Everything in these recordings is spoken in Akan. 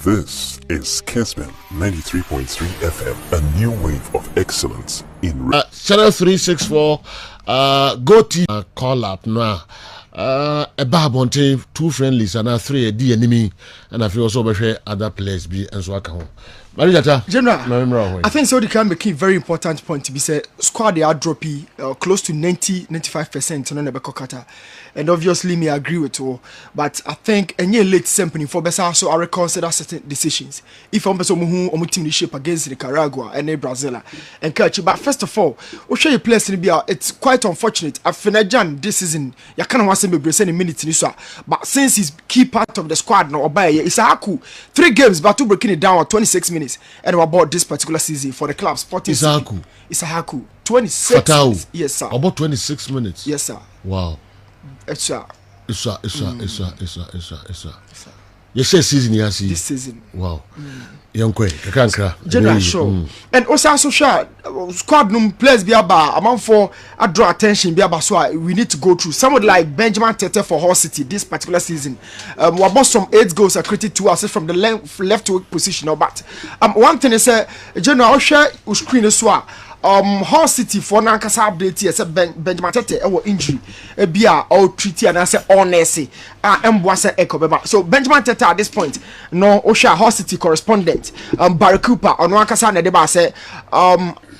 This is Kessben 93.3 FM, a new wave of excellence in Channel 364 go to call up now. A babonte, two friendlies and three a D enemy, and I feel also better other players be and so I can. General, I think so. They can make a very important point to be said. Squad they are droppy close to 95% on the Kata, and obviously me agree with all. But I think any late sempony for Bessa, so I reconsider certain decisions. If I'm who team shape against Nicaragua and Brazil and catch, but first of all, we show you players in the it's quite unfortunate. I finished this season. You can't want to be present in minutes in this, but since he's key part of the squad now, by it's a haku 3 games, but two breaking it down at 26 minutes. And about this particular season for the club, Sporting Isahaku. Isahaku, 26 Fatau. minutes. Yes, sir. About 26 minutes. Yes, sir. Wow. Yes, sir. It's You say season, yes, this season. Wow. General show. And also sure squad num players be about amount for I draw attention be about so we need to go through someone like Benjamin Tete for Hull City this particular season. We about some 8 goals accredited to us from the left position. But one thing is general share screen so Hull City for Nankasa update here said Benjamin Tete injury bia or treaty and I say honestly so Benjamin Tete at this point no Osha Hull City correspondent Barry Cooper on Nankasa na deba say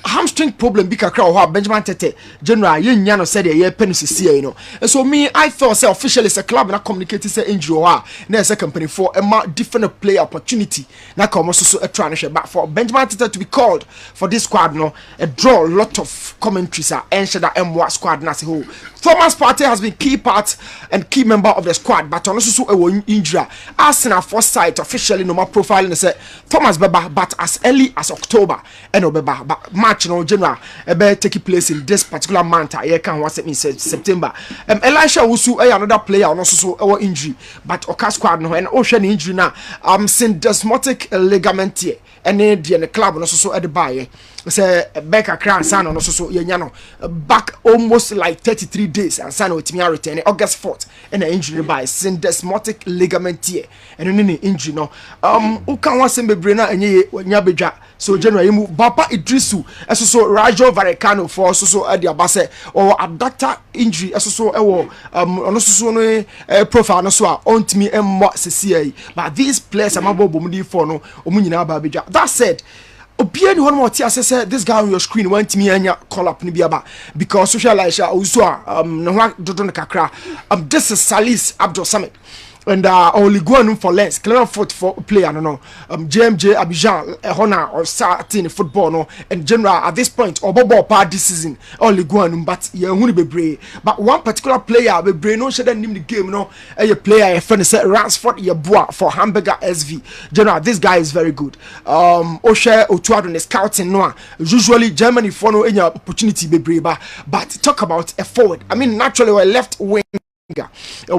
hamstring problem bika crowd Benjamin Tete general yen said ye penisi you know. And so me I thought say officially it's a club na communicated say injury na say company for a different player opportunity na come also a transition but for Benjamin Tete to be called for this squad no a draw a lot of commentaries and share that M1 squad na say who Thomas Partey has been key part and key member of the squad but also a injury Arsenal foresight officially no more profile and say Thomas Beba but as early as October and Obeba but match no general take place in this particular month I can was in September Elisha Wusu another player also injury but Oka squad no and ocean injury now syndesmotic ligament here and the club no so at the buy say Becca Crown San no so yenyano back almost like 33 days and San with me return August 4th and an injury by syndesmotic ligament here and any injury no ukan was in bebrena and nyabeja so generally move Bapa Idrisu so Rajo Varicano for so at the abase or abductor injury so no profile no so on to me and what but these players are mabo bomudi for no omunyina babija. That said, Obiani one more tia say this guy on your screen want me anya call up ni biaba because socialize also no wa dodon kakra this is Salis Abdul Samit and only go for less clear foot for player no JMJ Abidjan Hona or starting football no and general at this point or bobo part this season only go but ye huni bebre but one particular player bebre no share name the game no a player a friend say Ransford ye boa for Hamburger SV general this guy is very good o share otuado ne scouting no usually Germany for no any opportunity bebre but talk about a forward I mean naturally a left wing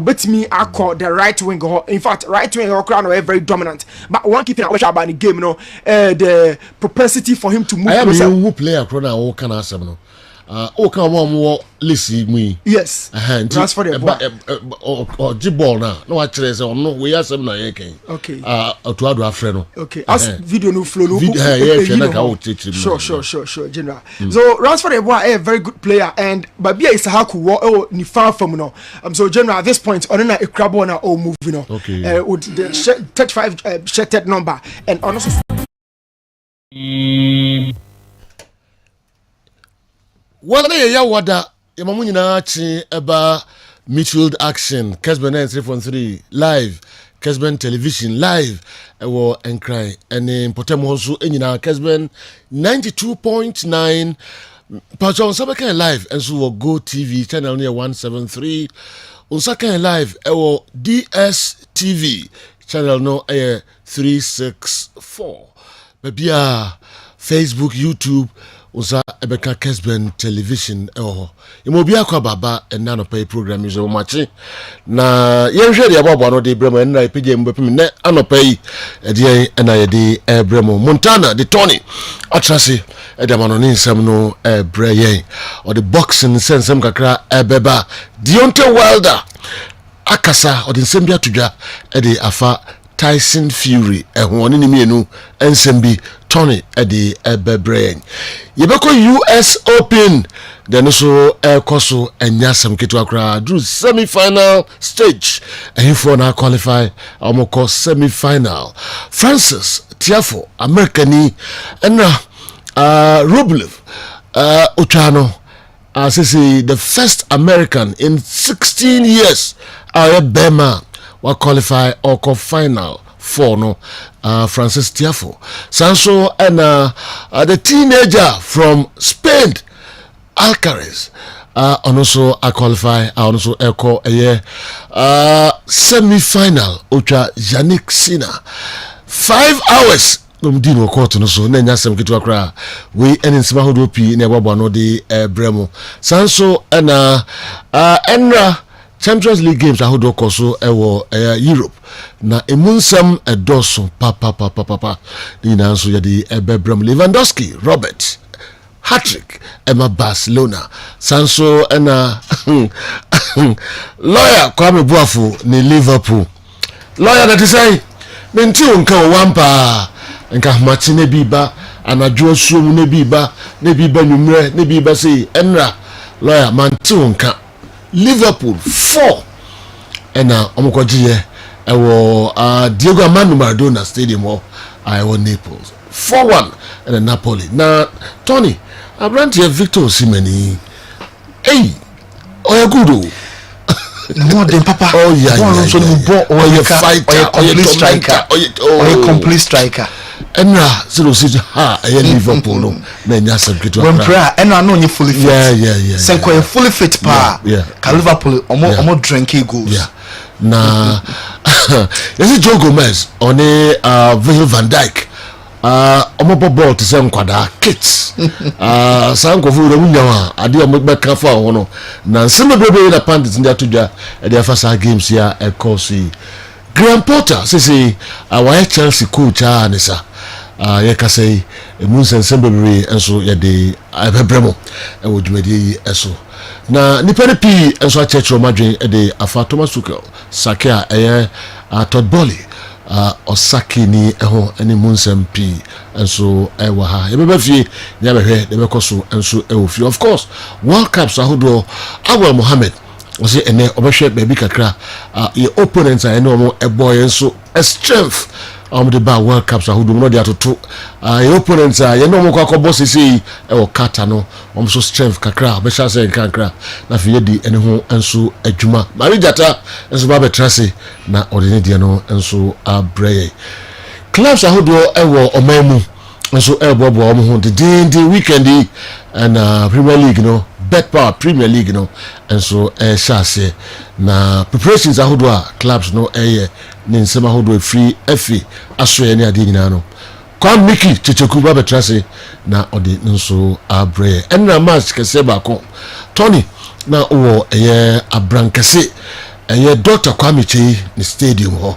bet me I call the right wing in fact right wing or crown are very dominant but one key thing I wish about the game the propensity for him to move I am a player crowd all can answer no come on listen me yes that's for the or G-ball now no actually say no we are some okay to add a friend okay as video no flow no sure general so Ransford a very good player and Babia Isahaku ni far from no so general at this point on a crabo na all moving no with the 35 shirted number and also Wala ya wada imamu nyina chi eba Midfield action Kessben 93.3 live Kessben television live ewo enkrai ene potem hosu enyina Kessben 92.9 Pajon sabaka live enso wo Go TV channel near 173 unsaka live ewo DSTV channel no 364 babia Facebook YouTube Usa ebeka Kessben television imobi akwa baba enna no pay program is o machi na yenhwe de ababo no de bremo enna epege mbepem ne anopay ede enna yede bremo Montana de Tony atrase ede mano ni nsam no breyen or the boxing sensem kakra ebeba Deontay Wilder akasa or the nsem bia tudwa ede afa Tyson Fury ehon ni mienu ensem bi Tony edi ebebrain yebeko US Open then so ekoso enyasem ketu akra do semi-final stage ehifo na qualify amoko semi-final Francis Tiafo Americani na Rublev Ochano as the first American in 16 years Bema will qualify or final for no Francis Tiafo Sanso and the teenager from Spain Alcaraz also qualify also echo a year semi-final Ocha Yannick Sinner 5 hours Dino Court no so na nyasem kitu akra we eni nsema hodo pi na ebabo no de bremo sanso na enra Champions League games ahodo koso ewo Europe na emunsam edoso papa ni na nso ye de bremo Lewandowski Robert hat-trick Emma Barcelona sanso na lawyer Kwame Buafo ni Liverpool lawyer that say menti onka wampa nka mati ne biba anadwo suom ne biba numre ne biba say enra lawyer manti onka Liverpool 4 ena omokojiye ewo Diego Armando Maradona Stadium or Iowa Naples 4-1 and Napoli na Tony Abrantie Victor Osimhen hey oyagudo more than Papa. Oh yeah, or complete striker. Or complete striker. Enra zero sit ha Liverpool no na nyasa gitu. When prayer enra no you fully fit. Yeah. Senko fully fit pa. Yeah. Ka Liverpool omo drink goals. Yeah. Na yes Joe Gomez on Virgil van Dijk. Omo ball to say nkwada kits sanko fu remu nyawa ade omo beka fa ho na nseme bebe na pandits ndi atodwa e dey afasa games ya e course Graham Potter say our Chelsea coach anisa ye ka say emu nseme bebe enso ye dey abebremo e wodwumadi yi eso na nipane pi enso a chechro madwen e dey afa Thomas Tuchel sakia eye Todd Bowley Osaki ni eho eni munsem pi enso ewa ha yebeba fie nya behwe de bekoso enso ewo fie of course World Cups ahodo Awal Mohammed osi ene obehwe baby kakra ye opponents ene omo eboy enso strength the ba World Cups ahodo no de atoto ye opponents ye no omo kwakọ boss sisi ewo kata no omo so strength kakra obehwa se nkakra na fie di ene ho enso adwuma marijata enso ba betrase na ordinary dia no enso abreye clubs ahodo ewo omamu enso ebobo omo ho the weekend and Premier League no Betpower Premier League no enso shase na preparations ahodo a clubs no ni nsema ahodo free FA asoye ni ade nyina no kwa Mickey Checheku ba betrase na odi nso abreye enna match Kessben ko Tony na wo abrankase Dr. Kwame Chei ni stadium ho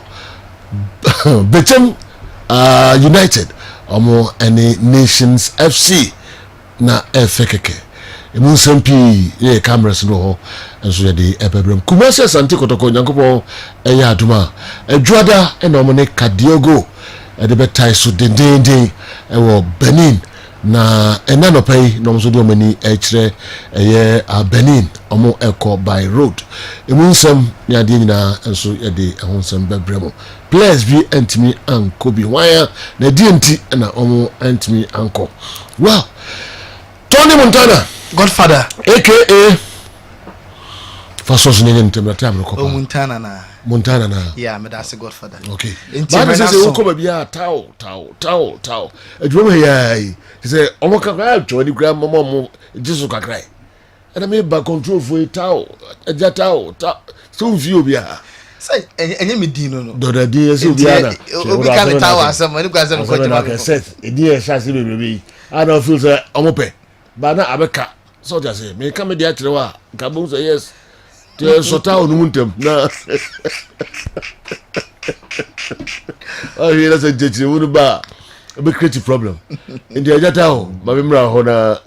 Betem United omo any Nations FC na FKK emu sempi ye cameras no ho enso ye de ebebrem Kumasi Asante Kotoko Nyankopon aduma adwada ena omo ne Kadiogo de betai so dendenden ewo Benin na enano pay no so do mani kire Benin omo eko by road emu nsem ne ade nyina enso ye de ehonsem bebrem players bi antimi anko bi wanya na dienti na omo antimi anko well Tony Montana Godfather aka Fasos nene ntemrata me ko Montana na yeah me that's Godfather okay but say we come bia tao adwom hey say omo kakra atwani gra momo jisu kakra and me ba control for tao eja tao so view bia say enye me din no do da din say bia na obi ka tao asem ani kwa asem ko jema set e dia sha se bebe I don't feel say omo pe ba na abeka so just say me come dia kirewa kabun say yes to sota onu muntem na oh here that's a jeje wonu ba be create problem in the ajata ho ma be mra ho na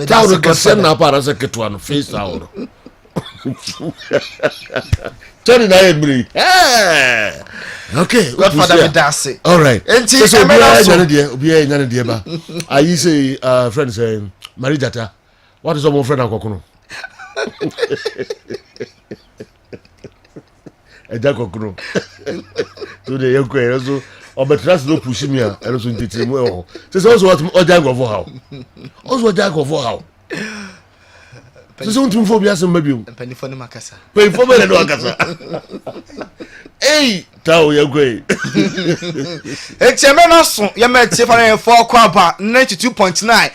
ta ho ka sen na para se ketwa no face out Tony na yemri Okay. Godfather Medase. All right. Enti so obiya nyane de ba. I say friend say Marijata. What is our friend akokuno? Eja kokuno. Today you go so obetrans no push me a eno so ntiti mu e ho. Say also what oja go for how. Also oja go for how. So untum fo bia sem mabiem. Penifo ne makasa. Penifo me no akasa. Hey, tao ya gwe. Etieme no so ye ma tie fa 4 kwaba 92.9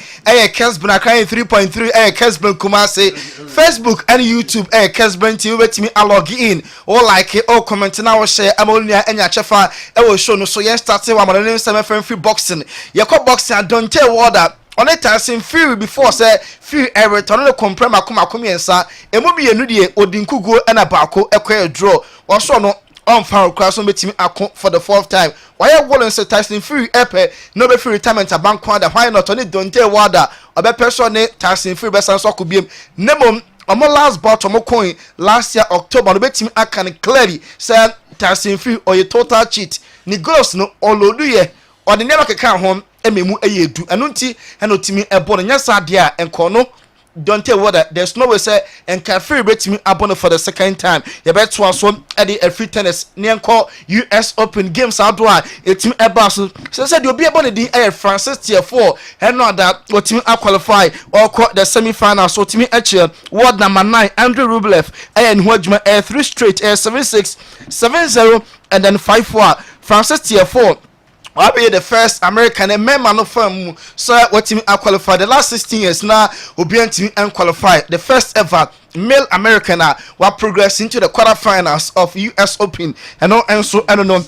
Kessben akran 3.3 Kessben Kumasi Facebook and YouTube Kessben TV betimi log in or like it or comment na wo share amonia enya chefa wo show no so ye start wa mo no sem free boxing ye ko boxing adonte water on it Tyson Fury before say Fury return no compare makomakom yensa emu bi enu de odinkugo na baako ekwa draw wo so no on foul cross on betimi akon for the 4th time why wollen say Tyson Fury epe no be free retirement abankwa da why not on it donte water obe person ne Tyson Fury besan so akobiem nemom omo last bout omo coin last year October no betimi akan clearly say Tyson Fury or a total cheat ni goals no olodu ye or the never keka home ememu eyedu eno nti eno timi ebo no nyasa de a enko no don't tell what there's no way say and can free betimi abon for the 2nd time you bet one so at the free tennis near call US Open games outdoor etimi eba so said you be abon the Francis tier 4 and not that what team qualify or the semi-final so timi actually world number 9 Andrew Rublev and Hojma 3 straight 7-6 7-0 and then 5-4 Francis tier 4 I'll be the first American and member no firm so what team qualified the last 16 years now will be team and qualify the first ever male American will progress into the quarterfinals of US Open and so I don't know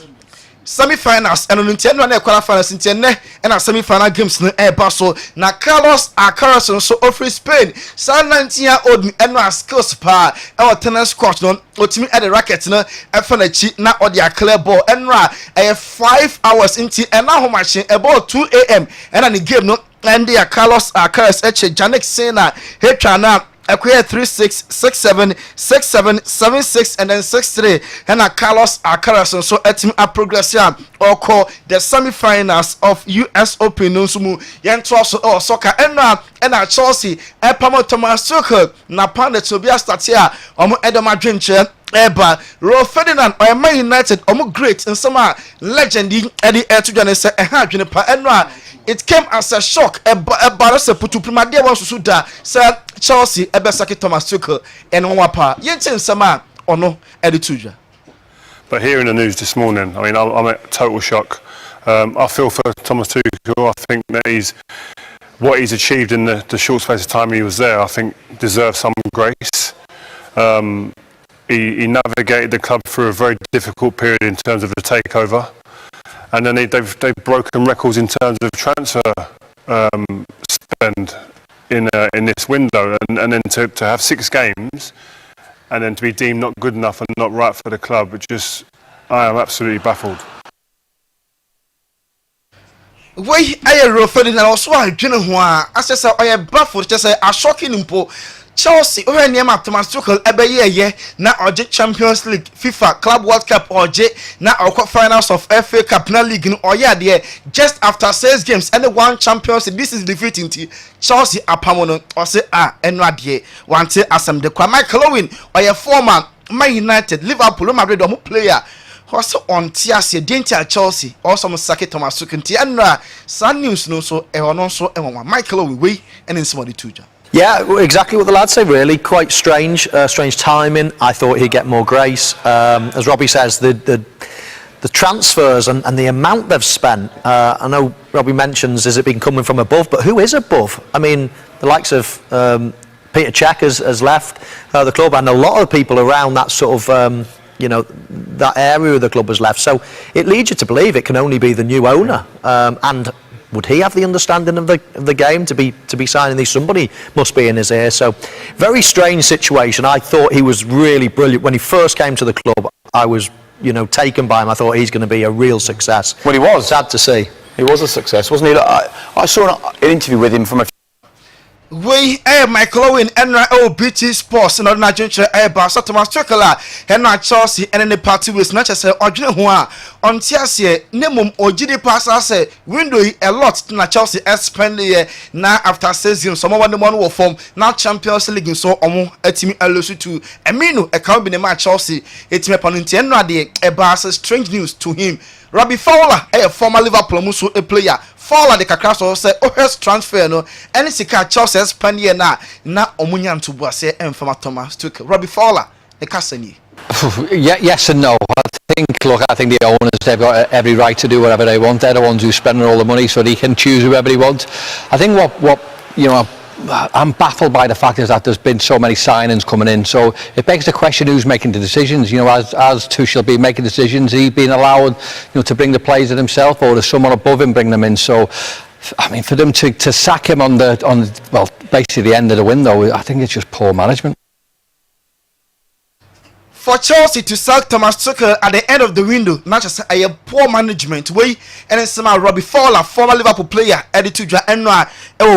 semi-finals and on the quarterfinals in and a semi-final games no so na Carlos Alcaraz so offer Spain 19-year-old and no skills power our tennis court no otimi at the racket no efanachi na or the clear ball and 5 hours into and now match about 2 a.m. and the game no and the Carlos Alcaraz Janek Sena Hetana Acquire 3-6, 6-7, 6-7, 7-6, and then 6-3. And Carlos Alcaraz so etim a progression or call the semi-finals of US Open. Nunsumu Yantoso or soccer and Chelsea. Epamo Thomas Tuchel na pande to be a statia. Omo Edoma Drinche. Eba Ro Ferdinand or Man United. Omo great and some legend Eddie Ertugan say a it came as a shock. Eba se putu prima dia wan susuda said Chelsea Ebesaki Thomas Tuchel and Wapa Yentin Sama or no Eddie Tuja. But hearing the news this morning, I mean, I'm at total shock. I feel for Thomas Tuchel. I think that what he's achieved in the short space of time he was there, I think deserves some grace. He navigated the club through a very difficult period in terms of the takeover, and then they've broken records in terms of transfer spend in this window, and then to have 6 games and then to be deemed not good enough and not right for the club, I am absolutely baffled. Why I Ro Ferdinand also I dwene ho a asese I baffled just say a shocking impo Chelsea o ne ma Thomas Tuchel ebeye na oje Champions League FIFA Club World Cup oje na okwa finals of FA Cup na league no oya de just after 6 games and 1 Champions League. This is defeating Chelsea apamono or say eno ade wante asem de kwa Michael Owen or former Man United Liverpool Madrid o player also on Tiasia Dental Chelsea also Musaki Thomas Tuchel and Sun News no so no so Michael Owen we and in somebody too. Yeah, exactly what the lads say, really. Quite strange timing. I thought he'd get more grace. As Robbie says, the transfers and the amount they've spent, I know Robbie mentions, is it been coming from above, but who is above? I mean, the likes of Peter Cech has left the club, and a lot of people around that sort of, that area of the club has left. So it leads you to believe it can only be the new owner. And would he have the understanding of the game to be signing these? Somebody must be in his ear. So very strange situation. I thought he was really brilliant when he first came to the club. I was taken by him. I thought he's going to be a real success. Well, he was. Sad to see. He was a success, wasn't he? I saw an interview with him from a we Michael Owen Enra BT Sports and ordinary juncture Barca Thomas Tuchel Henry Chelsea and the party with not just Ojina Hua on Tiasie Nemum Ojidi pass say window a lot na Chelsea spend the now after season some one the one will form now Champions League so a team elusu to Emino a count in the Chelsea it's me opponent Enra de Barca strange news to him. Robbie Fowler a former Liverpool muso a player Fowler the kakra so say OS transfer no any sika Chelsea spend here na omunya to boase Enfama Thomas Tuchel. Robbie Fowler the Cassini. Yeah, yes and no. I think the owners, they've got every right to do whatever they want. They're the ones who spending all the money, so they can choose whoever they want. I think what you know, I'm baffled by the fact is that there's been so many signings coming in. So it begs the question: who's making the decisions? You know, as Tuchel been making decisions, he been allowed, to bring the players in himself, or does someone above him bring them in? So, I mean, for them to sack him on basically the end of the window, I think it's just poor management. For Chelsea to sack Thomas Tuchel at the end of the window, not just a poor management way, and then some Robbie Fowler, former Liverpool player, editor Enra,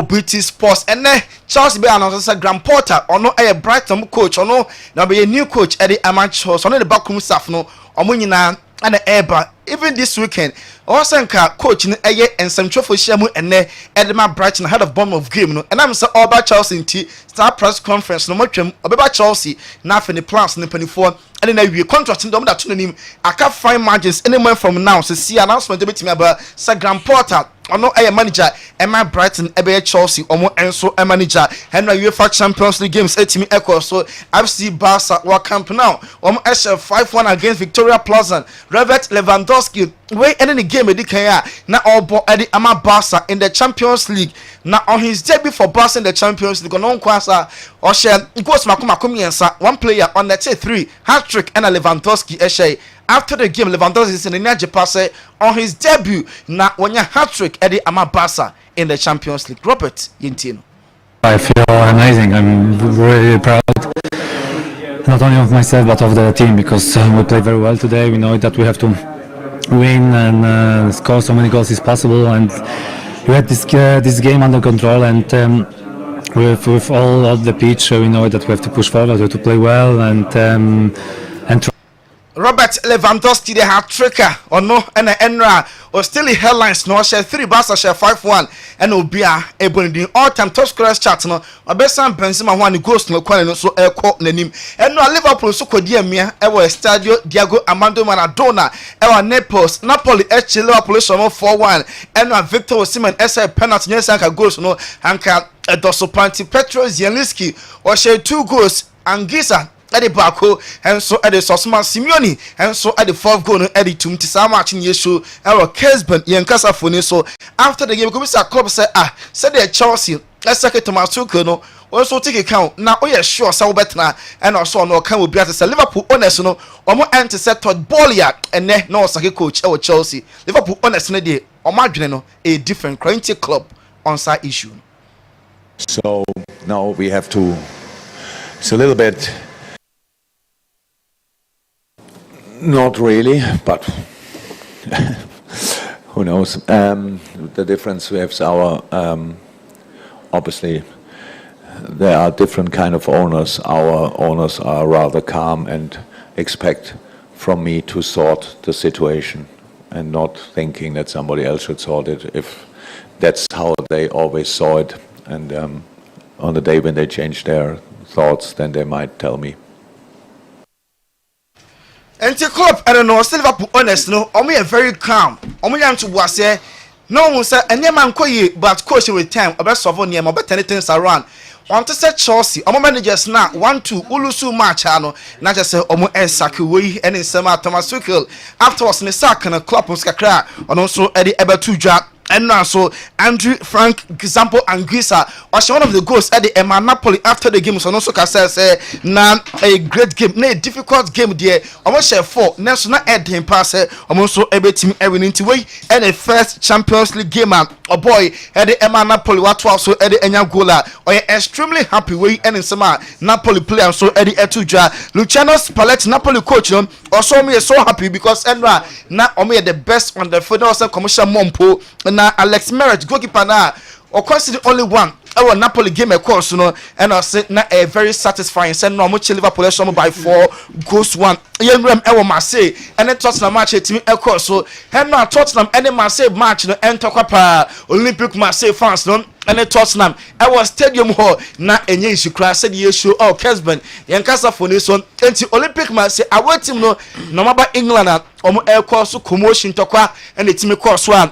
BT Sports, and then Chelsea be announced as Graham Potter, or no a Brighton coach, or no, now be a new coach, Eddie Amateurs, or no the backroom staff, no, or Munina, and the Eba. Even this weekend, also coach in and some trophy shamu and Edema Brighton head of Bournemouth game, no, and I'm so all about Chelsea in Star press conference, no much about Chelsea, nothing the plans in the 24, and then we contracting them that to him. I can't find margins anywhere from now. So see announcement to me about Sir Graham Potter. Or no a manager Emma Brighton ebe Chelsea omo enso a manager Henry UEFA Champions League games etimi echo so FC Barca wa camp now omo SL 5-1 against Victoria Pleasant. Robert Lewandowski wey any the game edikan ya na obo edi ama Barca in the Champions League na on his debut for Barca in the Champions League on kwasa o share goals makomiensa one player on the 3 hat-trick and Lewandowski eshe. After the game, Lewandowski is in the Niger pass on his debut. Now, when you hat-trick Eddie Amabasa in the Champions League. Robert Yintino. I feel amazing. I'm really proud, not only of myself but of the team, because we played very well today. We know that we have to win and score so many goals as possible, and we had this game under control. And with all of the pitch, we know that we have to push forward, we have to play well, and try. Robert Lewandowski, the hat-tricker, or no, and Enra, or still the headlines, no, share 3 Barca, share 5-1, and Obia, able in the all-time top scorers chart, no, or best son Benzema, one goes no quality, so air quote name, and no Liverpool, so could dear me, ever Stadio, Diego Armando Maradona, ever Napoli, Liverpool, so 4-1, and no Victor Osimhen, SA penalty, yes, I goes, no, Hanka, Dosopanti, Petro Zielinski, or share 2 goals, and Giza. Eddie Bako, and so Eddie Sosman Simeone, and so Eddie 4th goal, Eddie Tum Tisama in Yeshu, our Kessben, Yankasa Funi. So after the game, Commissioner Club said, said they Chelsea, let's take it to Thomas no, also take account. Now, oh, yeah, sure, so better, and also no can will be at the Liverpool honest, no, or more anti set toward Bolia, and then no Saki coach, our Chelsea, Liverpool honest, day, or Madrid, a different currency club on side issue. So now we have to, it's a little bit. Not really, but who knows? The difference we have is our obviously there are different kind of owners. Our owners are rather calm and expect from me to sort the situation and not thinking that somebody else should sort it. If that's how they always saw it, and on the day when they change their thoughts, then they might tell me. And the club, I don't know, still Liverpool honest, no, or me a very calm. Or me to was no one said, and your man but coaching with time, or best of all, near my better things around. Want to say Chelsea, or managers now, 1-2, Ulusu match, not just say, Omo Sakuwe, and in summer Thomas Tuchel. Afterwards, in the sack and a club of Skakra, and also Eddie Ebertuja. And now, so Andrew, Frank, example, and Grisa was one of the goals at the Emma Napoli after the game. So, also, say, now a great game, a difficult game there. Almost share 4. Next, not add him pass, almost so every team, every into way, and a first Champions League game, a boy at the Emma Napoli, what was so at the Enya Gola, or extremely happy way, and in summer Napoli player, so Eddie Etuja, Luciano Spalletti, Napoli coach, also me so happy because Enra now only the best on the Federal Commission Mompo. Now Alex Merritt goalkeeper now or consider only one our Napoli game of course no and I say na a very satisfying say no much Liverpool some by 4-1 Yemrem our Marseille and then Tottenham match team of course so and now Tottenham any Marseille match no enter kwapa Olympic Marseille fans no and then Tottenham our stadium hall na enye isukra said ye show oh Kessben yankasa for this one enti Olympic Marseille our team no maba England omo air course commotion tokwa and the team course one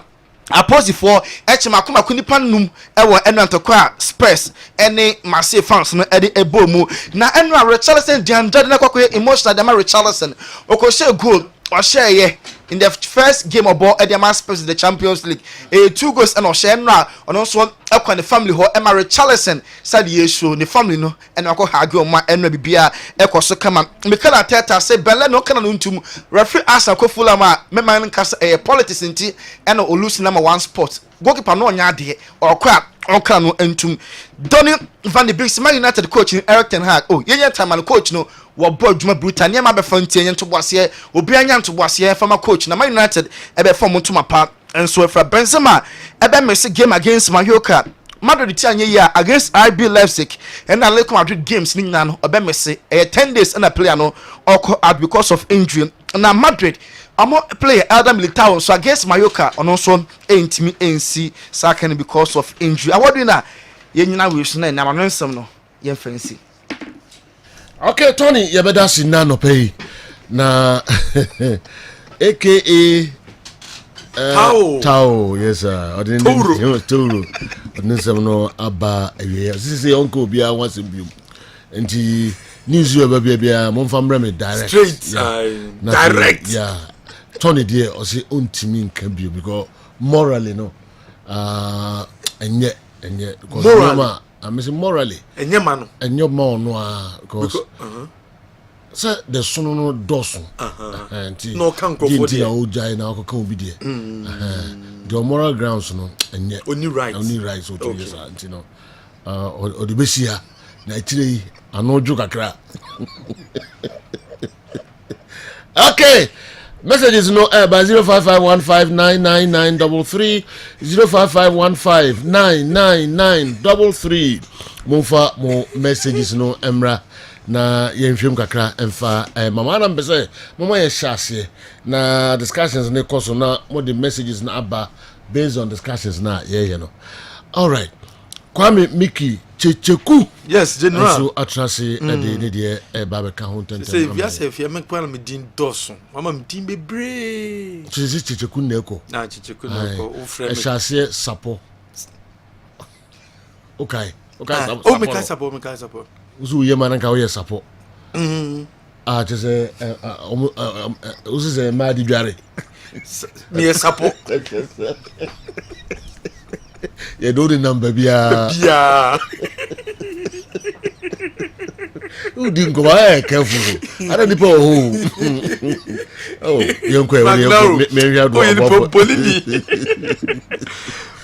Apposi for Echimakuma Kunipan num ewa enantokwa Spurs any Marseille fans no edi ebomu na enra Richarlison Jan Jordan kwakwe emotional dema Richarlison okoshe goal or share ye in the first game of ball at the Spurs in the Champions League 2 goals and or share enra on also ekwa the family ho Emma Richarlison said ye show the family no and akọ hage ma enra bibia ekoso kama Mikel Arteta say Bella no kana ntum referee asa kofula ma mema nkasa politics nti and olusi number 1 spot goalkeeper no nya de okwa onka no entum Donny van de Beek Man United coach Erik ten Hag oh yenye time coach no wo boy djuma brutal niam abefa ntie yenye ntoboase obi anya ntoboase former coach na Man United ebe form ntoma pa enso efra Benzema ebe miss game against Mallorca Madrid ti anye ya against RB Leipzig and Atletico Madrid games ni nyina no ebe miss 10 days and a player no out because of injury na Madrid amo player Elder Militao so against Mallorca ono so entimi NC sakane because of injury awadu na ye nyina we so na na manonsem no ye fancy. Okay, Tony, you better see no pay. Na AKA Tao, yes sir. Toro. Odin no aba eye. This is uncle bia once in view. Enti news you bia mon famre me direct. Straight direct. Yeah. Tony there or say ontimi nka bio because morally no enye because I'm saying morally enye mano enye ma no because say the son no dosun no kan go for there o jai na ko kan obi there the moral grounds no enye only right so to yes anti no o de besia na itire anojo kakra. Okay, messages no by 0551599933 0551599933 Mumfa mo messages no emra na yenhwem kakra emfa mama na mbese mama ye hyase na discussions ne koso na mo the messages na aba based on discussions na ye no. All right, Kwame Miki Checheku. Yes, general. So atrase de de baba ka ho tenten. Say if you say if you make plan me din dosun. Mama me din bebre. Checheku na eko. Na Checheku na eko o frame. Hyase sapo. Okay. Oh, me kai sapo. Uzu ye man nka wo ye sapo. Just uzu ze ma di dware. Me sapo. You know the number bia. Who didn't go careful? I don't know. Oh, young quay. Well,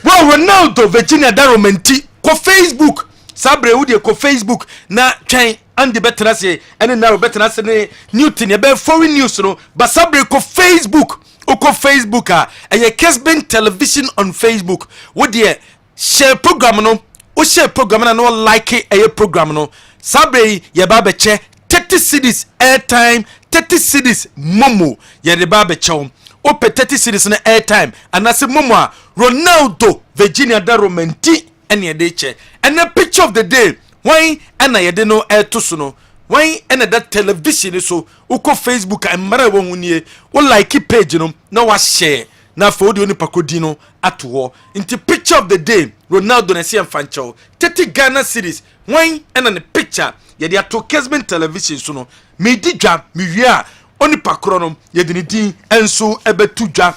Ronaldo Virginia Daromenti ko Facebook. Sabre wudi ko Facebook na twen ande betena se ene na betena se ne Newton e be foreign news no ba sabre ko Facebook. Oko Facebook a Kessben television on Facebook what the share program no o share program na no like a program no sabe ye ba be che 30 cedis airtime 30 cedis momo ye de ba be che o pe 30 cedis na airtime anase momo a Ronaldo Virginia Daromenti ene ye de che and the picture of the day why ana ye de no air to so no why and that television so uko Facebook and mara wo hunie wo like page no na wa share na for odi oni pakodi no ato into picture of the day Ronaldo na see amfancho 30 Ghana cedis why and the picture ye dey ato Kessben television so no me di dwa me wia oni pakro no ye dey ni din enso ebetu dwa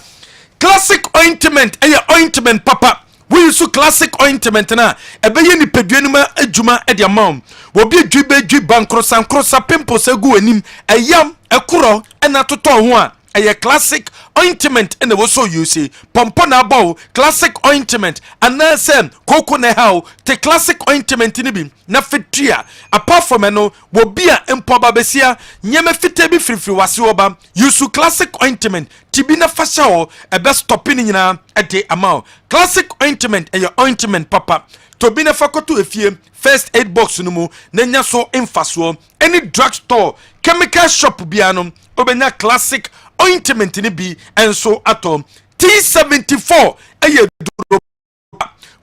classic ointment ointment papa we use classic ointment na ebeye ni peduanuma adwuma e dia mam wo bi adwi bankrosa pimples egu anim eyam ekoro na toto ho a classic ointment and we so you see pompo na bawo classic ointment anasem koko na how the classic ointment ni bi na fetua apart from no wo bi a empo babesia nyeme fite bi frifri wase oba use classic ointment tibi na fasha ho ebe stop ni nyina e de amount classic ointment and your ointment papa tobi na fakoto efie first aid box no mu na nya so mfaso any drug store chemical shop bia no obenya classic ointment ni bi enso atom T74 eye duro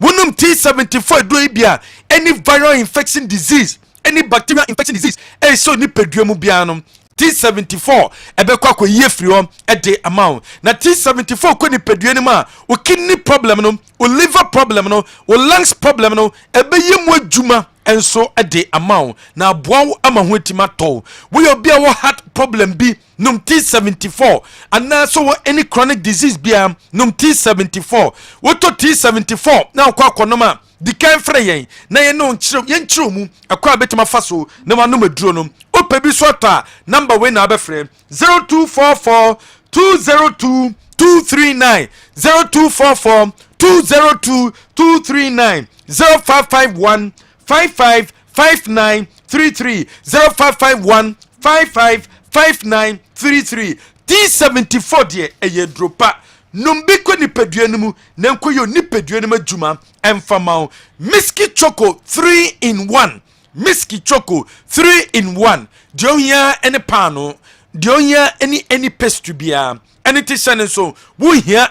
wonum T74 do bia any viral infection disease any bacterial infection disease so ni peduamu bia no T74 ebekwa akoyie firi ho de amount na T74 ko ni pedue ni ma o kidney problem no o liver problem no o lungs problem no ebeye mu adwuma enso de amount na aboa ama ho etima to we obi a wo heart problem bi num T74 and so any chronic disease bia num T74 wo to T74 na akonoma di kan frɛ yɛn na yɛn no nkyerɛ mu akwa betima faso na ma no maduro no ope bi so ta number we na abɛfrɛ 0244 202 239 0244 202 239 0551 555933 0551 555933 T74 de eye dropa numbiko ni peduanumu nenko yo ni peduanuma juma emfamao miski choco 3 in 1 miski choco 3 in 1 dionya ene pano dionya any pastry bia anything sane so wo hia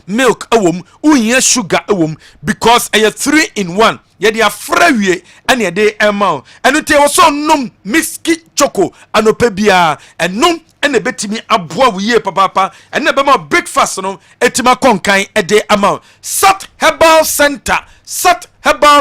milk awom wo hia sugar awom because 3 in 1 ye dia frawie ene de emao eno te wo so nom miski choco anopa bia enum ene betimi aboa wiye papa ene be ma breakfast no etima konkan ede ama Sat Herbal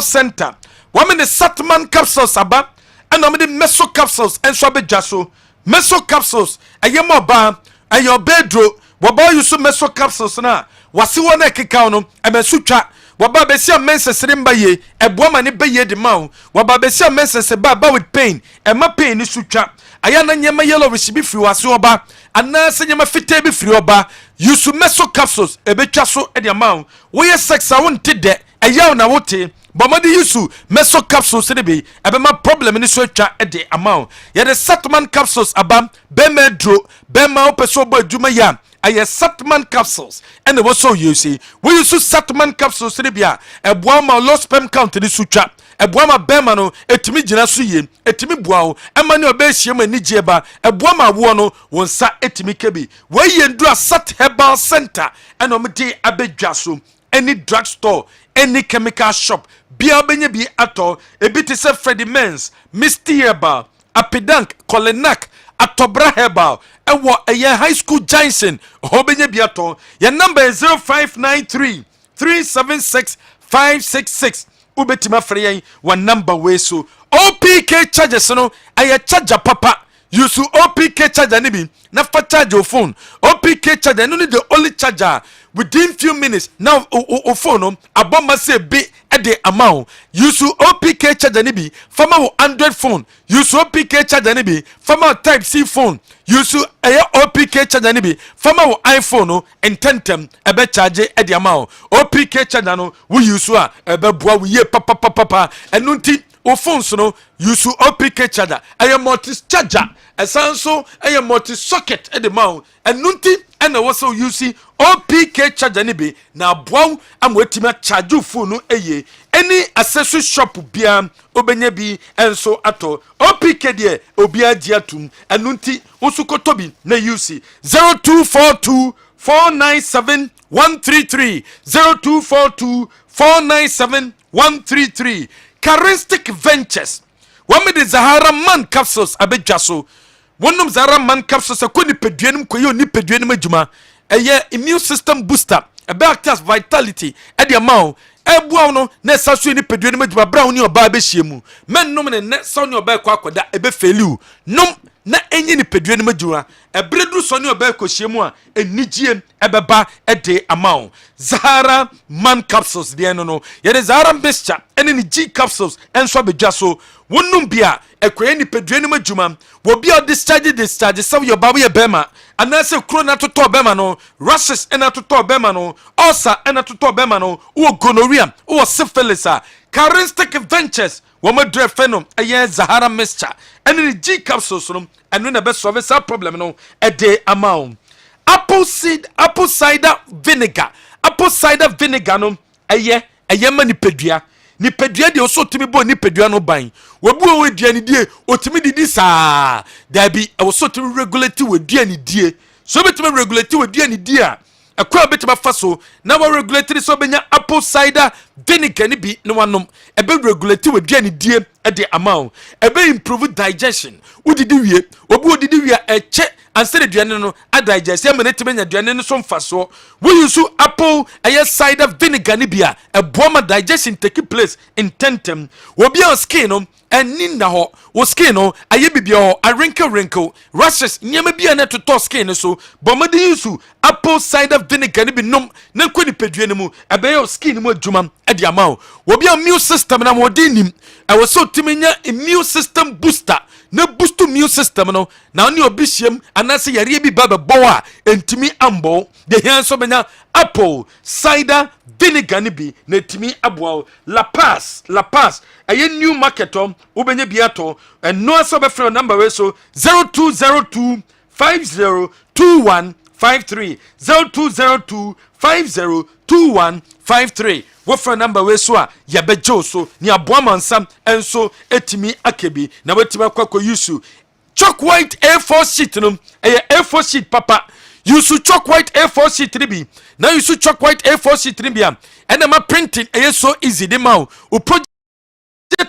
Center women the Satman capsules aba and the meso capsules enso abejaso meso capsules ayemo ba ayo bedro waba yusu meso capsules na wasi wona ekeka no emesutwa waba besia mensesere mba ye eboa ma ne beye de ma waba besia mensese ba with pain ema pain ni sutwa ayana nyema yellow recipe free wase oba anase nyema fite bi free oba yusu meso capsules ebetwa so e de amount wo ye sex a wonte de ayaw na wote bomadi yusu meso capsules ne bi ebema problem ni so twa e de amount ye de Satman capsules aba bemedro bema opeso bo adwuma ya aye Satman capsules and the so you see we use Satman capsules ne bia eboa ma low sperm count ni sutwa eboa ma bema no etimi gina so ye etimi boa o ema ne obehie ma nigye ba eboa ma wo no wonsa etimi kebi we ye ndu Sat Herbal Center and omde abedwa so any drug store any chemical shop bia obenye bi ato ebiti se Freddy Mens Misty Herbal Apidank Kolenak Atobra Herbal ewo eye high school Johnson obenye biato your number is 0593 376 566 ubetima free one number we so OPK charges no eye charger papa use OPK charger ni bi na fa charge your phone OPK charger no need the only charger within few minutes now o phone aboma say be at the amount use OPK charger ni bi fama Android phone use OPK charger ni bi fama type C phone use OPK charger ni bi fama iPhone no intentem ebe charge at the amount OPK charger no we use ebe boa we ye papa enunti o phones no use OPK charger aye multi charger esanso aye multi socket at the mount enunti and also use OPK charger ni bi na boa amwetima charge phone no eye any accessory shop bia obenya bi enso ato OPK de obi agiatum enunti osukoto bi na use 0242 497 133 0242 497 133 Charistic Ventures wame de Zahara Man capsules abedjaso wonum Zahara Man capsules akoni peduanum koyo ni peduanum adwuma eye immune system booster ebe actors vitality e de amount ebuaw no na saso ni peduanum adwuma bra woni oba behyiemu mennom ne saw ni oba kwakoda ebe feliu nom na enyi ni peduanum adwuma ebredu so ni oba kohyiemu a enigiem ebeba ede amount Zahara Man capsules de no ye de Zahara mixture ene ni G capsules enso abedwaso wonum bia ekoye ni peduanum adwuma wo bia discharge some your babu ye bema anase kro na toto bema no rashes ena toto bema no ulcer ena toto bema no wo gonorrhea wo syphilis Charistic Ventures woman dre phenom eye Zahara mixture ene ni G capsules no eno na be solve that problem no a day amount apple cider vinegar no eye mani pedua nipadua de oso tumi bo nipadua no ban wabu o dua ni die otumi didi saa da bi oso tumi regulate we dua ni die so betumi regulate we dua ni die a akwa betuma fa so na wa regulate so benya apple cider vinegar ni bi no wanom ebe regulate we dua ni die e de amount ebe improve digestion udidi wie obu odidi wie eche ansere duane no adigest ya menete menya duane no so mfa so we use apple cider vinegar ni bia eboa digestion take place in tentem obi on skin no eni na ho wo skin no aye bibia ho a wrinkle rashes nyama bia na to skin so bomade use apple cider vinegar ni bi nom na kwani peduane mu ebe your skin mu adwuma e dia ma obi on immune system na mo dinim e wo so timenya immune system booster na boost immune system no na oni obihiem anase yare bi baba boa entimi ambo de hian so benya apple cider vinegar ni bi na timi aboa la pass aye new market ubenya biato no aso be free number we so 0202 502153 0202 502153 wo free number we so a yabejo so ni aboa mansam enso etimi akebi na wetima kwako yusu chalk white A4 sheet no A4 sheet papa yusu chalk white A4 sheet ribi na yusu chalk white A4 sheet ribi am enema printing so easy de ma o project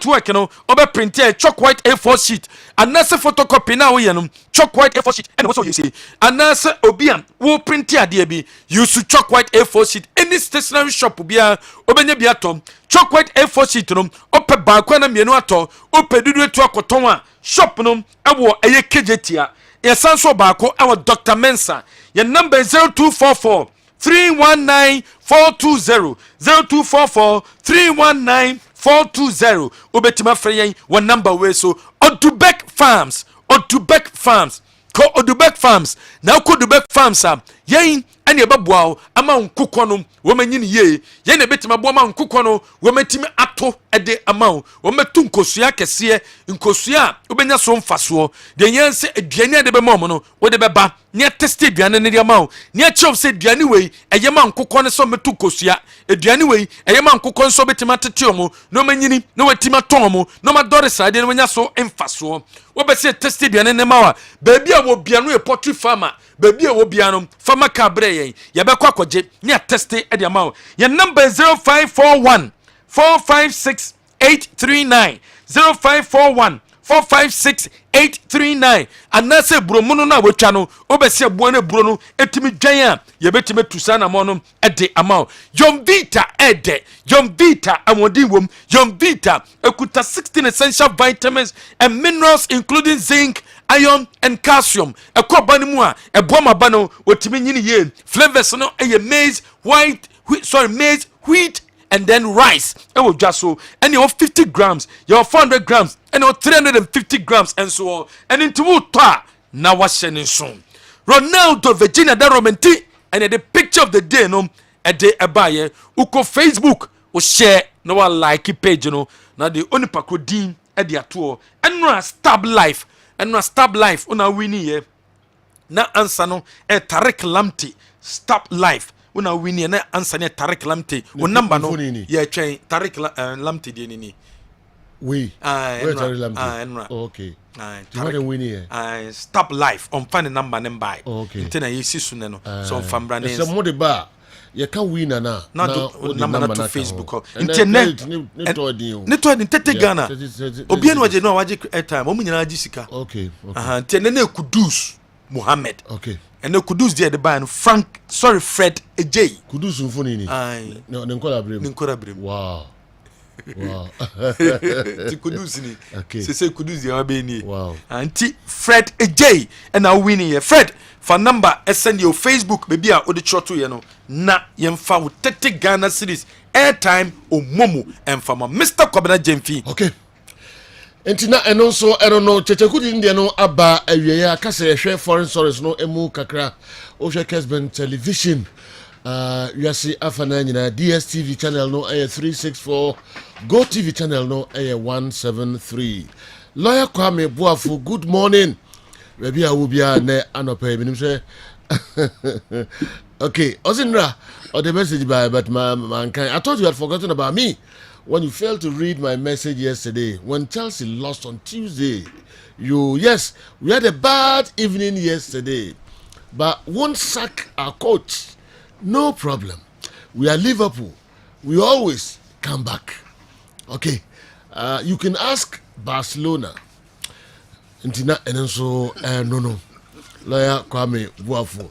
work no obe print chalk white A4 sheet anase photocopy na wo ye no chalk white A4 sheet and what you say anase obiam wo print ade bi yusu chalk white A4 sheet any stationery shop bia obenya bia tom chalk white A4 sheet no ope ba kwa na mienu ato ope dudu etu akoton a shop no ewo eye kejetia ye sanso ba ko ewo Dr. Mensa ye number 0244 319 420 0244 319 420 obetima freyen one number we so Odubek Farms ko Odubek Farms na ko Odubek Farms yen ane ebeboa ama nkukɔ no wo manyini ye yen na betima bo ama nkukɔ no wo matimi ato ede ama wo metu nkosua kese nkosua obenya so mfaso de yen se aduane ade be mom no wo de beba ne test aduane ne de ama ne akyerɛ se aduane wei eyema nkukɔ ne so metu nkosua aduane wei eyema nkukɔ so betima tete omo no manyini no watima ton omo no madore sade no nya so mfaso wo be se test aduane ne ma wa ba bia wo bia no e poultry farmer baby wo bia no farmer cabre yen ye be kwa koje ne test e de ama ye number 0541 456 839 0541 456 839 anase bromuno na wotwa no obese buo na buro no etimi dwan a ye betime tusa na mo no ede ama Yom Vita ede Yom Vita amodi wom Yom Vita ekuta 16 essential vitamins and minerals including zinc, iron and calcium ekoba ni mu a ebo maba no otimi nyini ye flavors no eye maize wheat and then rice will just so and you 50 grams you 400 grams and 350 grams and so on and into water now what's shining soon Ronaldo Virginia that romantic and the picture of the day no a day a buyer uko Facebook or share no one like page no now the only pakrodin at the tour and no stab life una winnie na answer no e Tarek Lamte stop life una winnie na answer ne Tarek Lamte o number no ye twen Tarek Lamte de ni we Tarek Lamte okay Tarek winnie stop life on find number nem by okay ntena yesi sune no so famra ne so mo de ba ye ka winner na number na to Facebook internet ne to din tete Ghana obi enu waje no waje airtime o munyina agi sika okay ntene na Kudus Muhammad okay and Kudus there the ban Fred Ej Kudus mfoni ni ne nkola brem wow ti Kudus ni okay se Kudus there wa be ni wow anti Fred Ej and now winning here Fred for number send your Facebook baby a odi choto ye no na yemfa wo tete Ghana series airtime o momo emfa Mr. Kwabena Jemfi okay entina eno so eno no chechekudi ndie no aba awie ya kase ehwe foreign stories no emu kakra o hwe Kessben television yasi afana nyina DSTV channel no 364 Go TV channel no 173 Lawyer Kwame Boafo good morning baby awubia ne anopa binim say okay ozinra or the message by but man can I thought you had forgotten about me when you failed to read my message yesterday, when Chelsea lost on Tuesday, yes, we had a bad evening yesterday, but won't sack our coach. No problem. We are Liverpool. We always come back. Okay. You can ask Barcelona. Ntina enenso no. Lawyer Kwame Buafo.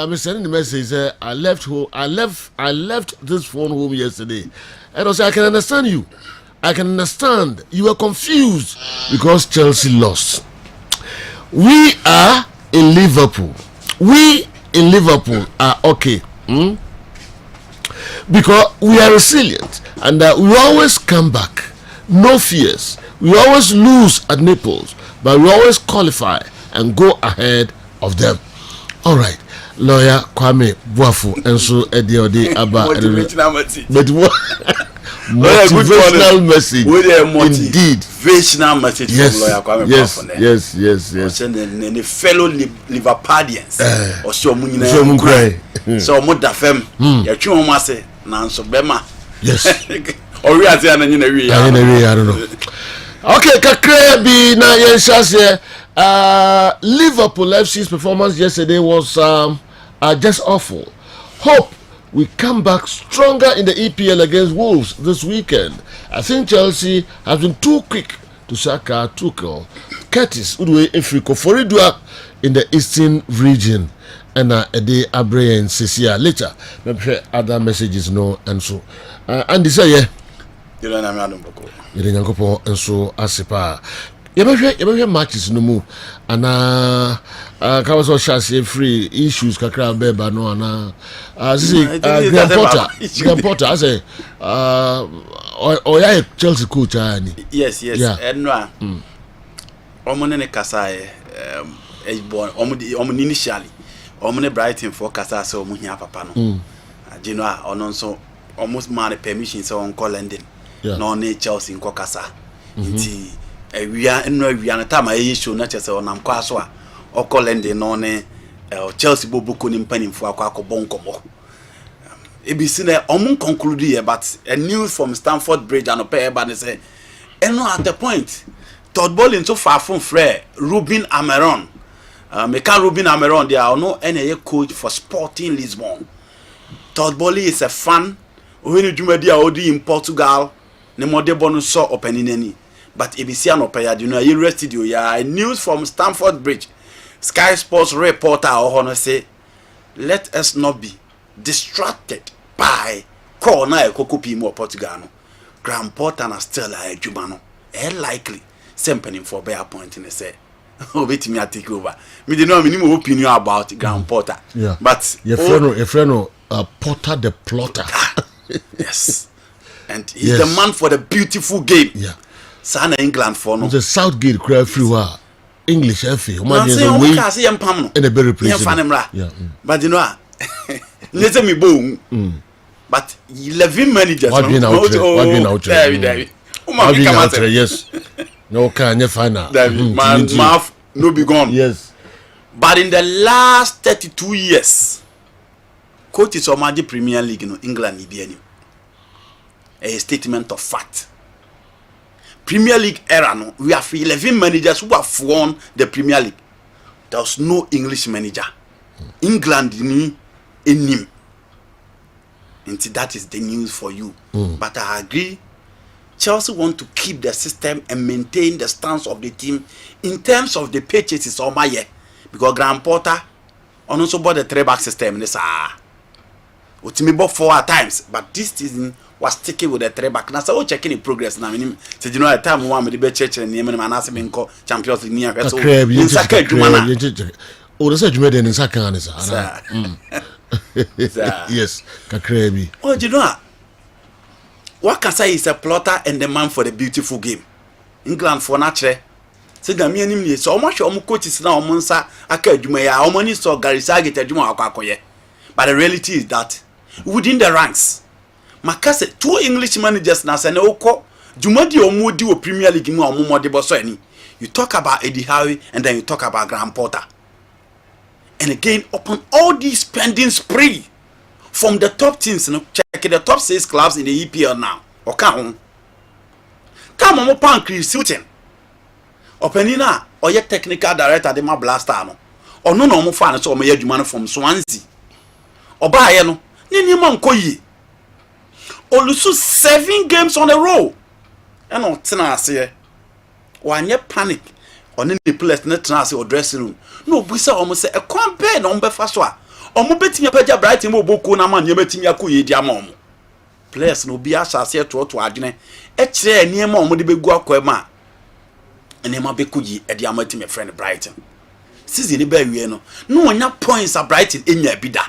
Me sending the message. I left this phone home yesterday, and I said I can understand you. I can understand you were confused because Chelsea lost. We are in Liverpool. We in Liverpool are okay. Because we are resilient and we always come back. No fears. We always lose at Naples, but we always qualify and go ahead of them. All right. Lawyer Kwame Buafo and so Ediode Abba. But what? Motivational message. Indeed. Motivational message from Lawyer Kwame Buafo. Yes. And the fellow Liverpudlians. So mo da fem. Ya twi mo ase na nso bema. Yes. Ori ase na nyina wi ya. I don't know. Okay, kakre bi na yenshase. Liverpool FC's performance yesterday was just awful. Hope we come back stronger in the EPL against Wolves this weekend. I think Chelsea has been too quick to sack Tuchel. Curtis Udwe Afriko Foridua in the Eastern region. And a day Abre and Cecilia later. Maybe other messages no and so. And this yeah. You don't know Boko. You didn't go and so asipa. You matches no more. And Kawaso Shasi free issues kakra beba no ana. Graham Potter I say oya Chelsea coach ani. Yes. Enwa. Omone ne kasa initially. Omone Brighton for kasa so omu hia papa no. Jino ono nso almost man permission so on call London. No ne Chelsea nko kasa. Nti ewia na time ayi show na chese onam kwa so a okolende no ne Chelsea bobuko ni mpanimfo akọ nkomo ebisi na omun conclude here but a news from Stamford Bridge and pay eba ne say eno at the point Todd Bowling so far from Frere Ruben Amorim Meka Ruben Amorim they are no any coach for Sporting Lisbon. Todd Bowling is a fan when you do odi in Portugal ne modebo no so opening any. But ABC and Opaya, you know, you rested you. Yeah, news from Stamford Bridge. Sky Sports reporter or say, let us not be distracted by Corona Kokupi more Portugal. Graham Potter and Stella Jubano. Likely, sempering for bear point in the say. Oh, wait me, I take over. Me did not have any opinion about Graham Potter. Yeah. But your friend, Potter the plotter. Yes. And he's the man for the beautiful game. Yeah. Sana England for no. The Southgate crowd everywhere. English FA. Man say o ka say yam in a very place. Yeah. But you know, let's me boom. But 11 managers. What being out there? Yes. No can you find out. Man mouth no be gone. Yes. But in the last 32 years, coach is on the Premier League in England ni a statement of fact. Premier League era no, we have 11 managers who have won the Premier League. There was no English manager. England ni enim. And that is the news for you. But I agree, Chelsea want to keep the system and maintain the stance of the team in terms of the purchases on my year. Because Graham Potter also bought the 3-back system. Ultimately bought 4 times, but this season was sticking with the 3-back. Now, so checking the progress. Now, so you know, at time one with the best church and the Manasa Champions League near us. Oh, that's what you made in Saka. Yes, Kakrebi. Oh, you know what can say is a plotter and the man for the beautiful game. England for natural. So the meaning so much coaches now Monsa Akadumaya, how many saw Garisagi Tajuma Akakoye. But the reality is that within the ranks, Makase 2 English managers na sene oko Jumadi Omudi o Premier League mu omo de boso ani. You talk about Eddie Howe and then you talk about Graham Potter. And again, upon all these spending spree from the top teams, check the top 6 clubs in the EPL now. oka ho come mo pan Chris Hilton openina oye technical director de ma Blaster no ono no mo fa no so o me adwuma no from Swansea oba ye no ni ma nkoyi olusu 7 games on a row and on tenase wanye panic on the place na tenase or dressing room no busa omo se e kwampe na ombe fa so a omo betimi apaja Brighton mo boku na man ye betimi akoye di ama omo players no bi asase to adwene e kire niema omo de begu akwema niema bekuyi e di ama timi friend Brighton season ni ba wie no onya points a Brighton enya bida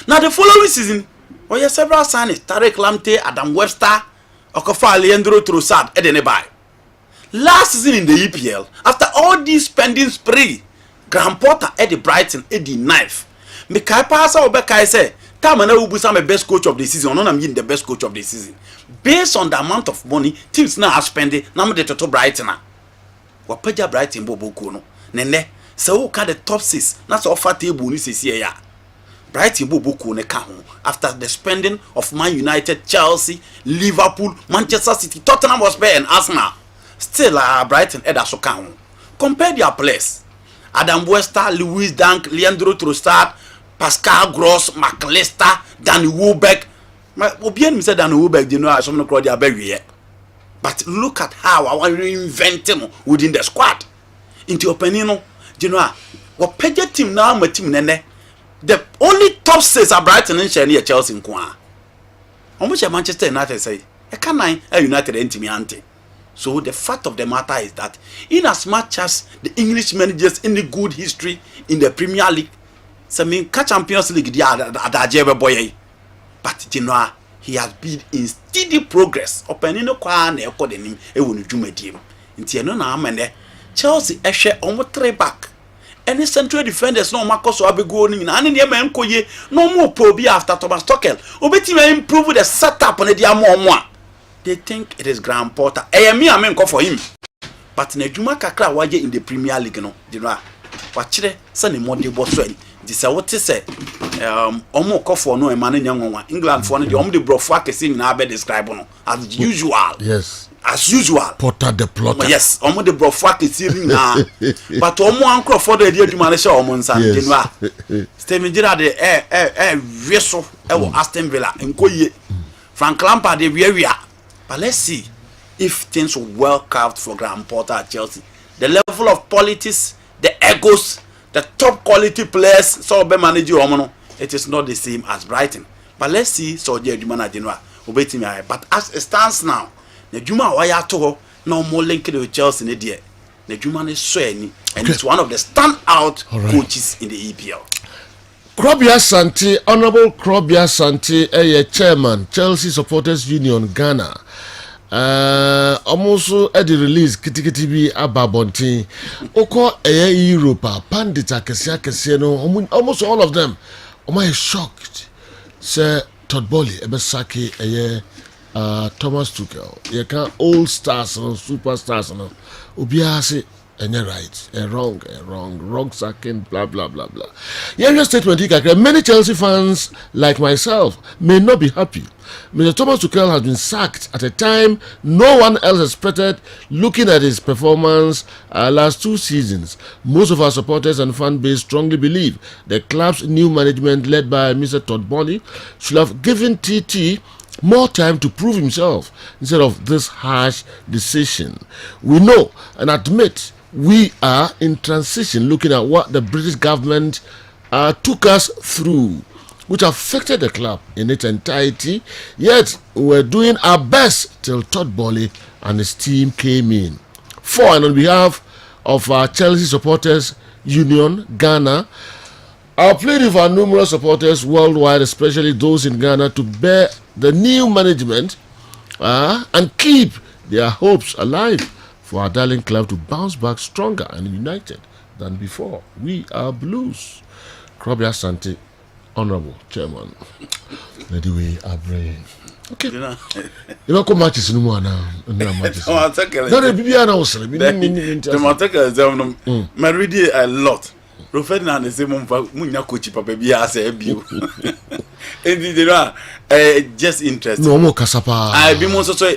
now the following season we have several signings Tarek Lamptey, Adam Webster, Okafor Leandro Trossard edene buy last season in the EPL after all this spending spree Graham Potter at the Brighton at the 9th me kai pasa obekai say time na ubusa me best coach of the season no na me the best coach of the season based on the amount of money teams now have spending na me the toto Brighton na wapaja Brighton boboku no nene se wo ka the top 6 na so offer table ni sesi ya Brighton boboku ne ka ho after the spending of Man United, Chelsea, Liverpool, Manchester City, Tottenham Hotspur and Arsenal still Brighton eda so ka ho compare their players Adam Webster, Lewis Dunk, Leandro Trossard, Pascal Gross, McAllister, Danny Welbeck. Obian me said Danny Welbeck, you know, some no crowd they but look at how I want to reinvent him within the squad. Into Openino, you know, what Pedro team now, my team nene. The only top 6 are Brighton and Chelsea in Kwa. How much Manchester United say? I can't United ante. So the fact of the matter is that in as much as the English managers in the good history in the Premier League, some Champions League boy, but you know he has been in steady progress. Opening no kwa na ekọ de nim e wonu dwumadiem. Nti eno na amene Chelsea ehwe omo 3 back. Any central defenders no makoso abego ni na ne ne ma enkoye no mo probi after Thomas Tuchel. Obeti ma improve the setup on the omo a. They think it is Graham Potter. Me amen call for him. But na dwuma kakra waje in the Premier League no. You know, wachire say ne model boss so. This what say omo call for no e man nyanwa. England for no the omo the brofo akese nyina be describe no as usual. Yes. As usual. Potter the plotter. Yes, omo the brofo akese nyina. But omo ankro for the adwuma ne she omo nsa you know. Steven Gerrard weso e wo Aston Villa enkoye. Frank Lampard de wia. But let's see if things will work out for Graham Potter at Chelsea. The level of politics, the egos, the top quality players, so be manage Omono, it is not the same as Brighton. But let's see so the Juma General obey me. But as it stands now, the Juma wire to no more linked with Chelsea in the day. The Juma is so and it's one of the standout coaches in the EPL. Krobia Santi, Honorable Krobia Santi, chairman, Chelsea Supporters Union, Ghana. Almost at the release, Kitikiti bi Ababonti. Oko Europa, Pandita, Kesiano, almost all of them. Am I shocked? Sir Todd Bowley, Ebesaki, Thomas Tuchel. You can old stars and superstars and Obiase. And you're right, wrong sacking, blah blah blah blah. Your statement, many Chelsea fans like myself may not be happy. Mr. Thomas Tuchel has been sacked at a time no one else expected. Looking at his performance last 2 seasons, most of our supporters and fan base strongly believe the club's new management, led by Mr. Todd Bowley, should have given TT more time to prove himself instead of this harsh decision. We know and admit we are in transition, looking at what the British government took us through, which affected the club in its entirety. Yet we're doing our best till Todd Bowley and his team came in. And on behalf of our Chelsea Supporters Union, Ghana, I plead with our numerous supporters worldwide, especially those in Ghana, to bear the new management and keep their hopes alive for our darling club to bounce back stronger and united than before. We are Blues. Krobia Santi, Honorable Chairman. Anyway, our brain. Okay. You know, come matches no more now. No matches. The Mateka is I lot. Ferdinand is saying, Munya coach, Papa, be as a view. Just interesting. No more Casapa. I be more so.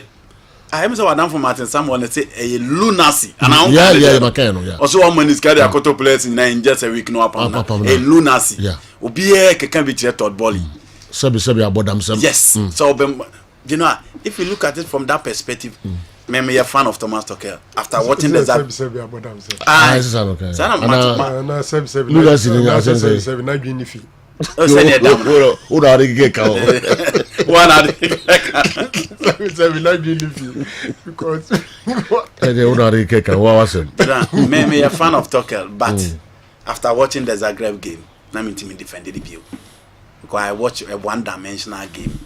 I am so down for Martin. Someone say a lunacy. And yeah. Also, one man is carrying a couple players in just a week. No, a lunacy. Yeah. Obi can be third volley. Sabi about themselves. Yes. So, you know, if you look at it from that perspective, maybe a fan of Thomas Tuchel after watching the Zab. Maybe a fan of Tuchel, but after watching the Zagreb game, I mean, to me defended the view because I watch a one-dimensional game.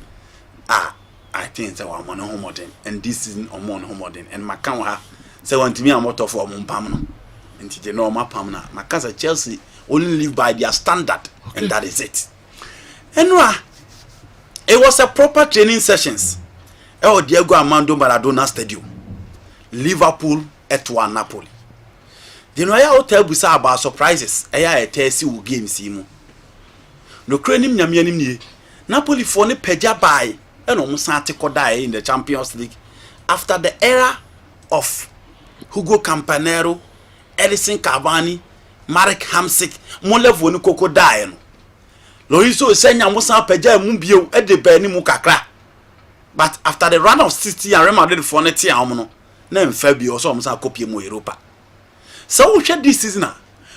I think that I'm on home and this is on home and Makanwa say want to me I'm out of Mumpamno and the normal Pamna. Macasa Chelsea only live by their standard, and that is it. And it was a proper training sessions. Diego Armando Maradona Stadium, Liverpool at Napoli. You know, I tell Busa about surprises. I tell you game Simo. No cranium Yamianim Napoli for ne peja by. And almost die in the Champions League after the era of Hugo Campanero, Edison Cavani, Marek Hamsik, Molevo ni Koko die. Lorenzo Senya Musa Peja Mumbio at the Benny Mukakra. But after the run of 60 and Real Madrid for Neti Amono, name Fabio so Musa copy mu Europa. So we share this season.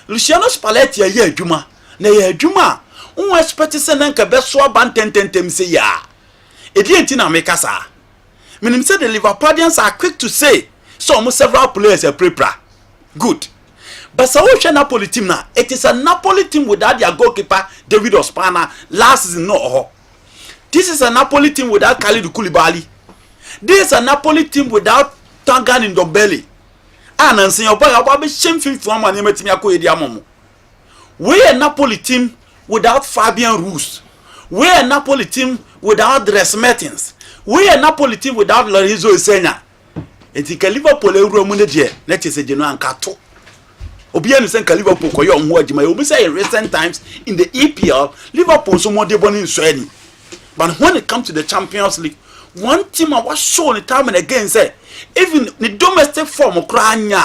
Luciano Spalletti a year Juma. Na year Juma. Un expect to send Nanka Beswa Bantentem say ya. It didn't make us. Meaning said the Liverpoolians are quick to say so almost several players are prepare. Good. But so Napoli team now, it is a Napoli team without their goalkeeper David Ospina last season no. This is a Napoli team without Kalidou Koulibaly. This is a Napoli team without Tanguy Ndombele. And I'm saying about be shameful for man metimi akoyedi amomo. We a Napoli team without Fabian Ruiz. We a Napoli team without Dries Mertens. We a Napoli team without Lorenzo Insigne. Enti ka Liverpool ewuro mu ne de na chese genu ankato. Obi anu sen ka Liverpool koyo onwo adjuma. Obi say in recent times in the EPL Liverpool so more de boni nso ani. But when it comes to the Champions League, one team I was shown time and again say even the domestic form anya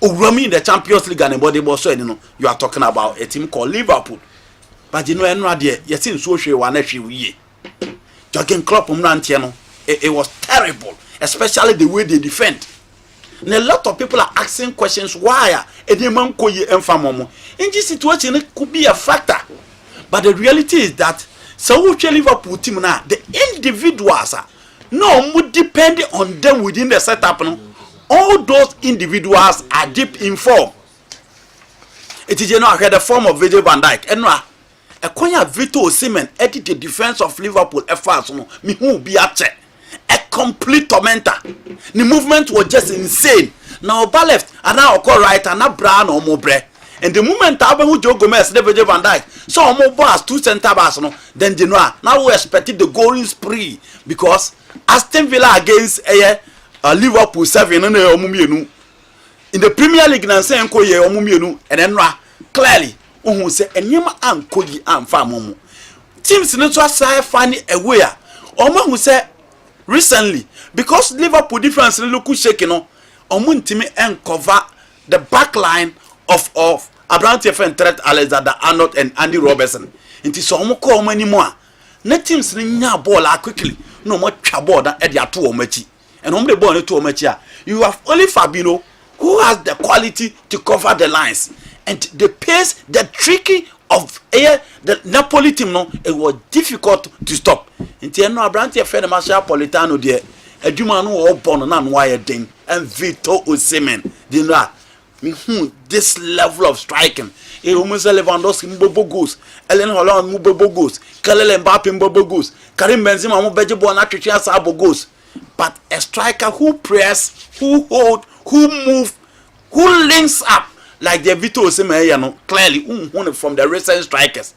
owurami in the Champions League and body boss so no you are talking about a team called Liverpool. But you know, yes, in social one ye. Jurgen Klopp no, it was terrible, especially the way they defend. And a lot of people are asking questions why a man call you infamous. In this situation, it could be a factor. But the reality is that so which Liverpool team now, the individuals no more depending on them within the setup. No? All those individuals are deep in form. It is I had a form of Virgil van Dijk. And Konya Vito Osimhen edit the defense of Liverpool efforts no me who be a complete tormentor. The movement was just insane. Now oba left and now oba right and now Brown or Mobre. And the moment Abu Joe Gomez, David Van Dijk, so Mo bars two center backs no, then you know now we expected the goal spree because Aston Villa against Liverpool 7 in the Premier League na say enko ye omumienu and then clearly who say enyema ankoyi amfa momo teams no to aside find a way omo who say recently because Liverpool difference look shaking no omo ntimi cover the back line of Abrante and Trent Alexander-Arnold and Andy Robertson nti so omo ko omo animo na teams ni nya ball quickly no mo twa ball that e dey ato omo achi and omo the ball no to omo achi you have only Fabinho who has the quality to cover the lines. And the pace, the tricky of the Napoli team, no, it was difficult to stop. Until no Abrante Fede Marshal Politano there, a Jumano or born and wired thing, and Vito Osimhen. You know, this level of striking. Almost Lewandowski Mbobo goes, Ellen Holland Mbobo goes, Kalele Mbappe Mbobo goes, Karim Benzema Mbobo Bonatria Sabo goes. But a striker who press, who hold, who move, who links up like the Vito Osimhen, clearly one from the recent strikers.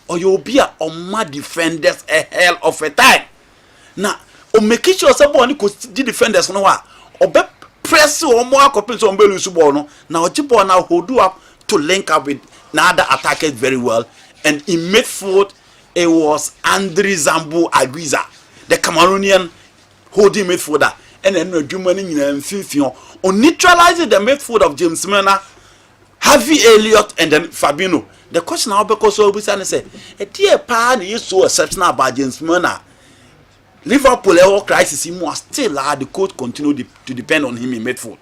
Or you'll be a mad defenders a hell of a time. Now, o make sure someone could the defenders no or be press or more copies on Belusubono. Now Chipon now who do up to link up with other attackers very well. And in midfield, it was Andre Zambo Aguiza, the Cameroonian holding midfielder. And then on neutralizing the midfield of James Milner, Harvey Elliott, and then Fabinho. The question now because we say, a dear pan is so exceptional about James Milner. Liverpool crisis must still the coach continue to depend on him in midfield.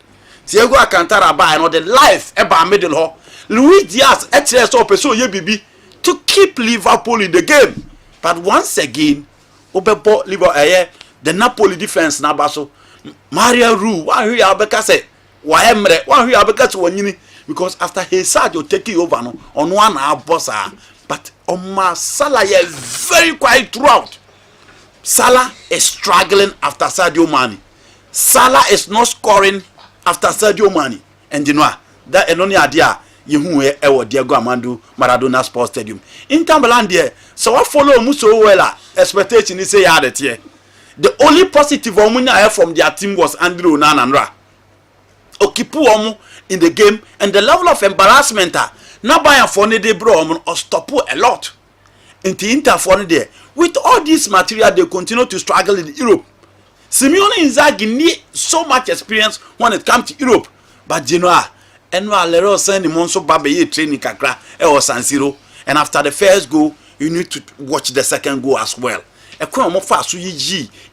Thiago Alcantara by the life about middle hall. Luis Diaz so bibi to keep Liverpool in the game. But once again, Liverpool the Napoli defense na baso Mario Rue, one who Abeka say, why Emre, one who Abeka to because after his side you take over no, on one boss, but on Salah is very quiet throughout. Salah is struggling after Sadio Mane. Salah is not scoring after Sadio Mane. And you know that only idea you who Diego Armando Maradona Sports Stadium. In Timberland there, so I follow Muso well expectation is say that here. The only positive I have from their team was Andrew Onana. Okipu in the game and the level of embarrassment now by a funny day bro or stop a lot. Into Inter funny there. With all this material they continue to struggle in Europe. Simeone Inzaghi need so much experience when it comes to Europe. But Genoa and Leroy send the Monso Babe training kakra or San Siro. And after the first goal, you need to watch the second goal as well. A crumb of fast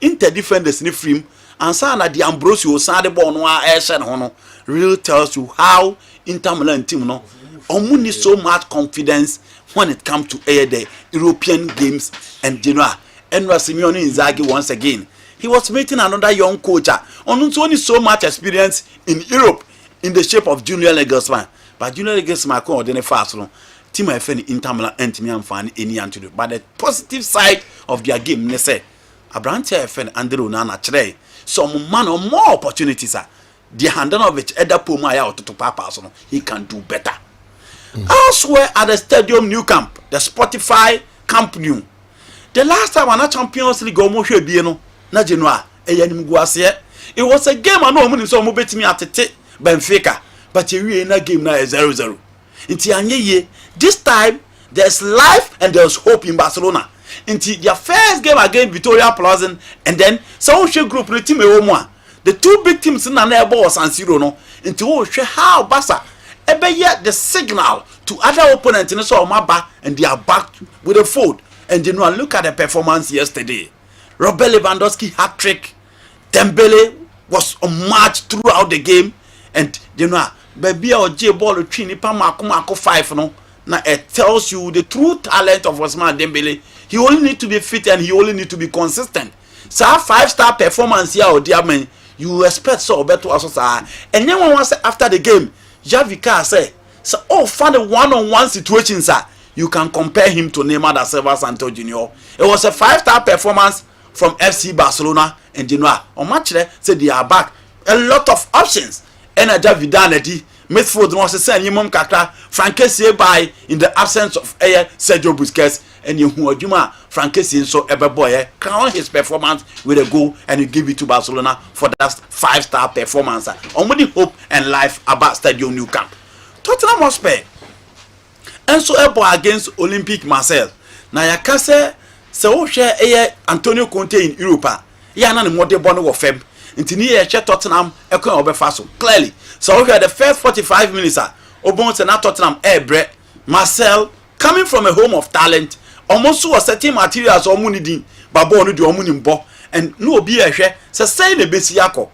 Inter defenders in the frame and Sana the Ambrosio Sade Bonoa Airsen Hono really tells you how Inter Milan team no need so much confidence when it comes to the European games and Genoa. And Simeone Inzaghi once again. He was meeting another young coach on only so much experience in Europe in the shape of Junior Nagelsmann. But Junior Nagelsmann called in a fast one. Team I find Inter Milan and me and find any to do. But the positive side of their game, they say, Abrante I find Andrew Onana today. Some man or more opportunities are. The handle of it, Eda Pumaya to Papa, he can do better. Elsewhere at the Stadium New Camp, the Spotify Camp New. The last time on a Champions League almost be no na Genoa it was a game I know money so mo bet me at Benfica but you in a game now 0-0 inti this time there's life and there's hope in Barcelona inti their first game against Victoria Plaza and then some group the team the two big teams na na ebo San Siro no inti wo hwe how Barca ebe the signal to other opponents in so maba and they are back with a fold and you know look at the performance yesterday. Robert Lewandowski hat-trick. Dembele was on march throughout the game. And you know, baby or J ball trini pa mako 5 no. Now it tells you the true talent of Ousmane Dembele. He only need to be fit and he only need to be consistent. So 5-star performance here or dear man, you expect so better also sir. And then once after the game, Javi Carr say, so find a one-on-one situation, sir. You can compare him to Neymar da Silva Santos Jr. It was a 5-star performance from FC Barcelona and Genoa. On match there, said they are back. A lot of options. Energy Vidanity, midfield was the same. Yimom Kakra, Frankesi by in the absence of Sergio Busquets and Yuma Frankesi so ever boy crown his performance with a goal and you give it to Barcelona for that 5-star performance. Only hope and life about Stadium Nou Camp. Tottenham Hotspur and so able against Olympique Marseille. Now ya can say so share Antonio Conte in Europa. Ya na more de bono of fem. Intini ye share Tottenham ekon obefaso. Clearly. So here the first 45 minutes Obon se na Tottenham bre Marseille coming from a home of talent. Almost was certain materials omunidi babo no de omunimbo and no obi ehwe say the besi yako.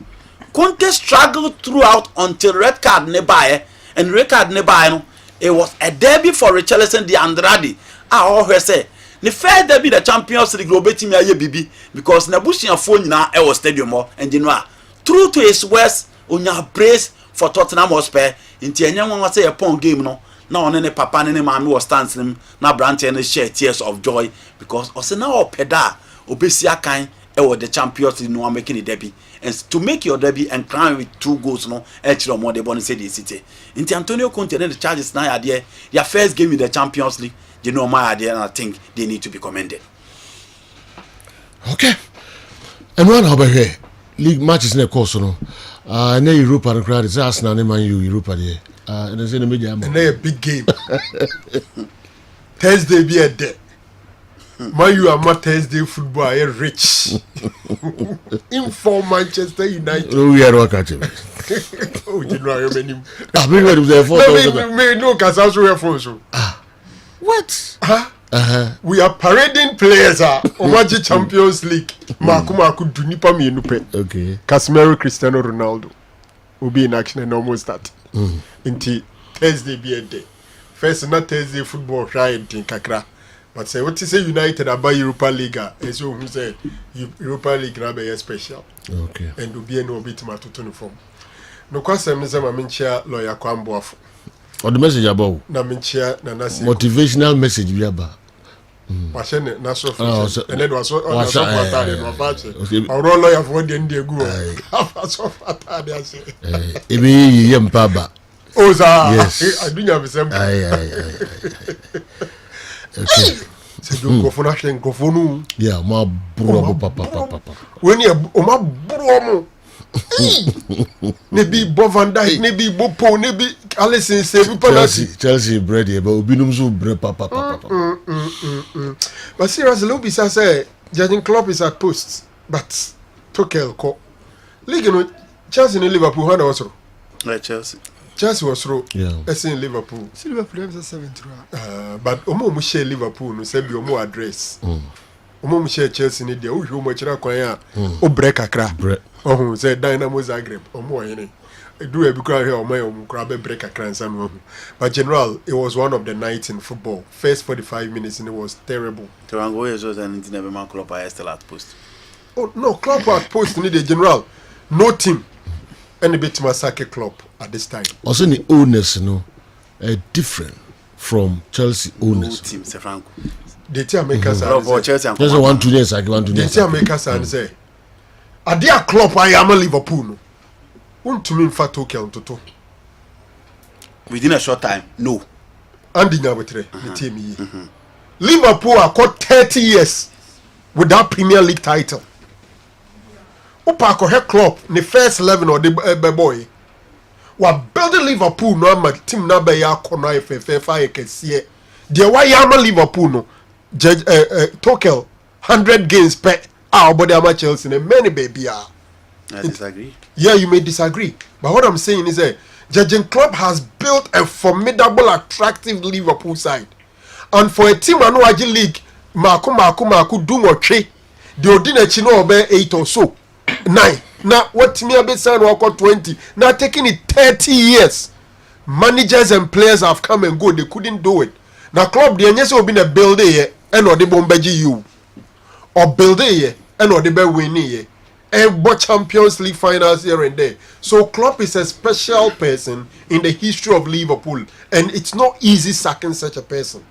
Conte struggled throughout until red card nearby and red card nearby no. It was a derby for Richarlison de Andrade. All her say the fair derby the Champions League robetim aye bibi because Nabusian phone na e was stadium and you know true to his words onya praise for Tottenham Hotspur inti enya won say a pon game no na on ne papa ne mama was dancing na branch and share tears of joy because ose na opeda obesi akan e was the Champions League no making the derby and to make your derby and crown with 2 goals no actually more the bonne say the city inti Antonio Conte the charges na there their first game in the Champions League. You know my idea, and I think they need to be commended. Okay. And one over here, league matches in the course, no. Europa and crowd is Arsenal and Man U Europa there. And they say the media. And they a big game. Thursday be a day. Man, you are not Thursday football. I rich. In for Manchester United. Oh, we are not catching. Oh, you know how many. I mean, what is there for? No, because I was here for so. What? Huh? We are parading players. Omaji Champions League. Maku do nipa mi enupe. Okay. Casemiro, Cristiano Ronaldo will be in action and almost start. Until Thursday be a day. First, not Thursday football. Try and think kakra. But say what you say United about Europa League, and so who say Europa League na be special. Okay. And will be no bit ma to uniform. No question me say ma menchia lawyer Kwamboafo. Or the message about Na menchia na nasi motivational message we about. Wahye ne naso function. And then was so fatade no afache. Our lawyer for the ndie gu. So fatade ase. Ebi yempa ba. Oh sir. Yes. I do have some. Okay. C'est du gofona chen gofonu. Yeah, ma bro papa. When you ma bro mo. Nebi Bo Van Dijk, nebi Bo Po, nebi Alisson save penalty. Chelsea bread here, but obinum so bread papa. But seriously, Lubisa say Jurgen Klopp is at post, but Tuchel ko. League no Chelsea in Liverpool how was through. Chelsea was through. Yeah. It's in Liverpool. Liverpool have 7 through. But omo share Liverpool no say bi omo address. Omo share Chelsea ni dia. Wo mo kira kwan ya. O break akra. Oh, say Dynamo Zagreb. Omo yene. Do a because here omo grab break akra and san. But general, it was one of the nights in football. First 45 minutes and it was terrible. Terango is also an international club I still at post. Oh no, club at post need the general. No team. Any bit Masake club at this time. Also the owners different from Chelsea owners. No team, Franco. The team makers Chelsea and Chelsea want to the team makers and say, "A dear club I am a Liverpool." No. Want to mean fat Tuchel toto. Within a short time, no. Andy Nyabetre, the team. Liverpool are caught 30 years without Premier League title. Upako head club the first 11 or the boy. Wa building Liverpool no ama team na be ya kono FFF kesiye. The why ama Liverpool no. Tuchel 100 games per body ama Chelsea and many baby are. I disagree. Yeah, you may disagree. But what I'm saying is that Jurgen Klopp has built a formidable, attractive Liverpool side. And for a team and no league, Maku do more trade. The ordinary chino be 8 or so. 9. Now what me a bit sign work 20. Now taking it 30 years. Managers and players have come and go. They couldn't do it. Now club the yes will be a builder here and or the bombaji you. Or builder here and or the be winning here. And but Champions League finals here and there. So Klopp is a special person in the history of Liverpool. And it's not easy sacking such a person.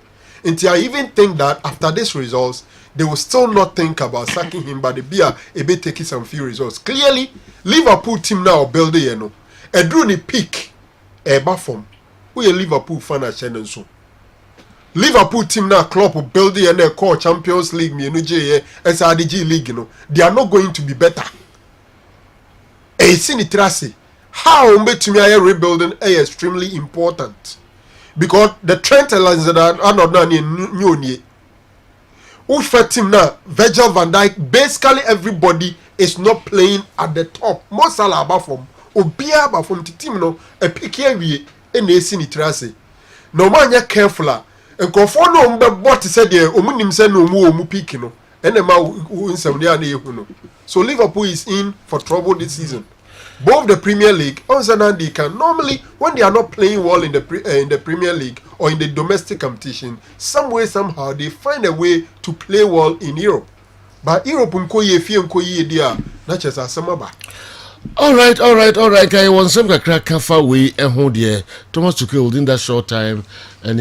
Until I even think that after these results, they will still not think about sacking him, but they be taking some few results. Clearly, Liverpool team now building, you know. A drew the peak, a bathroom. We a Liverpool fan at Shannon so. Liverpool team now club building and they call Champions League, SRDG League, you know. They are not going to be better. A sinitrasi. How to me rebuilding is extremely important. Because the Trent Alexander are not new. Who fed him now? Virgil van Dijk. Basically, everybody is not playing at the top. Most Salah from Obia from the team no a pick here we in the sinitrasi. No man, you're careful. And conform no what said there. Omunim said no more pick no. And the man who in some day so Liverpool is in for trouble this season. Both the Premier League, they can normally when they are not playing well in the Premier League or in the domestic competition, some way somehow they find a way to play well in Europe. But Europe dia not just as some. All right. I want some crack away and hold here. Thomas Tuchel within that short time and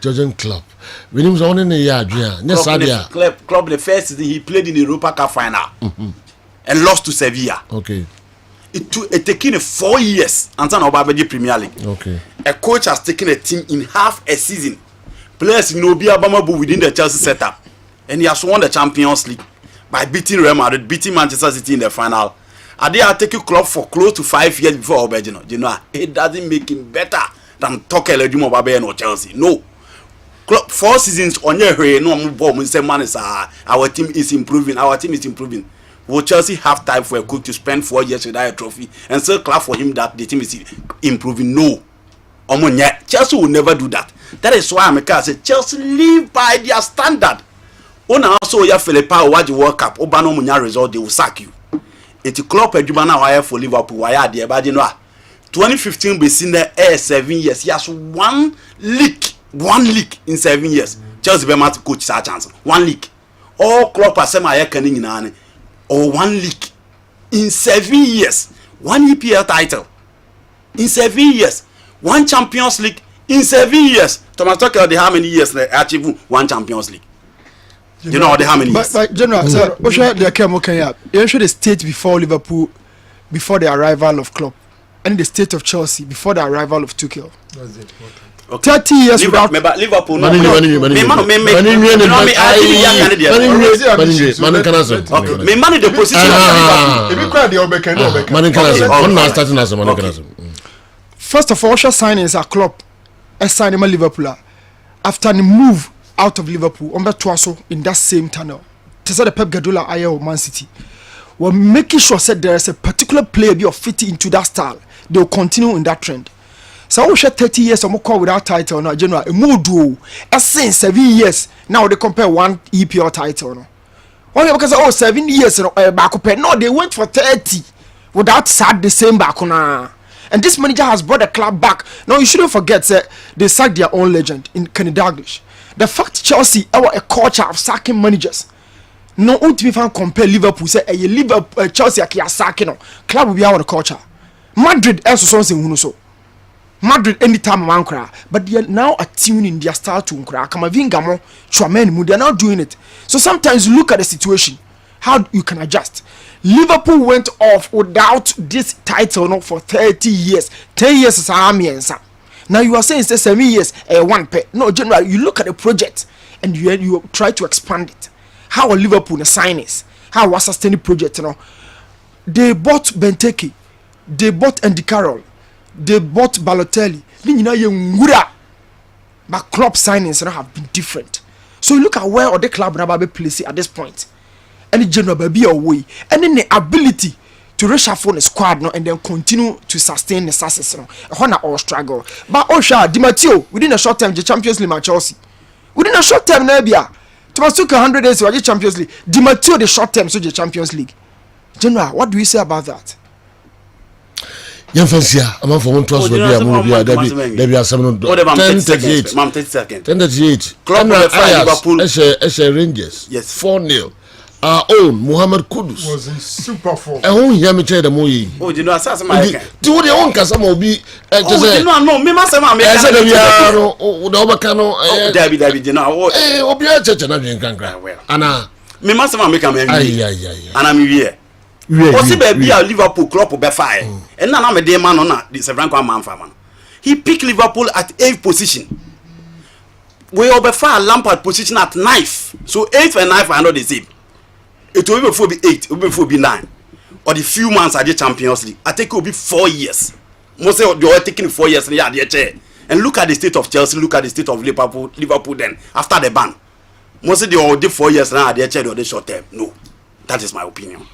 Jurgen Klopp. When he was on in the yard, Klopp the first season he played in the Europa Cup final and lost to Sevilla. Okay. It taken 4 years until Obabeji Premier League. Okay. A coach has taken a team in half a season. Players in Obia Bamabu within the Chelsea setup. And he has won the Champions League by beating Real Madrid, beating Manchester City in the final. Ade I take a club for close to 5 years before Obejino. You know, it doesn't make him better than Tuchel Edwin Babe or Chelsea. No. 4 seasons on your way, no more say man is our team is improving. Our team is improving. Will Chelsea have time for a coach to spend 4 years without a trophy and still clap for him that the team is improving? No. Chelsea will never do that. That is why I say Chelsea live by their standard. Ona also ya Philippa watch the World Cup. Obano munya result they will sack you. It's club Edubana wire for Liverpool. Wire there, but you know 2015 be seen there 7 years. He has one league in 7 years. Chelsea be must coach that chance. 1 league. All club are same aye canning in ane. Or 1 league in 7 years. 1 EPL title in 7 years. 1 Champions League in 7 years. Thomas Tuchel they how many years they achieve 1 Champions League? You know how many years? But General, sir, we should you should the state before Liverpool, before the arrival of Klopp, and the state of Chelsea before the arrival of Tuchel. That's it. Okay. 30 years without Liverpool. Mani. Me money the position of Liverpool. First of all, signings are Klopp, signing Liverpool after the move out of Liverpool, in that same tunnel. To say the Pep Guardiola aya of Man City, we're making sure that there is a particular player be fitting into that style. They will continue in that trend. So we share 30 years of more without title now. General, a more duo. Since 7 years now they compare 1 EPL title. No, only because 7 years back up. No, they went for 30 without sad the same back on. And this manager has brought the club back. Now you shouldn't forget that they sacked their own legend in Kenny Dalglish. The fact Chelsea are a culture of sacking managers. No one to even compare Liverpool. Say a Liverpool Chelsea are sacking no club will be our culture. Madrid also something so. Madrid anytime man cry, but they are now attuning their style to cry. Kamavingamo, Chouameni, they are now doing it. So sometimes you look at the situation, how you can adjust. Liverpool went off without this title no, for 30 years. 10 years is army and some. Now you are saying it's 7 years, 1 pay. No, generally, you look at the project and you try to expand it. How are Liverpool the signings? How was sustaining project? You know, they bought Benteke, they bought Andy Carroll, they bought Balotelli. But club signings have been different. So you look at where the club now be placed at this point. Any general baby away, and then the ability to reshuffle the squad no, and then continue to sustain the success. No, all struggle. But Osha, Di Matteo, within a short time, the Champions League match Chelsea. Within a short time, Nebia. Thomas took 100 days to the Champions League. Di Matteo, the short time, so the Champions League. General, what do you say about that? Yamfansia, I'm for one trust with Debbie are 10:38. Club Liverpool, Rangers. Yes, 4-0. Our own Muhammad Kudus was in super form. And who hear me tell the movie? Oh, you know, assassin my do the own Casamo be. Oh, you know, no, me must have made a Debbie, you know, oh, be a church and I'm in Anna, me must have made a man, and I'm here. Possibly be a Liverpool club of fire, and now I'm a day man on that. This is a Franco man for man. He picked Liverpool at 8th position. We over fire Lampard position at 9th, so 8th and 9th are not the same. It will before be 8, it will before be 9. Or the few months at the Champions League. I think it will be 4 years. Most say they are taking 4 years in the chair. And look at the state of Chelsea, look at the state of Liverpool then, after the ban. Most say they already 4 years now at the chair or the short term. No. That is my opinion.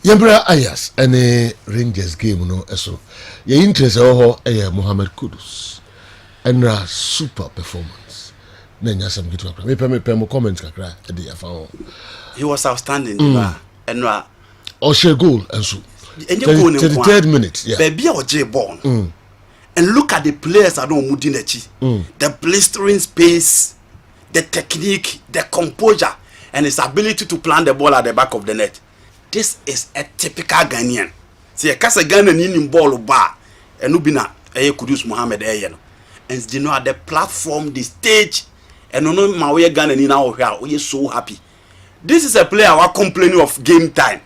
Yambra Ayas and a Rangers game no so. Your interest Mohamed Kudus. And a super performance. Then some get up. Me comments kakra e dey afa. He was outstanding, and share goal and so. And you go in the 3rd minute, yeah. Baby or J born. And look at the players I don't Mudinechi. The blistering space, the technique, the composure, and his ability to plant the ball at the back of the net. This is a typical Ghanaian. See, a Casa Ghanaian in ball bar, and Nubina, Kudus Mohammed Ayen. And you know, at the platform, the stage, and no my way Ghanaian in our here, we are so happy. This is a player who are complaining of game time.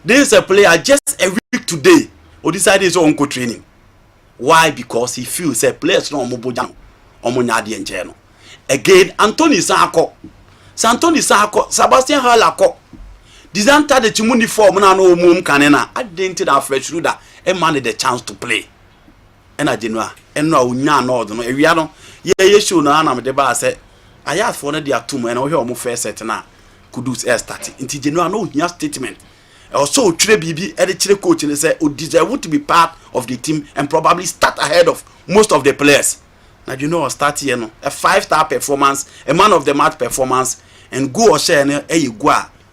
This is a player just a week today who decided his own training. Why? Because he feels a players no mobojano omunyadi enjeno. Again, Anthony Sako, Sebastian Halako. Disanta the Chimuni form na no mum kanena. I didn't that fresh ruda e man the chance to play. And I didn't know. And no nya no no. E wi no ye show na na me de ba say I asked for no dia two and we omo first set na Kudus air starting. Inti Genoa no here statement. Also tire bibi e de tire coach and say o deserve to be part of the team and probably start ahead of most of the players. Now you know start here no a 5-star performance, a man of the match performance and go or share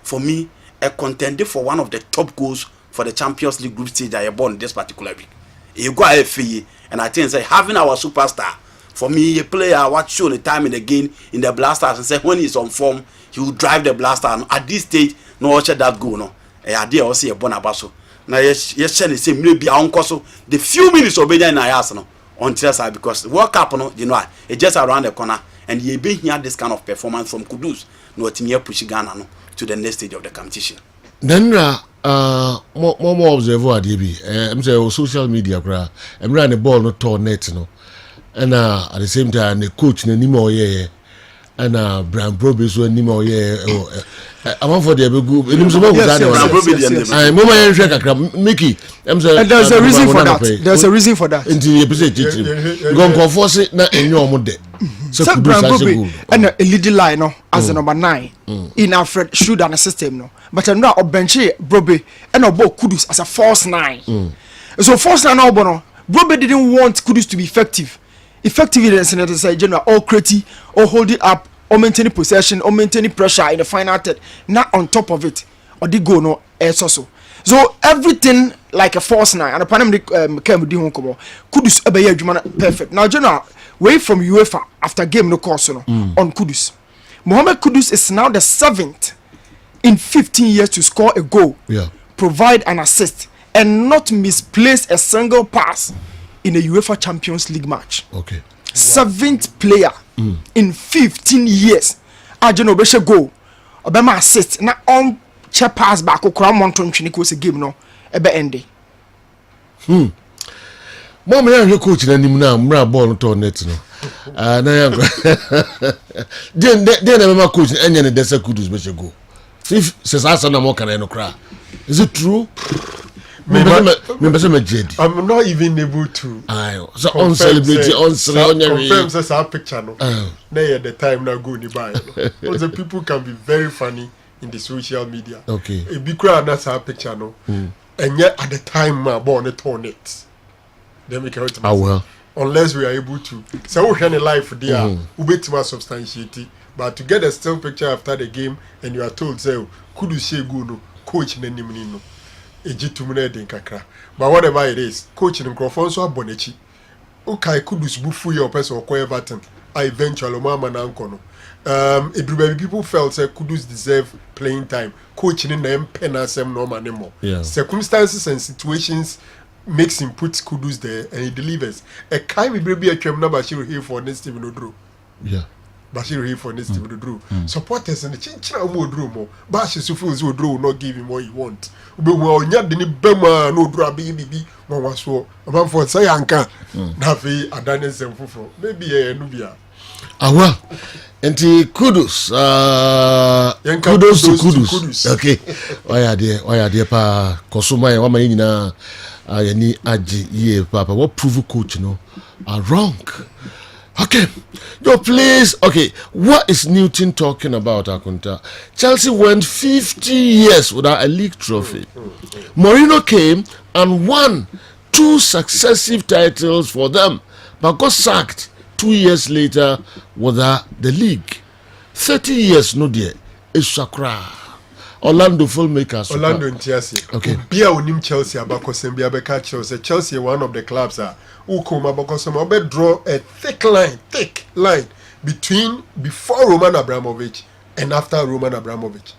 for me a contender for one of the top goals for the Champions League group stage I born this particular week. And I think say having our superstar for me a player what show the time and again in the Blasters and say when he's on form he will drive the Blaster and at this stage no watch that goal no. I also a bonabaso. Now yes the same maybe so the few minutes of Benya in Arsenal on Chelsea because World Cup no you know it just around the corner and he be here this kind of performance from Kudus no team push Ghana no to the next stage of the competition. Then more observe what I'm saying social media cra I'm running the ball no torn net no and at the same time the coach no nimo ye and Brian Broby so nimo ye I'm for the group I'm Mickey and there's a reason for that. There's a reason for that. Into the episode go conforce it na enyo mo de so Brian Broby and a lead line no as the number 9 in Alfred Schroeder and system no but I'm not a benchy Broby and obo Kudus as a false 9 so false 9 no Broby didn't want Kudus to be effective in the Senator say general all creative or hold it up or maintaining possession or maintaining pressure in the final third not on top of it or the go no so everything like a false 9 and the panel came di honkomo Kudus ebeye adwuma perfect now general way from UEFA after game no course no on Kudus Mohamed Kudus is now the 7th in 15 years to score a goal, provide an assist, and not misplace a single pass in a UEFA Champions League match. Okay. 7th player in 15 years. Ajeno beshe goal. Obama assist. Na on che pass back okra monton twini ko se game no ebe ende. Mom ya coach na nim na mra ball no to net no. Na ya. Den na my coach enye ne desa Kudus beshe goal. If says I na mo kana no kra. Is it true? I'm not even able to. So on celebrity on confirm says our picture no. Nay at the time now go ni buy. Because the people can be very funny in the social media. Okay. A big crowd that's our picture no. And yet at the time my born it on it. Then we can unless we are able to. So we can live there. We bet to substantiate it. But to get a still picture after the game and you are told say could you say go no coach na nimni no. But whatever it is, coaching in Crawford so abonechi. Okay, Kudus bufu your person or Everton. I eventually mama na uncle. People felt that Kudus deserve playing time. Coaching in them penasem no anymore. Circumstances and situations makes him put Kudus there and he delivers. A kind of baby a tremna Bashir here for next Steven Odro. Bashir here for next Steven Odro. Supporters and the chinchina more drew. Bashir Sufus will not give him what he want. But we are the Bema no draw baby. One was so about for Sayanka. Nafi Adanes and Fufu. Maybe a Nubia. Well, and Kudus. Kudos to Kudus. Okay. Why are dear pa Kosuma Wamayina Ayani Aji ye papa what prove coach no are wrong. Okay, yo, please. Okay, what is Newton talking about, Akunta? Chelsea went 50 years without a league trophy. Mourinho came and won 2 successive titles for them, but got sacked 2 years later without the league. 30 years, no dear. It's Sakra. Orlando filmmakers. Orlando in Chelsea. Okay. Bia unim Chelsea abakosem bia beka Chelsea. Chelsea one of the clubs who come abakosem obe draw a thick line before Roman Abramovich and after Roman Abramovich.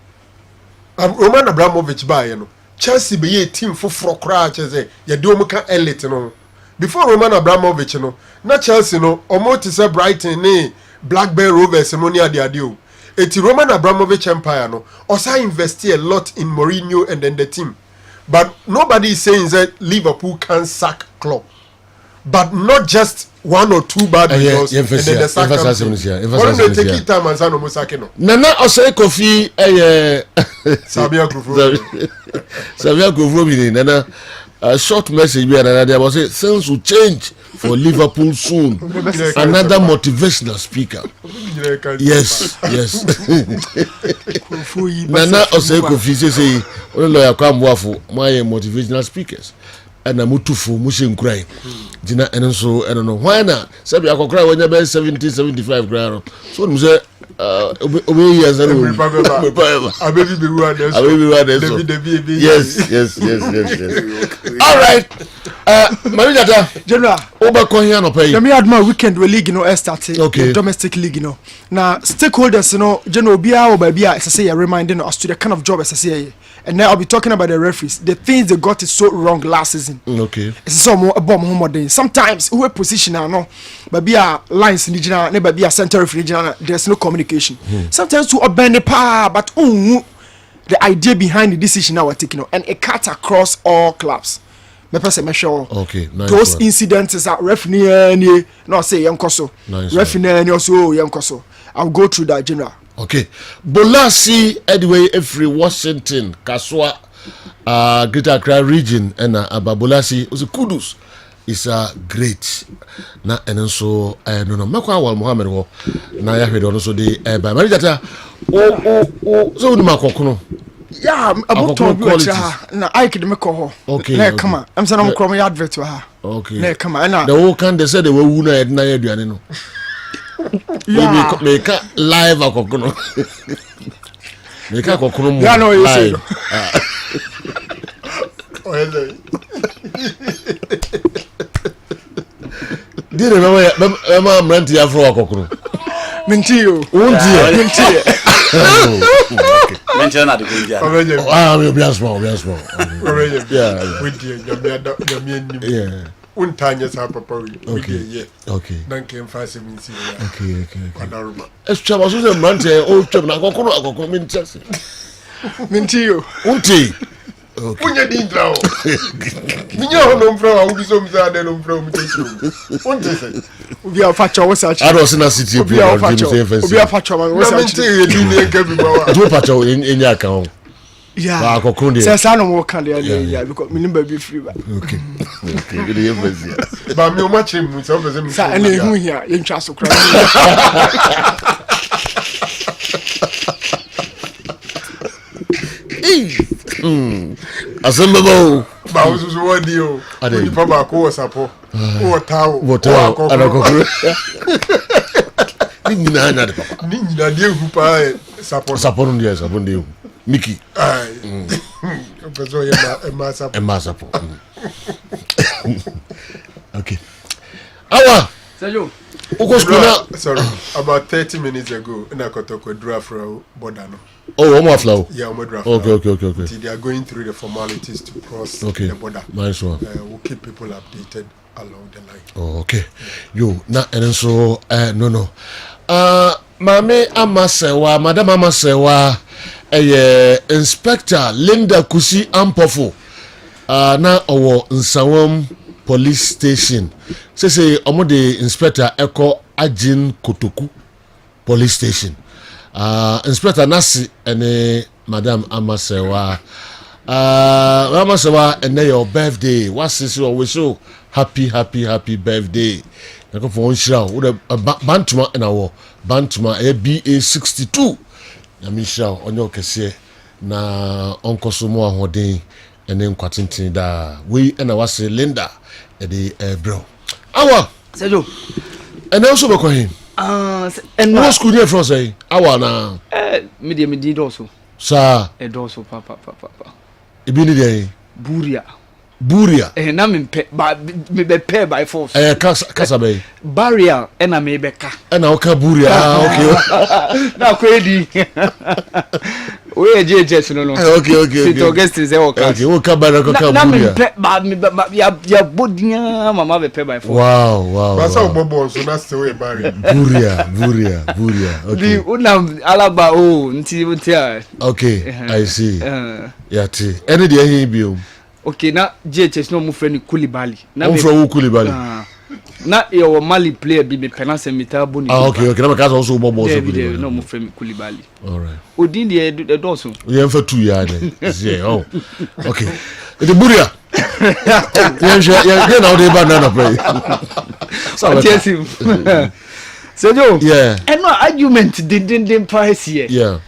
Roman Abramovich by Chelsea be a team for kra Chelsea. Ya do muka elite no. Before Roman Abramovich no, na Chelsea no omo ti say Brighton ni Blackburn Rovers mo ni ade It's Roman Abramovich empire no. Also invested a lot in Mourinho and then the team. But nobody is saying that Liverpool can sack Klopp. But not just 1 or 2 bad results and then the sack comes in. Why don't they take it time and say no more sacking no? Nana Osei Kofi Sabia Kufro Nana a short message we and there was say things will change for Liverpool soon. Another motivational speaker. Yes. Nana Osei Kofi say lawyer come wafu my motivational speakers. And I'm mutufu mushi cry. Dina and so I don't know why not. Sabi I can cry when you're 70, 75 grand. So I'm say obey years and yes. All right. Marinata General Oba Konya no pay. Let me add my weekend we league started. Okay. Domestic league Now stakeholders General Bia or Babia as I say reminding us to the kind of job as I say. And now I'll be talking about the referees. The things they got it so wrong last season. Okay. It's so more a bomb home. Sometimes who position no, but be a lines in the general, never be a center referee. There's no communication. Sometimes to bend the power, but the idea behind the decision now we're taking and it cut across all clubs. Okay, nice. Those incidents are referee no say young koso. Nice. Referee also young koso. I'll go through that general. Okay. Bolasi anyway every Washington, Kaswa, Greater Accra region and Ababolasi was kudus is great. Na and so no Makwa wal Muhammad wo na ya hwedo no so de by Marijata so no makokono. Yeah, about to be na I could make ho. Okay. Na come on. I'm saying I'm from your advert to her. Okay. Na come on. The whole can they said they were na aduane no. Yeah. Make live akokono. Make akokono mo. Yeah, no, you say. Did remember Mranti Afro akokono. Mentio. Mentio. Mention at the India. We'll be small. Yeah. Yeah. Untanya sa papa. Okay. Dan kem fa se min si. Okay. Adaruma. Chama so Mranti chama na akokono Mentio. Mentio. Unti. Okay. Unya dindrao. Minya hono mfra wa ubiso mza de no mfra umtechu. Unte se. Obi afacha wo search. I don't see na city Obi afacha wo search. Na mente di ne ka bi bawa. Do pacha enya aka ho. Yeah. Ba akokono de. Say say no mo kan de yeah because me number be free ba. Okay. Good evening. Ba mi o ma chem mu so pese mi. Sa ene hu hia ye ntwa so kra. Assemble. Ba wo so wadi o. Ni pa ba ko sapo. O tawo. Akokono. Ni nyina na de papa. Ni nyina de hu pa sapo. Sapo ndia sapo ndia. Miki. Ai. Peso ema sapo. Okay. Awa. Sergio. Uko school sorry, about 30 minutes ago, na kotoko draw from border no. Oh, Omo Flow. Yeah, Omo draw. Okay. They are going through the formalities to cross the border. Nice one. We'll keep people updated along the line. Oh, okay. Yo, na and so no. Mame Amasewa, Madam Amasewa, Inspector Linda Kusi Ampofo. Na owo Nsawam Police Station. Say omo the inspector Eko Ajin Kotoku Police Station. Inspector Nasi and Madam Amasewa. Amasewa and your birthday. What is your wish? So happy birthday. Nako for onshira wo bantuma na wo bantuma BA 62. Na misha onyo kese na onkoso mo ahoden ene nkwatintin da we na wase Linda e de bro. Awa Sergio. And also be him. And no school here from say awa na me did also. Sir. E do so papa. E bi ni dey Buria. Na me be pay by force. Kasa be. Barrier na me be ka. Na o ka Buria. Okay. Na ko edi. We JJ no. Okay. Sit Augustine say o ka. Okay, o ka barrier ko ka Buria. Na me ya bodia mama be pay by force. Wow. Basa obobo so na stay we barrier. Buria. Okay. The una alaba nti. Okay, I see. Yeah, ti. Any dey here bi o. Okay, na JHS no mu friend Kulibali. Na me from Kulibali. na your Mali player be me penance mita boni. Ah okay na because also bobo so good. No mo frame Koulibaly. All right. Odin the doso. We am for 2 years then. Oh. Okay. The Buria. Yeah, now they banana play. So tell him. So Joe. Yeah. And no argument didn't price here. Yeah.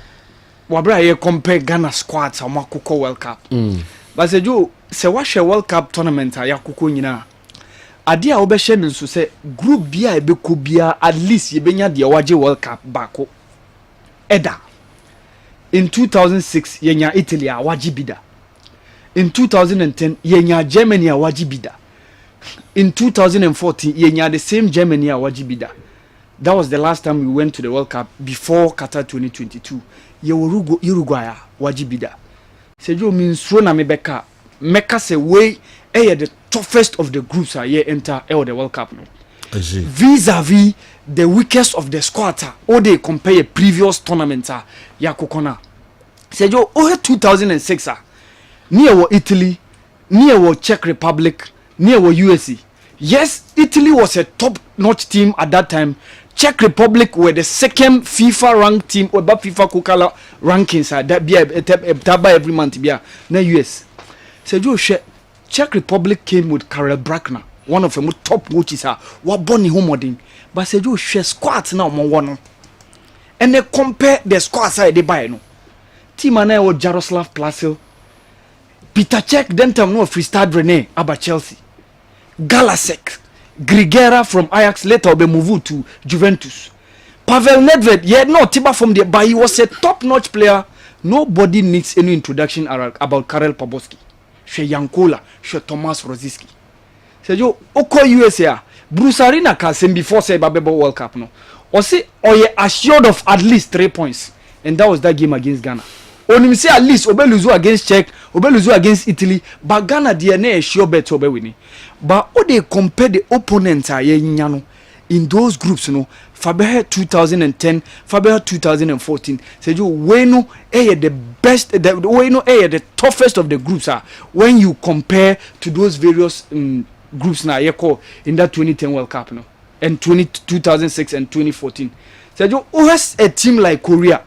Wabra ye compare Ghana squads and Makoko World Cup. But say Joe, say what share World Cup tournament ya kuko nyina. Ade a obehye nso say group bia e be ko bia at least ye benya de waje World Cup bako. Eda. In 2006 yenya Italy a waje bida. In 2010 yenya Germany a waje bida. In 2014 yenya the same Germany a waje bida. That was the last time we went to the World Cup before Qatar 2022. Uruguay wajibida. Sejo means na mebeka. Meka se way the toughest of the groups are here enter the World Cup no. Vis-a-vis the weakest of the squad or they compare previous tournaments ya kokona. Sejo 2006 near Italy, near Czech Republic, near USA. Yes, Italy was a top-notch team at that time. Czech Republic were the second FIFA ranked team or FIFA Kokala rankings that be taba every month be na US. So you Czech Republic came with Karel Brackner, one of the most top coaches what born homoding. But say you squads now mo one. And they compare the squads they buy no. Team ana o Jaroslav Plasil, Peter Cech then time no Freestad René about Chelsea. Galasek, Grigera from Ajax later be moved to Juventus. Pavel Nedved, no Tiba from there, but he was a top-notch player. Nobody needs any introduction about Karel Poborski. She Yankola, she Thomas Rosiski. Say yo, Oko USA, Bruce Arena can send before say Babebo World Cup no. Or say, or ye assured of at least 3 points, and that was that game against Ghana. Only say at least Obeluzu against Czech, Obeluzu against Italy, but Ghana DNA sure bet Obe winning. But how they compare the opponents in those groups, Faber 2010, Faber 2014. Say you Weno the best, Weno the toughest of the groups are when you compare to those various groups now in that 2010 World Cup and 2006 and 2014. Say you who has a team like Korea.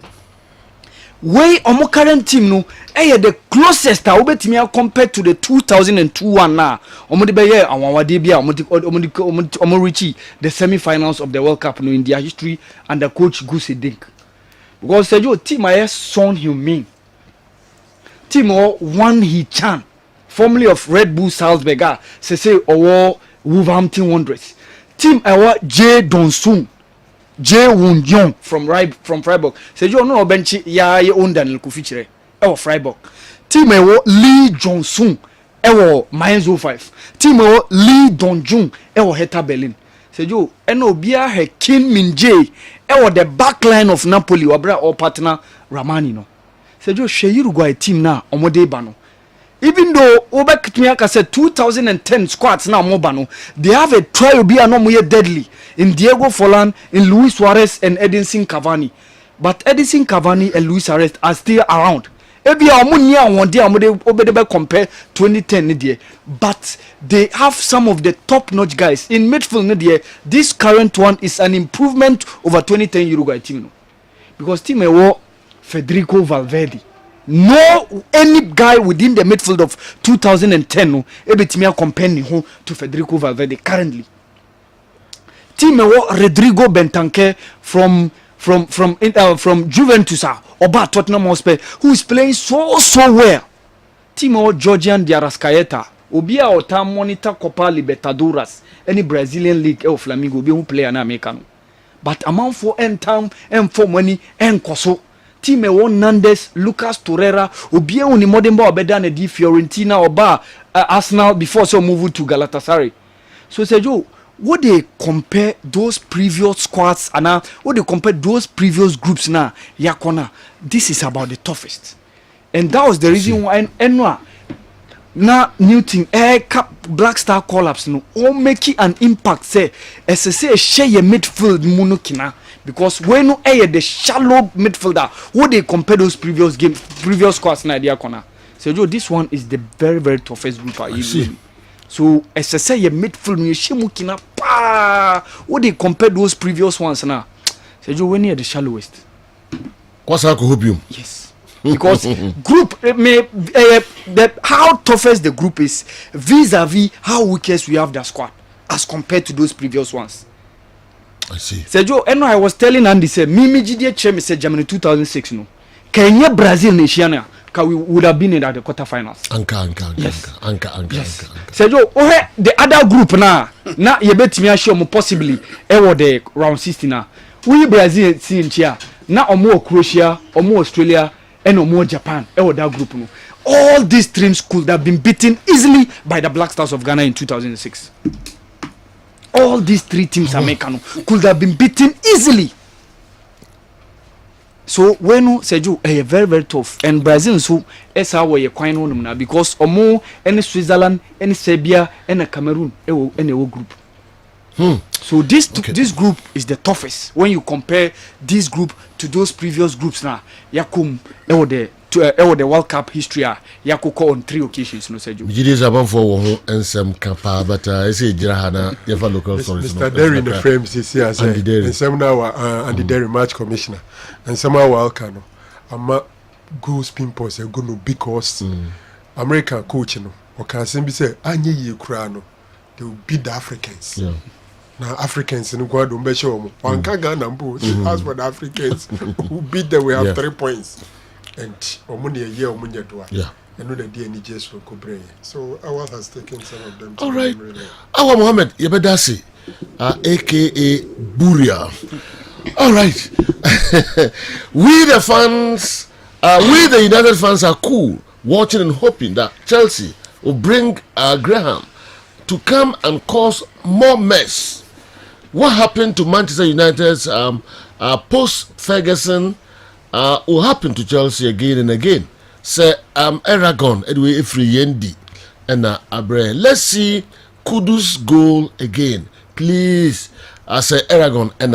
Way omo current team the closest obetimi compared to the 2002 one now omo de beye awawade bia omo reach the semi-finals of the World Cup in their history under coach Gusi Dink. Because Sergio team has Son Heung-min, team Wan Hee-chan, formerly of Red Bull Salzburg, say or Wolverhampton Wanderers, team Jae Dong-sung, Jae Woon-young from Freiburg. Say you no bench ya own Daniel Kufichire. Freiburg. Team Lee Jong-sung. Mainz 05. Team Lee Dong-jung. Hertha Berlin. Say you Bia he Kim Min-jae. The backline of Napoli or partner Ramani no. Say you she Uruguay team na omode bano. Even though Obek said 2010 squads now mobano, they have a trial be no more deadly in Diego Forlan, in Luis Suarez and Edinson Cavani. But Edinson Cavani and Luis Suarez are still around. Ebi amunia one day obedebe compare 2010 but they have some of the top-notch guys in midfield. This current one is an improvement over 2010 Uruguay team because team Federico Valverde. No any guy within the midfield of 2010 ebetimi compare ho to Federico Valverde currently. Team Rodrigo Bentancur from Juventus or Tottenham Hotspur who is playing so well. Team Georgian Diarrascaeta obia ota monitor Copa Libertadores any Brazilian league of Flamengo be who player na American. But amount for end time and for money and koso. Team Nandes, Lucas Torreira, obia uni modemba obeda na di Fiorentina oba Arsenal before so move to Galatasaray. So Sergio, what they compare those previous squads and now what they compare those previous groups now yakona, this is about the toughest. And that was the reason why now new team Black Star collapse no all making an impact say share your midfield munokina. Because when the shallow midfielder, what they compare those previous squads in idea corner. So this one is the very, very toughest group I see. So as I say, your midfield you shemukina What they compare those previous ones now? Say you when near the shallowest. What's Hopium? Yes. Because group how toughest the group is vis-a-vis how weakest we have the squad as compared to those previous ones. I see. Sergio, and I was telling Andy say Mimi GD Chemi said Germany 2006 no. Kenya Brazil nation we would have been in at the quarterfinals. Anka. Sergio, the other group now you bet me sure possibly the round 16 now. We Brazil see in here now or more Croatia or more Australia and or more Japan that group no. All these teams could have been beaten easily by the Black Stars of Ghana in 2006. All these three teams could have been beaten easily. So when Sergio very very tough and Brazil so as how we quite on now because more any Switzerland, any Serbia, and Cameroon any group. So this group is the toughest when you compare this group to those previous groups now. Yakum the World Cup history Yakuko on 3 occasions no Sergio. Jidis about for and some kapa but I say Jirahana never local stories. Mr. Derry in the frames is here and some now Andy Derry match commissioner and somehow Walcano. I'm go spin post go no because American coach no or can simply say Anye Ukrano they will beat the Africans. Yeah. Now Africans in Guado Mbesho one can Ghana as for the Africans who beat them we have 3 points. And Omunia year Omunia Dua. Yeah. And know the DNGs for Cobre. So our has taken some of them. All right. Our Mohammed Yebedasi, aka Buria. All right. We the fans, we the United fans are cool, watching and hoping that Chelsea will bring Graham to come and cause more mess. What happened to Manchester United's post Ferguson? Will happen to Chelsea again and again. Say Aragon anyway free Yendi and Abre. Let's see Kudus goal again, please. I say Aragon and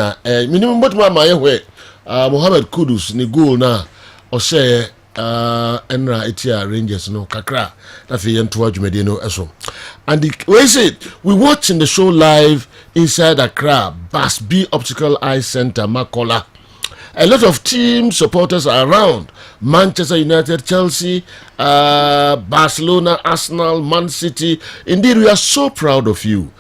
minimum but my way. Mohamed Kudus ni goal na or say Enra Etia Rangers no kakra na fi yentoa dwumede no eso. And we said we watching the show live inside Accra, Bass B Optical Eye Center Makola. A lot of team supporters are around. Manchester United, Chelsea, Barcelona, Arsenal, Man City. Indeed, we are so proud of you.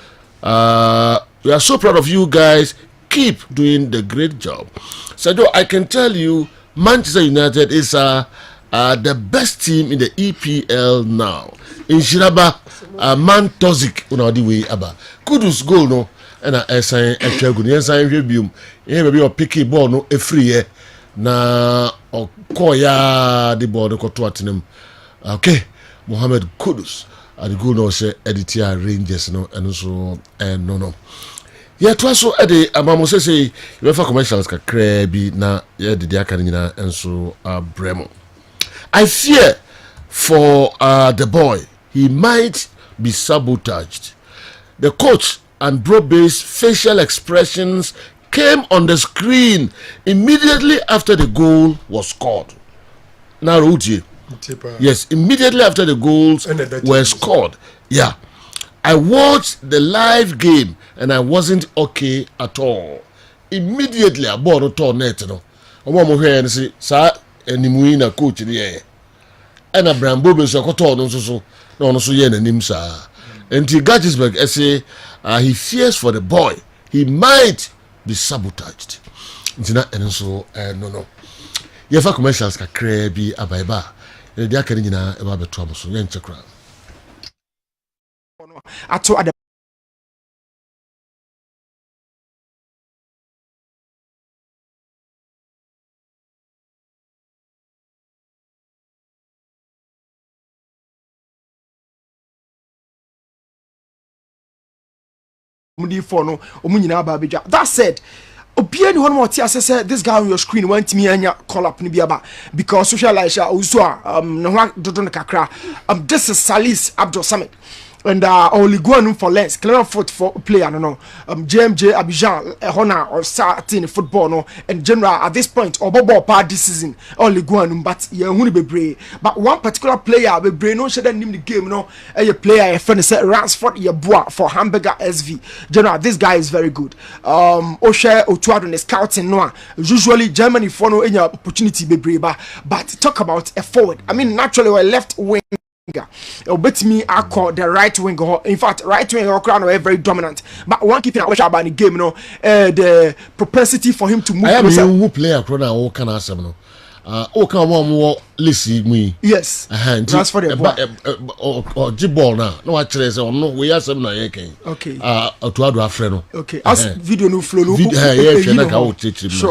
We are so proud of you guys. Keep doing the great job. So I can tell you, Manchester United is the best team in the EPL now. In Shiraba, Man Tozik, unawadiwe aba. Kudus goal no. And I sign a tragun, yes, I review. Maybe a picky ball no a free na or koya the ball to Tottenham. Okay, Mohamed Kudus at the good no say editor Rangers no and also no. Yeah, twice so at the Amamo say you have commercials ka crabby na yeah the Diakanina and so Bremo. I fear for the boy, he might be sabotaged. The coach and Brobe's facial expressions came on the screen immediately after the goal was scored. Now, Ruji. Yes, immediately after the goals were scored. Yeah. I watched the live game and I wasn't okay at all. Immediately, I bought a tornado. I want to hear and say, Sir, and Nimuina coach in the air. And a brand Brobe so no, so yen and him, sir. And to Gattisberg, I say, he fears for the boy. He might be sabotaged. And so, no. You have commercials ka crabby abaiba. The Diakanina about the trouble. So, yen chakra. That said, Obiani one more tia say this guy on your screen want me anya call up ni biaba because social life also no one don't kakra this is Salis Abdul Samit and only going for less. Clement Foot for player no. JMJ Abidjan Hona or starting football no. And general at this point or ball part this season only going but yeah huni be brave. But one particular player be brave no share name the game no. A player a friend said Ransford ye boa for Hamburger SV. General this guy is very good. Oshe Otuado ne scouting no. Usually Germany for no any opportunity be brave but talk about a forward. I mean naturally we're left wing. Bet me I call the right wing. In fact, right wing or crown are very dominant. But one keeping I wish about the game, the propensity for him to move. I am who player crown or can answer no. Come on, listen me. Yes. That's for the or G-ball now. No, actually, so no, we are some okay. To add a friend. Okay. As video no flow.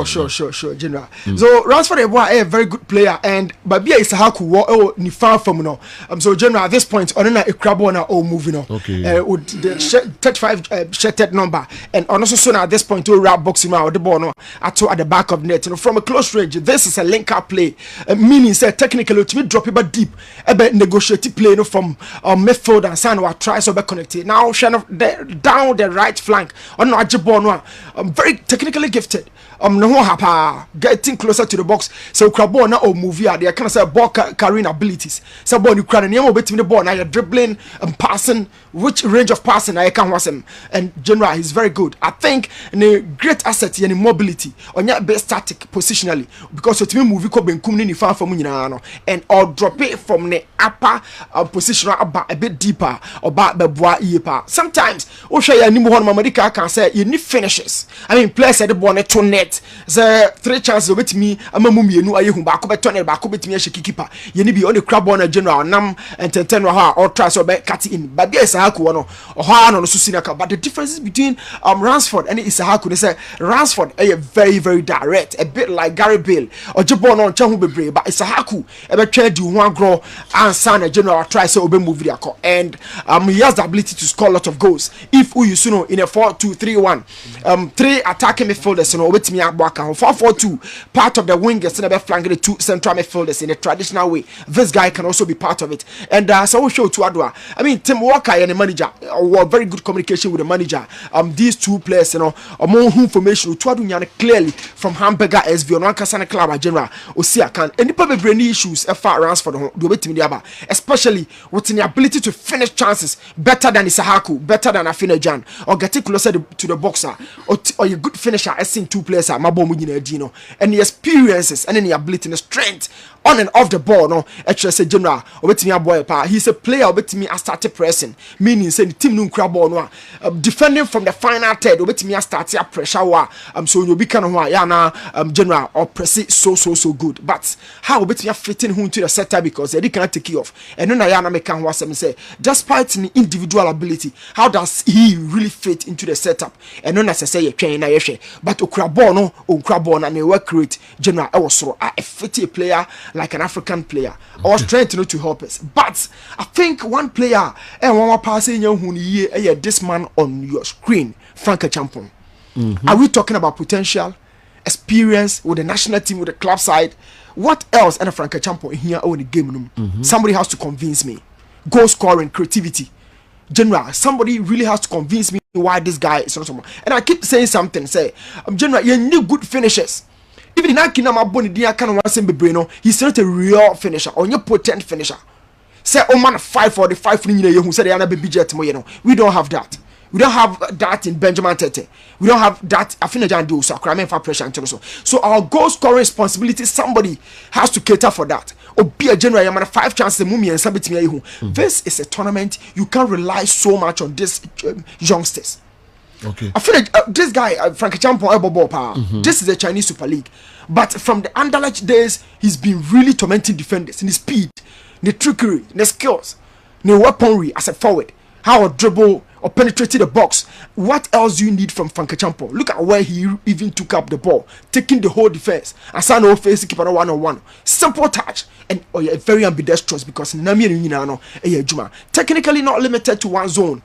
Sure, general. So Ransford a very good player, and Babia Isahaku ni far from no. So general at this point, on a crabo na all moving on. Okay. With the 35 shattered number, and also soon at this point to wrap boxing out the ball no at the back of net. From a close range, this is a link up play, meaning say technically to be drop it deep, negotiate play no from midfield and San try so be connected. Now down the right flank on no ball no, very technically gifted. No hapa getting closer to the box. So crabo na or movie they kind of say ball carrying abilities. So ball you can name between the ball now you're dribbling and passing. Which range of passing I can watch him, and general he's very good. I think a great asset in mobility on your best static positionally because it means movie could be coming in far from and or drop it from the upper position about a bit deeper or back the bois yepa. Sometimes Osha Nimuhon Mamadika can say you need finishes. I mean players at the bonnet to net the 3 chances with me I'm a mummy no I back up turn it back up with me a shaky keeper. You need be on the crab on a general nam and 10 or try so back cut in but yes but the differences between Ransford and Isahaku they say Ransford is very very direct a bit like Gary Bale or Jabon on Chahu Bebre but Isahaku ever tried to one grow and sign a general try so obe move their call and he has the ability to score a lot of goals if we you know in a 4-2-3-1 3 attacking midfielders you know with me at back 4-4-2 part of the wingers and flanking the 2 central midfielders in a traditional way this guy can also be part of it and so we show to Adwa I mean Tim Walker and manager or very good communication with the manager. These 2 players, you know, more information to Adunyane clearly from Hamburger SV on Kasana Club General Osia can any probably brain issues far rounds for the especially with the ability to finish chances better than Isahaku, better than Afinajan, or getting closer to the boxer, or a good finisher. I seen 2 players at Mabomu Dino, and the experiences and the ability and the strength on and off the ball. No, actually, say general, he's a player with me. I started pressing. Meaning say the team no crab no defending from the final third obet me start ya pressure wa so you be kind of ya na general or press it so good but how obet me fitting who into the setter because they cannot take it off and no na ya na make kan wasem say despite the individual ability how does he really fit into the setup and no na say ye twen na ye hwe butokrabo na work rate general I was so a fit a player like an African player I was trying to help us but I think one player and one passing this man on your screen, Frank Champon. Are we talking about potential, experience with the national team, with the club side? What else? And a Frank Champon here on the game room. Somebody has to convince me. Goal scoring, creativity, general. Somebody really has to convince me why this guy is not someone. And I keep saying something. Say, general, you need good finishes. Even in Akinama Boni, he's not a real finisher or your potent finisher. Say, oh man, 545 who said they are not baby jet. We don't have that. We don't have that in Benjamin Tete. We don't have that. I think do so. I for pressure and so our goal scoring responsibility. Somebody has to cater for that. Or be a general. Man, 5 chances. Mummy and somebody. This is a tournament. You can't rely so much on these youngsters. Okay. I feel like this guy, Frankie Champon, elbow ball power. This is the Chinese Super League. But from the Anderlecht days, he's been really tormenting defenders in his speed. The trickery, the skills, the weaponry as a forward, how a dribble or penetrated the box. What else do you need from Frank Champo? Look at where he even took up the ball, taking the whole defense. Asano no face keeper 1-on-1. Simple touch and very ambidextrous because Nami and Juma. Technically not limited to one zone.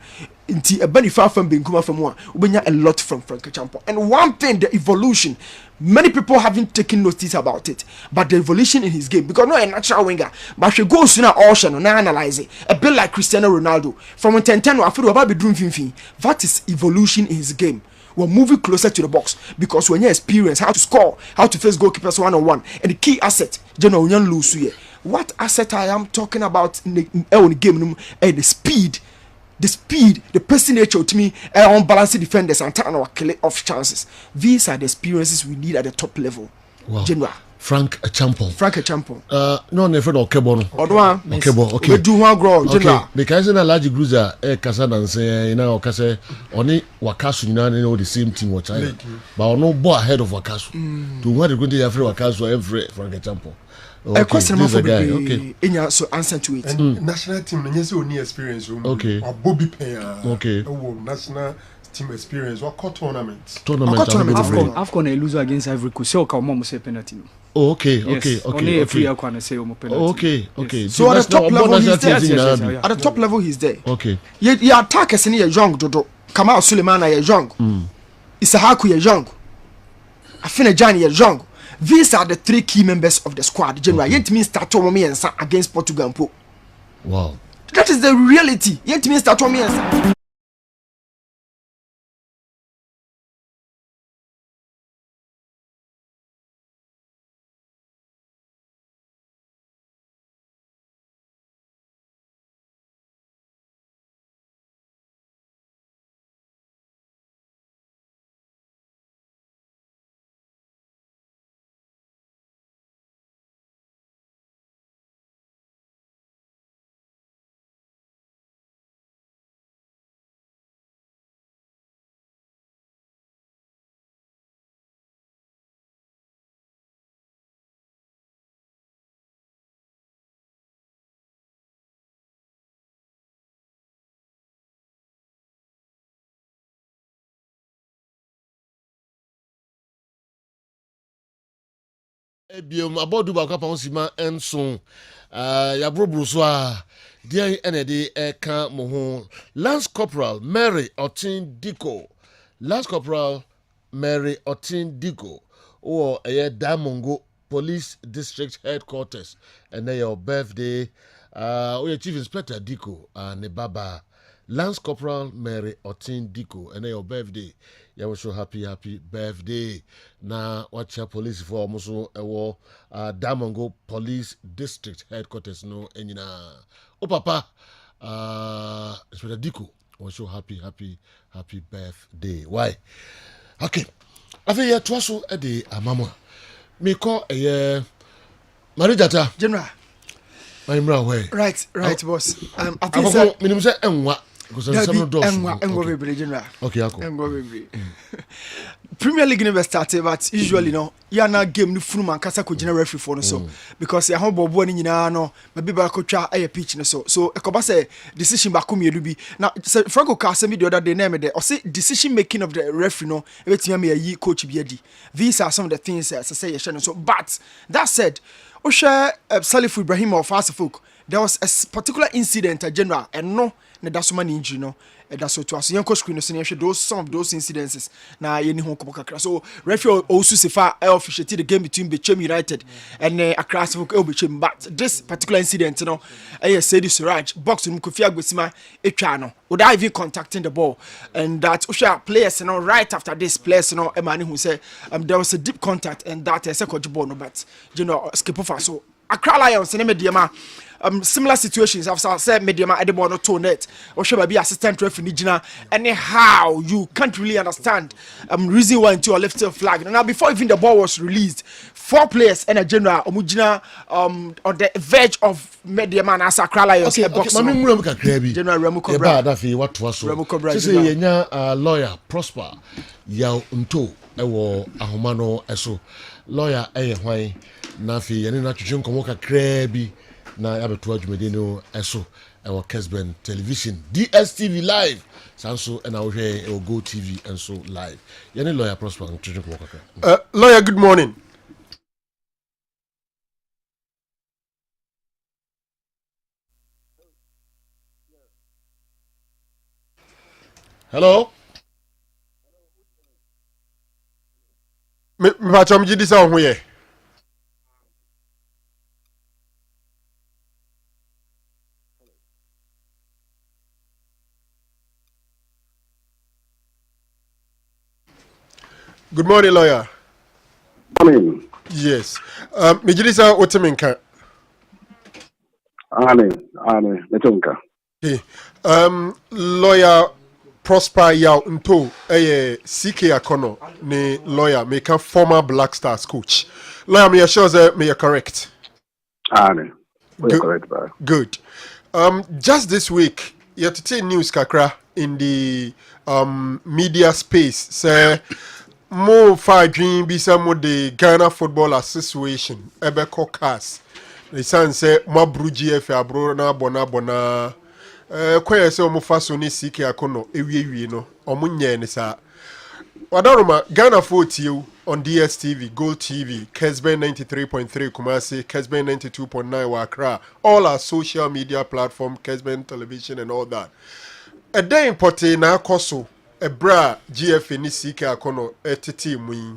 Inti a benefit from being from one. We a lot from Frank Champo. And one thing, the evolution. Many people haven't taken notice about it, but the evolution in his game, because not a natural winger, but she goes to now ocean and analyze it. A bit like Cristiano Ronaldo. From 10 I feel about bedroom fin. That is evolution in his game. We're moving closer to the box because when you experience how to score, how to face goalkeepers 1-on-1, and the key asset, General Unyan Lusuye. What asset I am talking about in the game and the speed, the person nature to me, unbalanced defenders and turn our kill off chances. These are the experiences we need at the top level. Wow. General. Frank Champon. No, never no Kebo. Kebo. Okay. We do one grow. General. Because in a large cruiser, Kasa and say, you know, Kasa, only Wakasu, you know, the same team what China. But no boy ahead of Wakasu. To what the good day after Wakasu every Frank Champon. A question for okay. In your so answer to it. National team, yes, only experience. Okay. Or Bobby Pay. Okay. National team experience. What tournament? Afcon a loser against Ivory Coast. So come on, say penalty. Oh, okay. Only a free Afcon say penalty. Okay. So at the top level he's there. At the top level he's there. Okay. You attack as any young Dodo. Kamal Suleiman is young. Isahaku is young. Afinejani is young. These are the three key members of the squad. General, yet means Tatomi and against Portugal. Wow. That is the reality. Yet means Tatomi and Ebiom abodu ba kwapa onsima enso ya brobro so a dia enede eka mo ho Lance Corporal Mary Otin Diko or Damongo Police District Headquarters and your birthday your Chief Inspector Diko ne baba Lance Corporal Mary Otin Diko and your birthday. You wish you happy birthday. Na watch your police for almost Damongo Police District Headquarters no enyina. Oh papa Inspector Diko wish you happy birthday. Why? Okay. After you twaso e de amama. Me call Marijata. General. My way. Right, boss. I think so. Minimum say enwa. General. Okay, Premier League never started, but usually no. You are not game no funu man kasa ko general referee for no so because ya ho bobo ni nyina no maybe ba ko twa aye pitch no so ekoba say decision ba ko mielu bi na Franco Kessben the other day name there or say decision making of the referee no e betia me yi coach bi adi. These are some of the things as I say so but that said Osha Salif Ibrahim of Asifuk, there was a particular incident at general and no that's man injury no that's so to us young screen so those some of those incidences na yeni ho kokakra so referee also say far officiate the game between Bechem United and Accra Bechem but this particular incident no said Suraj box no Kofi Agbesima etwa no without even contacting the ball and that Osha players right after this players Emani who say there was a deep contact and that second ball no but skip over so Accra Lions in Mediama similar situations I've said Mediama at the ball to net or should be assistant referee Nijina anyhow you can't really understand reason why into a left flag now before even the ball was released 4 players and a general Omujina on the verge of Mediama and Accra Lions General Remu Cobra what was Remu Cobra say lawyer Prosper Yao Nto ewo ahomano eso lawyer hwan na fi yene na twetwe nkomo kakra bi na yabeto adwumede no eso ewo Kessben television DSTV live sanso na wo hwe ewo Go TV enso live yene lawyer Prosper twetwe nkomo kakra Lawyer, good morning. Hello. Me Mpachom jidisa on here. Good morning, lawyer. Morning. Yes. Mijidisa Oteminka. Ane, Netonka. Okay. Lawyer Prosper Yao Nto, CK Akono, ne lawyer, make a former Black Stars coach. Lawyer, me assure that me correct. Ane, we correct, bro. Good. Just this week, you to take news kakra in the media space. Say more far dream be some of the Ghana Football Association. Ebeko Cas. The son say more GF abro na bona. Kwaya se omo fa so ni CK Akono ewie no omo nye ni sa wadaroma Ghana 40 on DSTV, Gold TV, Kessben 93.3 Kumasi, Kessben 92.9 Wakra, all our social media platform, Kessben television and all that. A day importe na koso a bra GF ni CK Akono etiti mu.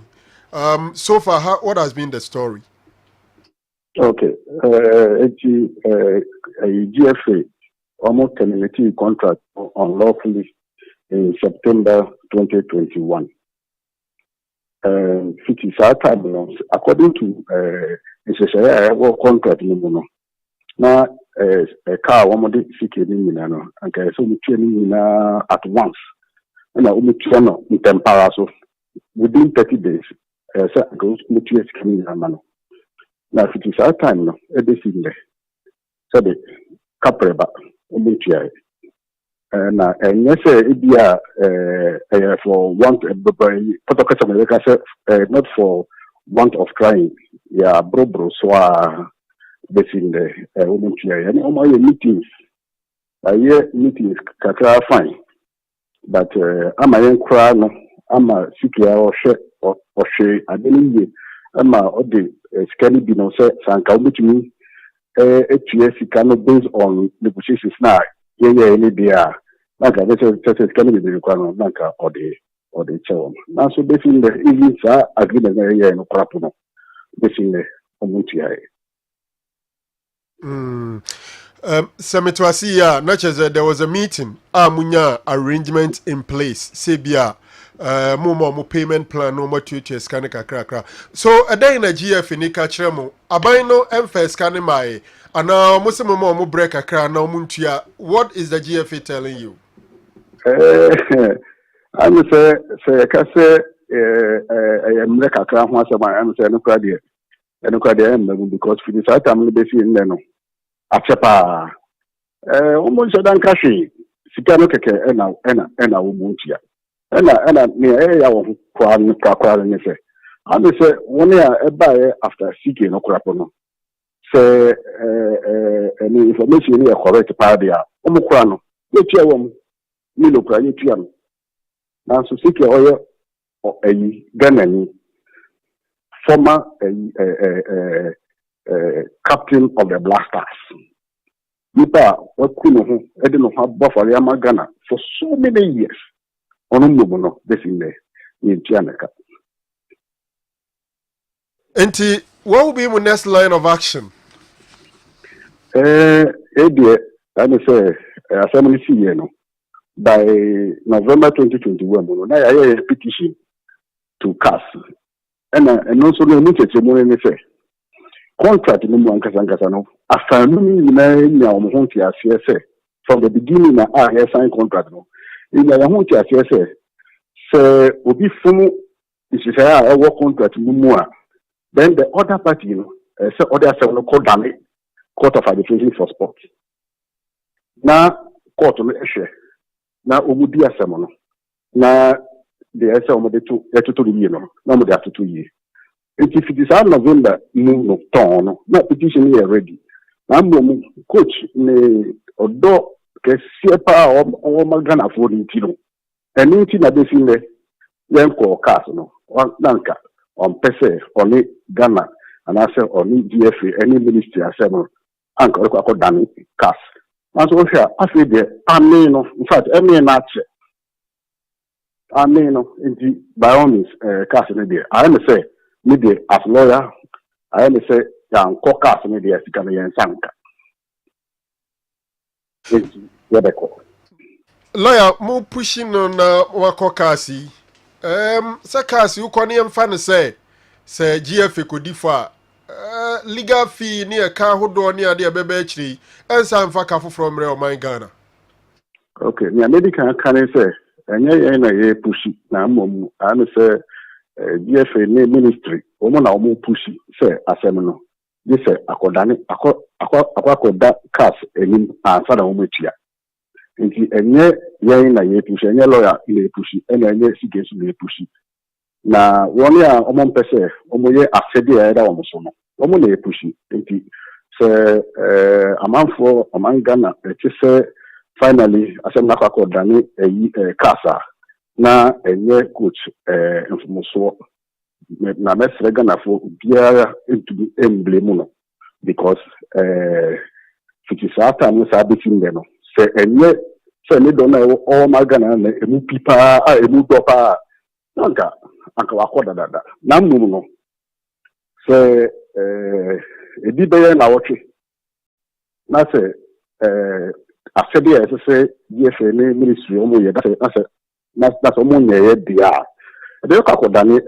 So far what has been the story? Okay. GFA almost terminated contract unlawfully in September 2021. It is our time, according to a contract. Now, a car, one of the seeking, and so we training at once. And I will train in Tempara, so within 30 days, goes to coming. Now, it is our time, everything there. So the Capreba, and yes, it be for want not for want of trying. Yeah, bro, so basing the woman here. And all my meetings, meetings, fine. But I'm a young crowd, I'm a secure or share, I believe I'm a scanny bino set, and come to me. HTS cannot based on negotiations now. Any there. Like I said, can be the requirement or the chairman. Now, so basically, the evenings are agreement area inOkrapuno. Basically, Omutia. Semetwasi, not as there was a meeting, Munya arrangement in place, Sebia. Mo payment plan no more 2 years can kakra. So a day in a GF in Ikachemo, Abino Emphas can my and now Muslim mo break a crown no muntia. What is the GFA telling you? I'm say I say I am like a crown once a man. I'm saying no credit because for this time we see in no Achapa almost a dankashi. Sikano keke ena umuntia. And near our crowd, say, and they say, 1 year after seeking no crapono. Say, any information here correct paradia, Omukrano, which you want, Milo Cranian. Now, so seek your or a Ghanaian, former captain of the Black Stars. Nipa, what Kuno, I don't know how Buffalo Ghana for so many years. Onomuno basically in Tianaka. And what will be my next line of action? I say, assembly by November 2021, I a petition to CAS. And also no need to say contract no more Kasano. After from the beginning, I signed contract. In the Yahoo, say, will be full. This is a work contract. Then the other party, say, other seven called Dami, Court of Arbitration for Sport. Now, court on the issue. Now, Umudia Samono. Now, the SL of the 2 years. Now, they have 2 years. If it is out November, no turn, not petition here ready. Now, coach, or do. Kesiepa or Magana for the Tino. And anything that they see there, then call Casino, or Nanka, on Pese, or Ghana, and I say, or GFA, any ministry, I said, Uncle Dani, Cass. And so here, I feel there, I mean, in fact, I mean, I mean, by all means, Cass in there. I am say, me de as lawyer I am say yan caucus me de sika me yen sanka lawyer mo pushing no na wako kasi sa kasi ukoni emfa ne say GFA kodi for legal fee ni e ka hodo ni ade bebe akiri ensa mfa ka foforo mre o man Ghana. Okay, me medical can say enye yen na ye pushi na mom am say GFA ne ministry omo na omo pushi say asem no this akodane akoda cars enim ansa na omo tia nti enye yen na ye pushi enye lawyer ile pushi enye sigesu ile pushi na woni a omo mpese omo ye asede ya da omo so no omo na ye pushi nti se amanfo omangana eti se finally asem na akodane kasa na enye coach mfumoso na mesre Ghana for biara into the emblem no because fikisata no sabitin de no se enye se ne do na all magana na emu pipa emu dopa nka anka wakoda dada na mum no se edi beye na woche na se asede ya se yefe ne ministry omo ye that's omo nye dia ebe ka kodane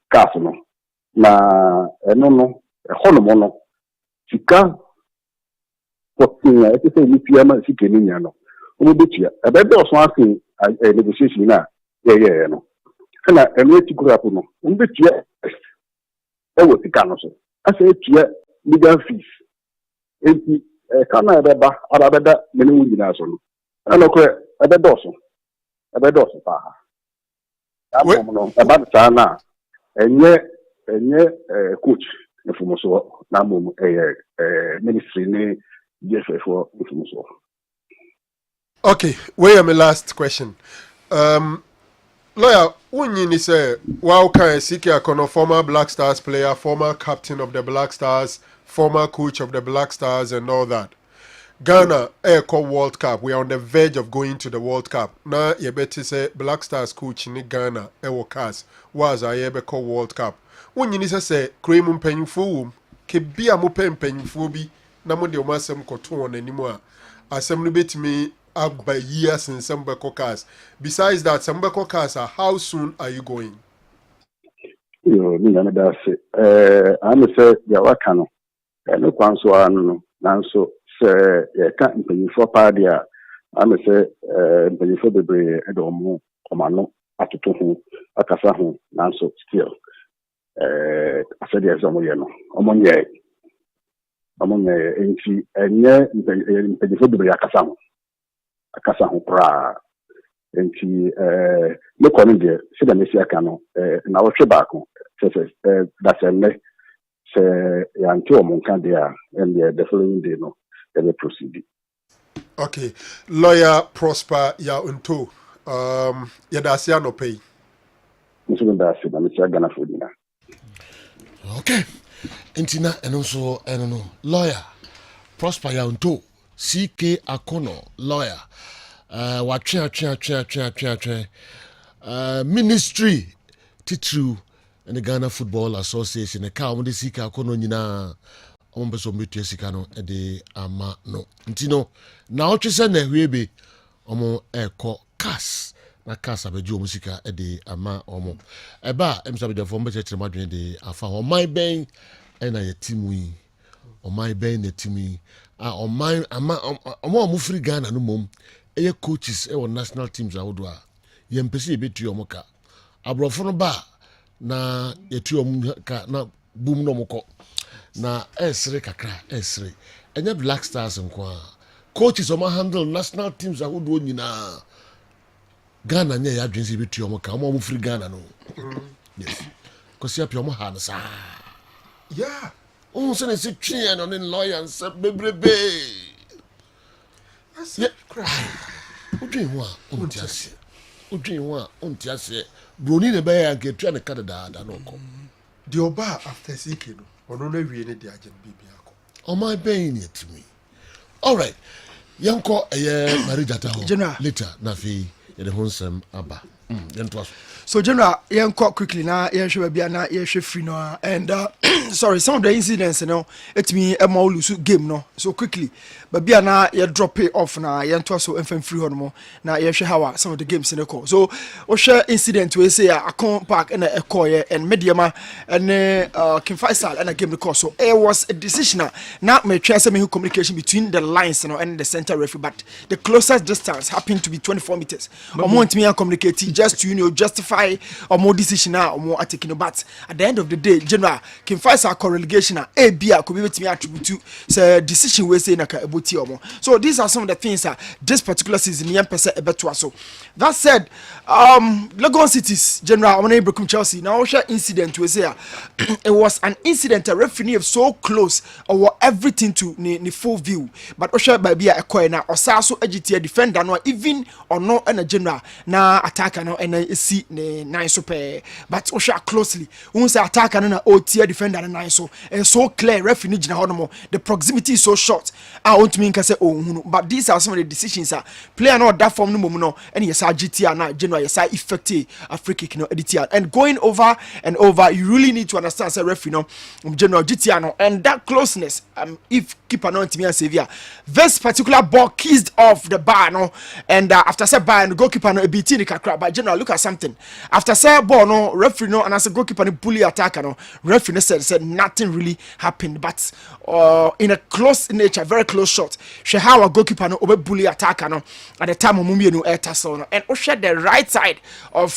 cars no na eno no hono no sika potinya ete se ni piama sike ni nya no omo betia ebe do so asin negotiation na ye no kana eno ti group no omo betia ewo sika no so asa etia legal fees enti kana beba arabeda mene wu nyina so no eno ko ebe do so pa no eba sana enye coach mfumoso na mum ministry ni GFA for mfumoso. Okay, wait, my last question. Lawyer, when you say, wow, can Siki Akono, former Black Stars player, former captain of the Black Stars, former coach of the Black Stars, and all that. Ghana Airco World Cup. We are on the verge of going to the World Cup. Now, you better say Black Stars coach in Ghana Airco Cars was a Airco World Cup. When you say, Cream Pennyful, Kibia Mupen Pennyfubi, Namu de Omasem Cotton anymore. Assembly bit me up by years in some cars. Besides that, some cars are how soon are you going? That's it. I'm say, Yawakano, and no Quanso, Nanso. Can't pay for party. I'm say, pay for the bread and Omano, Atutu, Akasahu, Nanso, still. I said, yes, Omonye, and she, and yeah, pay for the bread Akasahu, pra, and she, look on there, said the Messia Cano, and our tobacco, that's a neck, say, Yanto Moncandia, and the following day, no. Proceed. Okay, lawyer Prosper ya unto ya dasia no pay. Okay, intina enonso enono lawyer Prosper ya unto CK Akono lawyer wa twa ministry titru in the Ghana Football Association e ka omde CK Akono nyina ombeso metu sika no de ama no ntino na otwese na hwebe omo eko cas na cas abeji omo sika de ama omo eba emsa be de fo mbe cheche madwen de afa oman ben na ye timu yi oman ben na timu yi oman ama omo free Ghana no mom eye coaches e national teams awodo a ye mpese ebetu omo ka abrofo no ba na yetu omo ka na boom no moko na esre kakra esre enya Black Stars nkwa coaches oma handle national teams ahodo nyina Ghana nya ya adwense betu omo ka omo free Ghana no yes kosi apia omo ha no sa yeah o se ne se twie no ne lawyer nse bebrebe yeah cry odwen ho a onti ase broni ne be ya nke twa ne kadada da no ko the oba after CK no ono na wie ne de agye bibia ko o my pain it me all right yanko marriage at home later na fi ye de honsem aba So general, yeah, quite quickly now. Yeah, sure, be na yeah, sure free now. And sorry, some of the incidents, you know, it's me a more loose game no. So quickly, but be na yeah drop it off now. Yeah, to so FM free on more. Now yeah, sure how some of the games in the call. So what share incident we say a come park and a call and Mediama and Kim Faisal and a game the call. So it was a decision now. May try some communication between the lines, you know, and the center referee, but the closest distance happened to be 24 meters. I want me to communicate just to justify or more decision now or more taking but at the end of the day general can find our correlation a b could be with me attribute to say decision we say na ebuti omo. So these are some of the things that this particular season yam pese ebeto so. That said, Lagos City's general on Brekum Chelsea now share incident we say it was an incident a referee of so close or everything to ni full view but osha by be a coin na osaso agite defender no even or no and a general na attacker no and see nine so pay but osha closely who say attacker na OT defender na nine so and so clear referee gina hono the proximity is so short I want to mean can say oh but these are some of the decisions player no that form no mum no and yes GT na general yes effective free kick no edit and going over and over you really need to understand say referee no general GT no and that closeness if keeper no to me and Sevilla this particular ball kissed off the bar no and after say bar and the goalkeeper no beat in the kakra but general look at something after say ball no referee no and as a goalkeeper no bully attacker no referee no said nothing really happened but in a close nature very close shot she how a goalkeeper no bully attacker no at the time mummy no air tassel no and share the right side of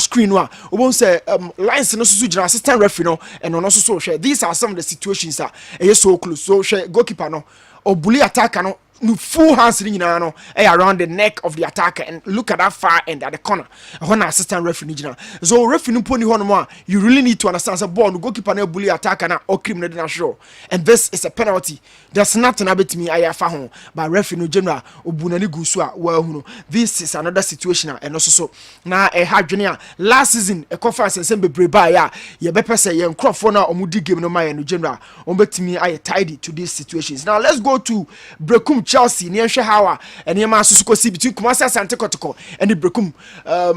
screen no won't say lines no so assistant referee no and no so share these are some of the situations that so close so share goalkeeper no or bully attacker no full hands no around the neck of the attacker and look at that far end at the corner when assistant referee so referee no pony one you really need to understand the ball no goalkeeper no bully attacker na or criminal na show and this is a penalty there's nothing about me ayafa ho but referee no general obunani gusu a well no this is another situation and also so na hadwene last season a conference and bebre ba ya ye be pese ye nkrofo na omudi game no my no general ombetimi ay tidy to these situations. Now let's go to Brekum Chelsea near Shahawa and Yama Susuko between Kumasi Asante Kotoko and the Brekum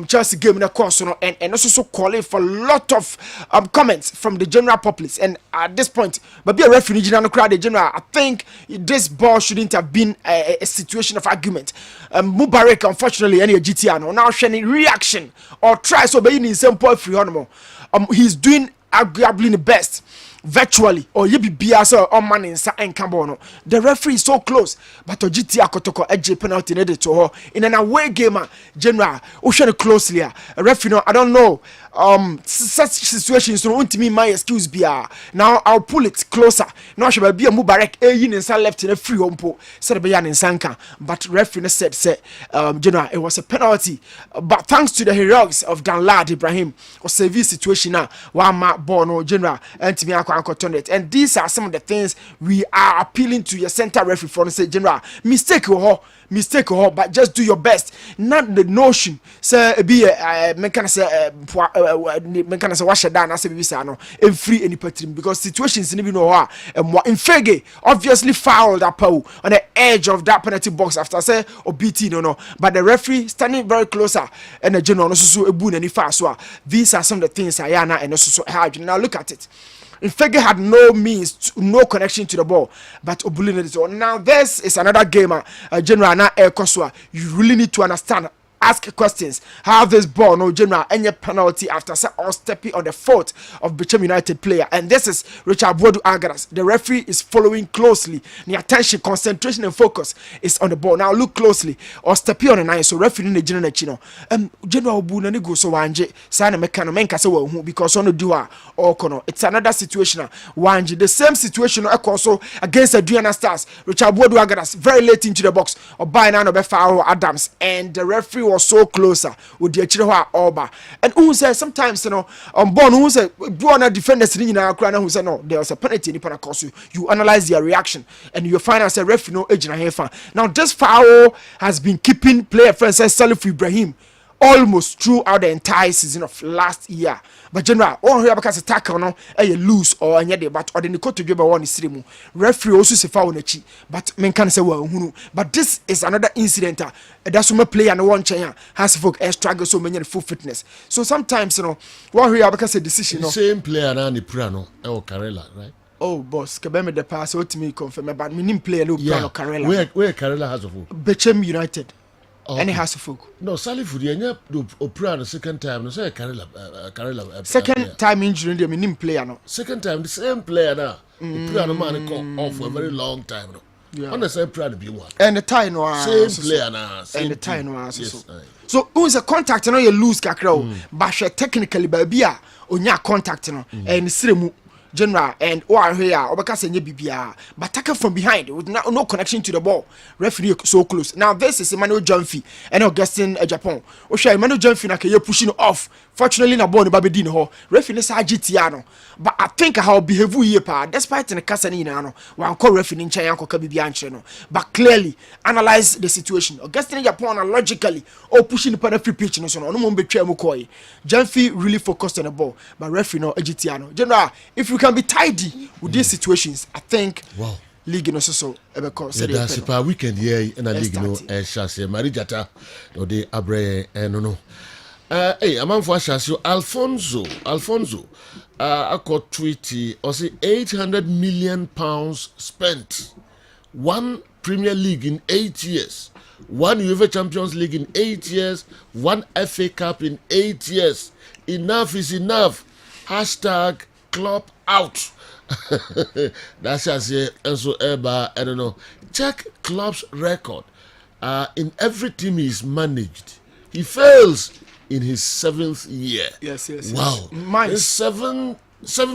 Chelsea game in the course and also calling for a lot of comments from the general populace and at this point but be a referee general crowd the general I think this ball shouldn't have been a situation of argument. Mubarak unfortunately any GTR now showing reaction or try so be in same point free on he's doing arguably the best virtually or you be biasa or man in sa and cambono the referee is so close but GT akotoko edge penalty needed to her in an away game general ocean closely a referee no I don't know such situations so want me my excuse be now I'll pull it closer now should be a Mubarak yin in left in a free umpo said be in sanka but referee said general it was a penalty but thanks to the heroics of Danlad Ibrahim or severe situation now one ma bono general and to me and these are some of the things we are appealing to your center referee for say general mistake but just do your best not the notion say be a mechanic wash down as a no and free any patrim because situations in no and in Fege obviously fouled up on the edge of that penalty box after say or BT no but the referee standing very closer and the general also a boon any fast so these are some of the things Ayana and also now look at it. Fege had no means, no connection to the ball, but Obulina is on. Now this is another game, general na Air Koswa. You really need to understand. Ask questions. How this ball, no general, any penalty after or stepping on the foot of Bicham United player. And this is Richard Bodu Agaras. The referee is following closely. The attention, concentration, and focus is on the ball. Now look closely or stepping on the nine. So referee in the general chino. General Bunani go so wanje. Sana mekano menka se because on the dua or kono. It's another situation. Wanje the same situation. Also against the Diana Stars. Richard Bodu Agaras very late into the box or by now Befa Adams and the referee was so closer with the Chihuahua Oba. And who says sometimes, you know, on Bon, who said, do not defend the Sydney who said, no, there was a penalty in the Panacosu. You analyze their reaction and you find as a referee no agent. Now, this foul has been keeping player friends Salif Ibrahim almost throughout the entire season of last year. But general, all here because tackle no loose or any but or the Nikoto Joba one is stream. Referee also se foul nechi, but men can say well, but this is another incident. That's when player and one chain has folk struggle so many full fitness. So sometimes one here because a decision. The same player and the Prano or Carella, right? Oh, boss, Kessben the pass out to me confirm, but me name player no Prano Carella. Where Carella has of Bechem United. And he has a folk. No, Sally for the Opera the second time. No, say Carella. Second time injury, the name player no. Second time, the same player now. Opera no man come off for a very long time. No, yeah. On the same player to be one. And the time no same player now. And the time no so who is a contact? No, you lose kakra. But technically, baby, onya contact no. And siremu. General and or here or because BBR but tackle from behind with no connection to the ball. Referee so close. Now this is Emmanuel Jumfi and Augustine Japan. Osha Emmanuel Jumfi na ke pushing off. Fortunately na ball no babedi no ho. Referee say GTR but I think how behave here pa despite the kasani na no. Wan call referee nchen yanko ka bibia nche no. But clearly analyze the situation. Augustine Japan logically pushing the free pitch no so no mo betwa mu koi. Jumfi really focused on the ball but referee no GTR no. General if you can be tidy with these situations, I think. Wow. League no so because that's a weekend here in a league no chassis Marijata no de abre no. Hey, a man for chassis Alfonso I got tweety or say 800 million pounds spent. One Premier League in 8 years. One UEFA Champions League in 8 years. One FA Cup in 8 years. Enough is enough. Hashtag club out. That's just it. And so I don't know. Check club's record. In every team he's managed, he fails in his 7th year. Yes. Wow. Mine his seventh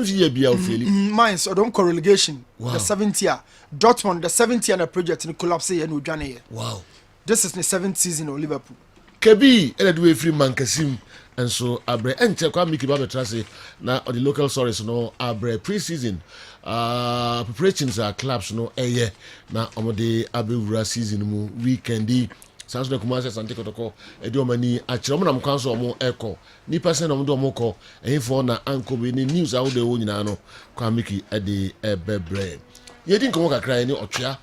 year be out failing. Mine so don't call relegation. Wow. The 7th year. Dortmund the 7th year in the project in collapse and we join here. Wow. This is the 7th season of Liverpool. Kebi anyway free man Kasim. And so abre enche kwa miki babe trase na on the local stories no abre pre-season preparations are clubs no eye na omode abewura season mu weekendi sanso de kuma sante kotoko edi omani akire mo na mkwanso omo eko ni person na mo do mo ko ehifo na anko be ni news awo de wo nyina no kwa miki edi ebebre yedi nkomo kakra ni otwea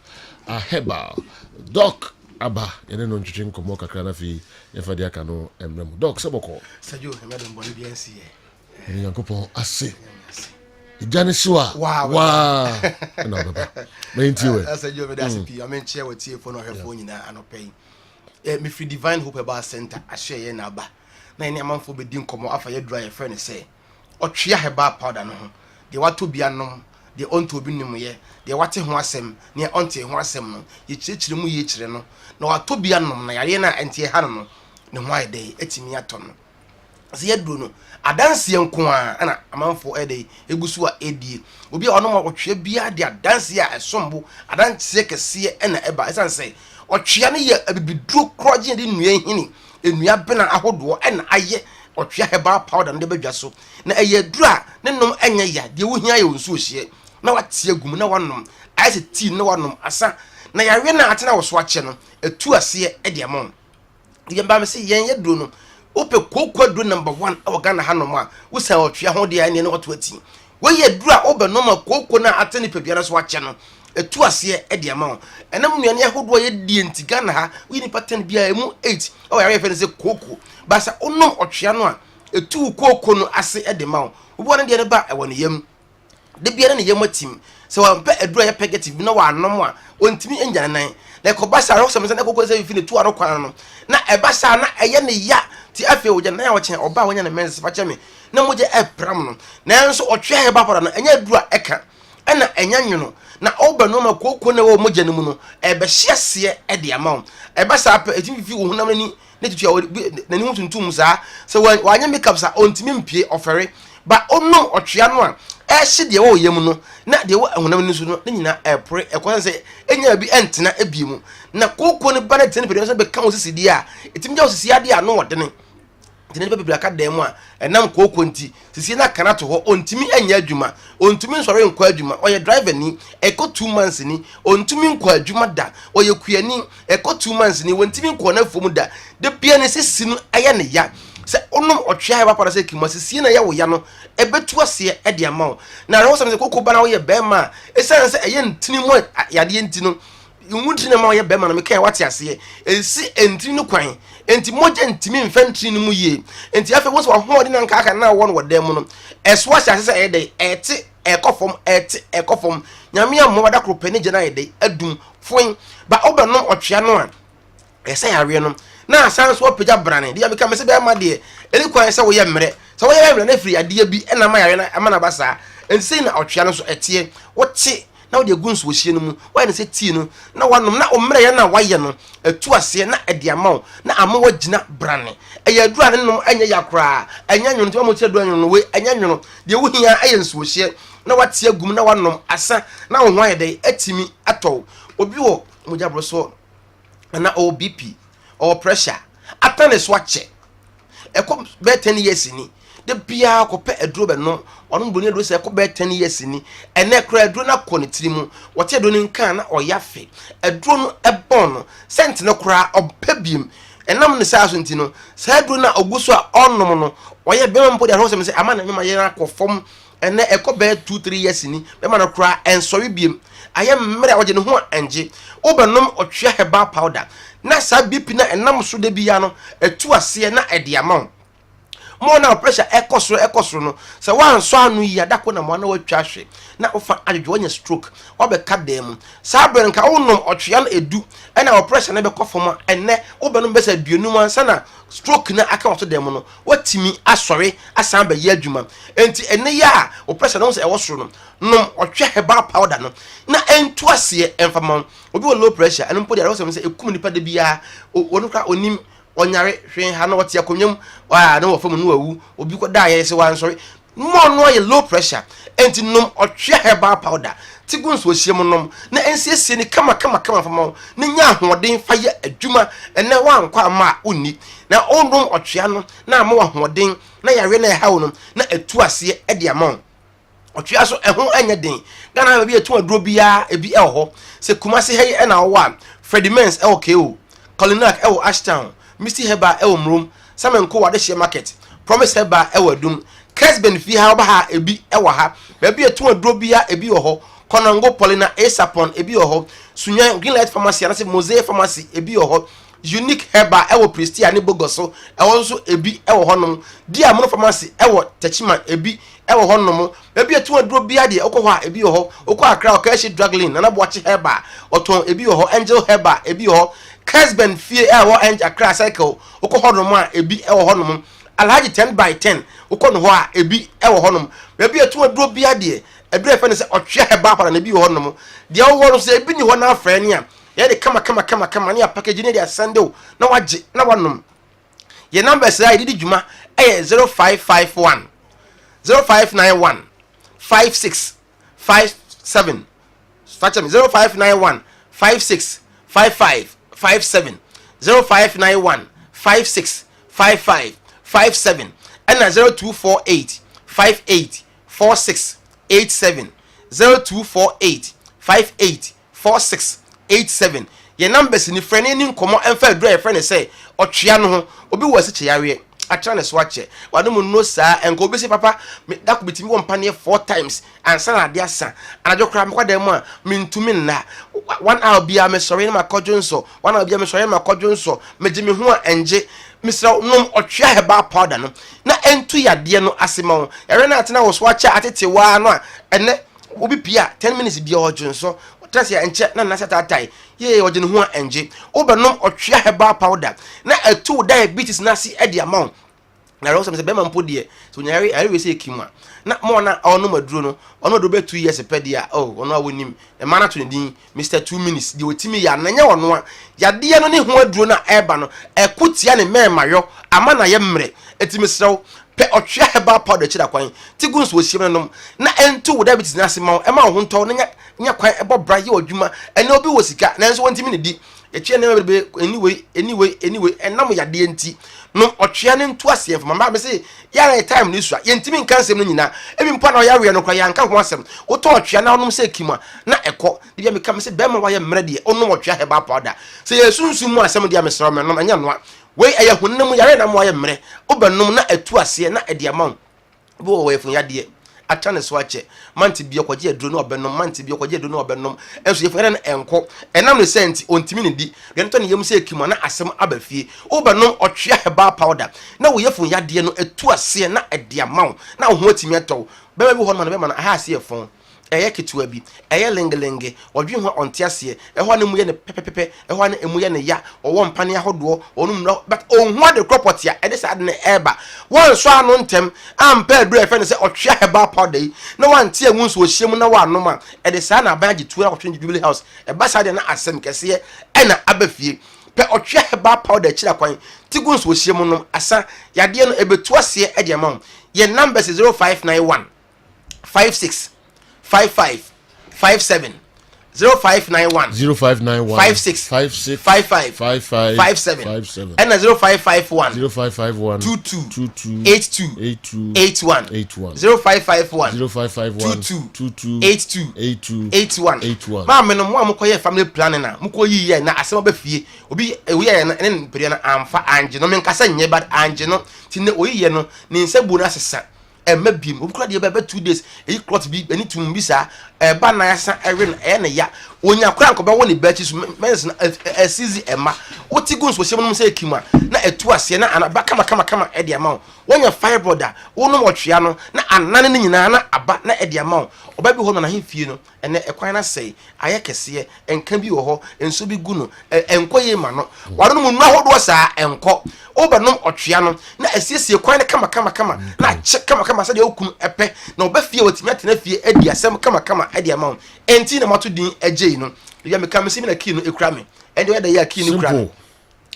aheba doc aba yene no ntwetwe nkomo kakra na fi yefade aka no emrem doc seboko sajo emedon boni bi ansi ye ni yankopon ase ijane siwa wa na baba mentiwe sajo me dasi pi amenche watie fo no hwefo nyina anopei me free divine hope about center ahye ye na aba na ene amanfo be di nkomo afa ye dry friend ne say otwea heba powder no ho de wato bia nom de onto obi nim ye de wate ho asem ne onte ho asem no ye kirikire mu ye kire no na wato bia nom na yare na ente ha no ne ho ayde etimi ato no se ye duro no adanse nko a na amanfo ede egusu a edie obi a ono otwe bia de adanse a esombo adanse kese e na eba esanse otwea ne ye abibiduro kroje de nua hini enua bena ahodo e na aye otwea heba powder de badwa so na eye dura ne nom enya ya de wo hia ye wonso ohie na watie gum na wanom ayese tea na wanom asa na yare na atena wo so ache no etu ase e de amon ye mba me se yen ye duro no ope kokwa duro number 1 awoga na hanom a wo sa otwea ho de ya ne wato ati wo ye dura obe no ma kokko na atene pebia so ache no etu ase e de amon enam nuane ahodo ye die ntiga na ha wo ni pattern bia emu 8 o yare fe ne se kokko basa onom otwea no a etu kokko no ase e de ma wo ne de ne ba e won yam de bia ne yam atim se wa mpa edura ya pegative na wa anom a ontimi enjana nan like obasa ro sem se na kokko se fi ne tu aro kwan no na ebasa na eye ne ya ti afi wo jana ya wo chen oba wonya ne mense fa cheme na moje epram no na enso otwe he ba para na enya dura eka ena enya nwono na oba no ma kokko na wo moje ne mu no ebe hiase e de ama ebasa pa etimi fi wo hunam ni ne tutu na ni huntuntum sa se wanya makeup sa ontimi mpie ofere ba onno otwea no a ehye de wo yem no na de wo ehunam ni su no ne nyina epre ekwan se enya bi entena ebiemu na kokko ne ba na tene pede so be ka osisi di a etimi ja osisi ade a no wode ne tene pe biblia ka dem a enam kokko nti sisi na kana to ho ontimi anya adwuma ontimi nsore nkwa adwuma oye driver ni eko 2 months ni ontimi nkwa adwuma da oye kuani eko 2 months ni wontimi nkwa na fom da de bia ne sisi no aya ne ya se onum otwea he papa se kimo sisi na ya wo ya no ebetu ase e de ama na re wo se kokko ba na wo ye bema esan se eye ntini mo yade ntini no nwuntini na ma ye bema na me kan wate ase ensi entini no kwan enti moja ntimi mfantri no mu ye enti afa wo so ho de na nka aka na wo no wodam no eso wa ase se ede ete ekofom ete ekofom nyame ammo wada kro pani gena ede adum foin ba obenom otwea no a ese yare no na asan so pagya brane dia beka me se be ma de eli kwan se wo ye mmere se wo ye mmere na firi ade bi na ma yare na ama na basa enti sei na otwea no so etie wote na wo de gunso wo hie no mu wa ne se tii no na wanom na omre ya na waye no etu ase na ediamao na ama wagina brane eya dura ne nom anya yakra anya nwono to mo tire do nwono we anya nwono de wo hia aye nso wo hie na wate agum na wanom asa na wo hwan de atimi atɔ obi wo mojabro so na OBP or pressure atane so ache ekɔ be 10 years ni de bia ko pe eduro be no onu boni eduro se ko be 10 years ni ene kra eduro na ko ne tirimu wote eduro ni nkan na oyafe eduro no ebon no sent ne kra obpabiem enam ne sa so ntino sa eduro na oguso a onnom no oye be mampo de ho se ama na mema ye na kofom ene ekɔ be 2-3 years ni be ma no kra ensori biem aye mmere oje ne ho anje obenom otwea heba powder na sa BP na enam so de bia no etu ase na ediamon mo na pressure ekosoro no se wan so anu yi adako na mo na watwa hwe na ofa adwo nya stroke obeka dem sa brenka wonom otwea na edu na o pressure na be kofom enne obenum be sa duonum ansa na stroke na aka wato dem no watimi asore asan ba ye adwuma enti enne ya o pressure no se e wosoro no nom otwea heba powder no na entu ase enfamon obi wo low pressure enu podi aro se ekum nipa de bia wonu kra onim onyare hwen ha na wote akonwam na wo fam no wawu obi ko da ye se wan sorry mo no ye low pressure enti nom otwea herbal powder tigun so hie mo nom na ensiesie ni kama fam na nya ahoden fa ye adwuma ene wan kwa ma onni na ondom otwea no na ma ahoden na yare na ha wo nom na etu ase e de amon otwea so eho anya den gana ba bi etu aduro bia ebi eho se kumase he e na wo a Freddie Mens e okeo Colinak e wo Ashtown Misty Heba e wo mrom Samenko wade hye market Promise Heba e wo dum Kessben fi ha oba ha ebi e wo ha ba bi etu aduro bia ebi wo ho Konango Polina Esapon ebi wo ho Sunya Greenlight Pharmacy anase Mosaic Pharmacy ebi wo ho Unique Heba e wo Prestige ani Bogoso e wo nso ebi e wo honom Dia Mono Pharmacy e wo Techima ebi e wo honom ba bi etu aduro bia de okọ ho a ebi wo ho okọ akra okashi Draglin na boachi Heba oton ebi wo ho Angel Heba ebi wo ho Kessben fie e wo enja crash cycle ukọ honom a ebi e wo honom Alhaji 10x10 ukọ no ho a ebi e wo honom ba bi etu aduro bia de eduro fe ne se otwea heba para na bi wo honom de wo no se ebi ni ho na afra ni a ye de kama ni a package ni de asande na waje na wanom ye numbers a didi djuma e 0551 0591 56 57 facha me 0591 56 55 57 0591 56 55 57 and 0248 58 46 87 0248 58 46 87 ye numbers ni frene ni nkomo emfa dra frene say otwea no ho obi wo se kyare atra ne so ache wadom no saa enko obi se papa da ko bitimi won pane 4 times ansa na de asa anajo kra me kwada mu a mentumi nna 1 hour bia me sori na makodwo nso 1 hour bia me sori na makodwo nso meji me ho a enje misra nom otwea heba powder no na entu yade no asema ho yare na atena wo so ache atete wa no a ene obi pia 10 minutes bia odwo nso trust ya enche na nasa tatai ye oje ne ho enje obenom otwea heba powder na etu diabetes na si edi amount na ro so me be mampo de so nyare ari we se ekima na mo na ono maduro no ono do be 2 years pedia ono awonim e mana to ne din Mr 2 minutes de otimi ya na nya ono a yade no ne ho aduro na eba no ekotia ne memayo ama na ye mmre etimi sew pe otwea heba powder chira kwan tigun so osiem nom na entu diabetes na asema e ma ho nto nya kwan ebo bra ye odwuma ene obi wo sika nanso wontimi ne di echi ene bebe anyway enam yade enti no otwea ne nto ase mfa mama me say yare time ni so yentimi nka nsem no nyina ebi mpa na yare no kwa yanka ho asem woto otwea na onom say kima na ekọ bia me ka me say be ma wa ye mre de onom otwea heba powder say yesunsu mu asem dia me sro me no anya no we eye honam yare na mo wa ye mre obanom na atu ase na ede amam bo wo yefun yade atane so ache manti bia kwaje aduro no obenom manti bia kwaje aduro no obenom enso yefun na enko enam ne senti ontimi ne di de nto ne yem se ekima na asem abafie obenom otwea heba powder na wo yefun yade no atu ase na ede amam na wo ho atimi eto bema bi ho no bema na ha ase yefun eye ketua bi eye lengelenge odwe ho onte ase eho na mu ye ne pepepepe eho na emu ye ne ya owo mpane ahodo onum no but onhu de property a ede sa de ne eba won so anu ntem ampa aduru efe ne se otwea heba powder na wante enwu so ohyem na wanom a ede sa na abaje tuwa otwe Jubilee House eba sa de na asem kese ena abafie pe otwea heba powder kira kwan tigun so ohyem no asa yade no ebetu ase ede ma ye number 0591 56 5557 0591 56 5557 and 0551 22 82 81 0551 22 81 ma me no mo amokoye family planning na mokoyi ye na asem ba fie obi we ye na ne pere na amfa anje no me nkasa nye bad anje no ti ne oyi ye no ne nsabu na sesa ema biem obi kura de ba 2 days eyi cloth bi ani tum bi sa ba na yasa ewe na na ya onya kura nko ba woni ba chi so men's na asizi ema oti gun so hyem no se ekima na etu ase na anaba kama ede ama wonya fibroid a wono otwea no na anane ne nyina na aba na ede ama oba bi ho na hemfie no ene ekwan na sei aye kese enka bi wo ho enso bi gu no enkoye ma no waro no mu nu ahodo sa enko obanom otwea no na asiesie kwan ne kama na kama sa de okun epe na oba fie watimi atena fie edi asem kama edi ama enti na mato din agei no ya me kam simi na key no ekura me ende weda ya key no ekura me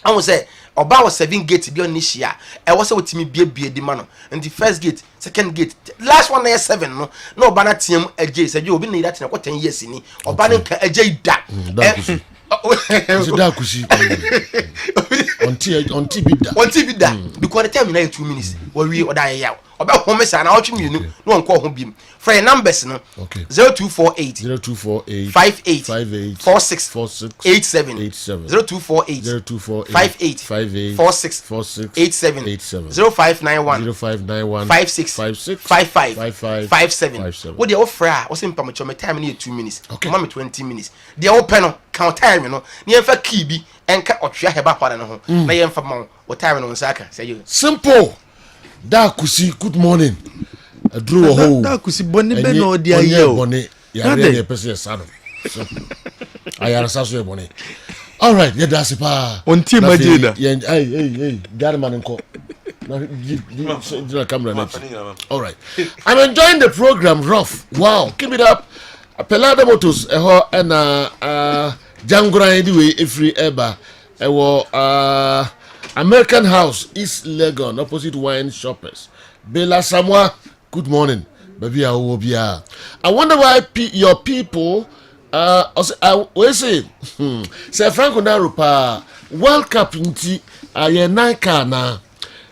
awu say oba was 7 gate bi on ni hia e wo say watimi bie di ma no and the first gate second gate last one na 7 no na oba na tiam agei say obi na ida tena ko 10 years ni oba ne ka agei da da kusi onti bida because the time na 2 minutes we oda ya oba home sa na otwe mienu no nko ho bim for numbers no 0248 58 46 87 0248 58 46 87 0591 56 55 57 what the offer was in pamacho me time na 2 minutes mama 20 minutes the open no count time no ne emfa key bi enka otwea heba kwara no ho na yemfa ma o time no nsaka say you simple da kusi good morning adru ho da kusi boni be no dia ye o boni ya re pese sano so ayara saso e boni all right yeah that's pa on team agenda hey garman nko na camera net all right I'm enjoying the program rough wow keep it up Pelada Motors eho na Jangura anyway every eba ewo American House East Legon opposite Wine Shoppers Bella Samoa good morning baby awobia I wonder why your people we say say Franco Narupa World Cup inti aye naika na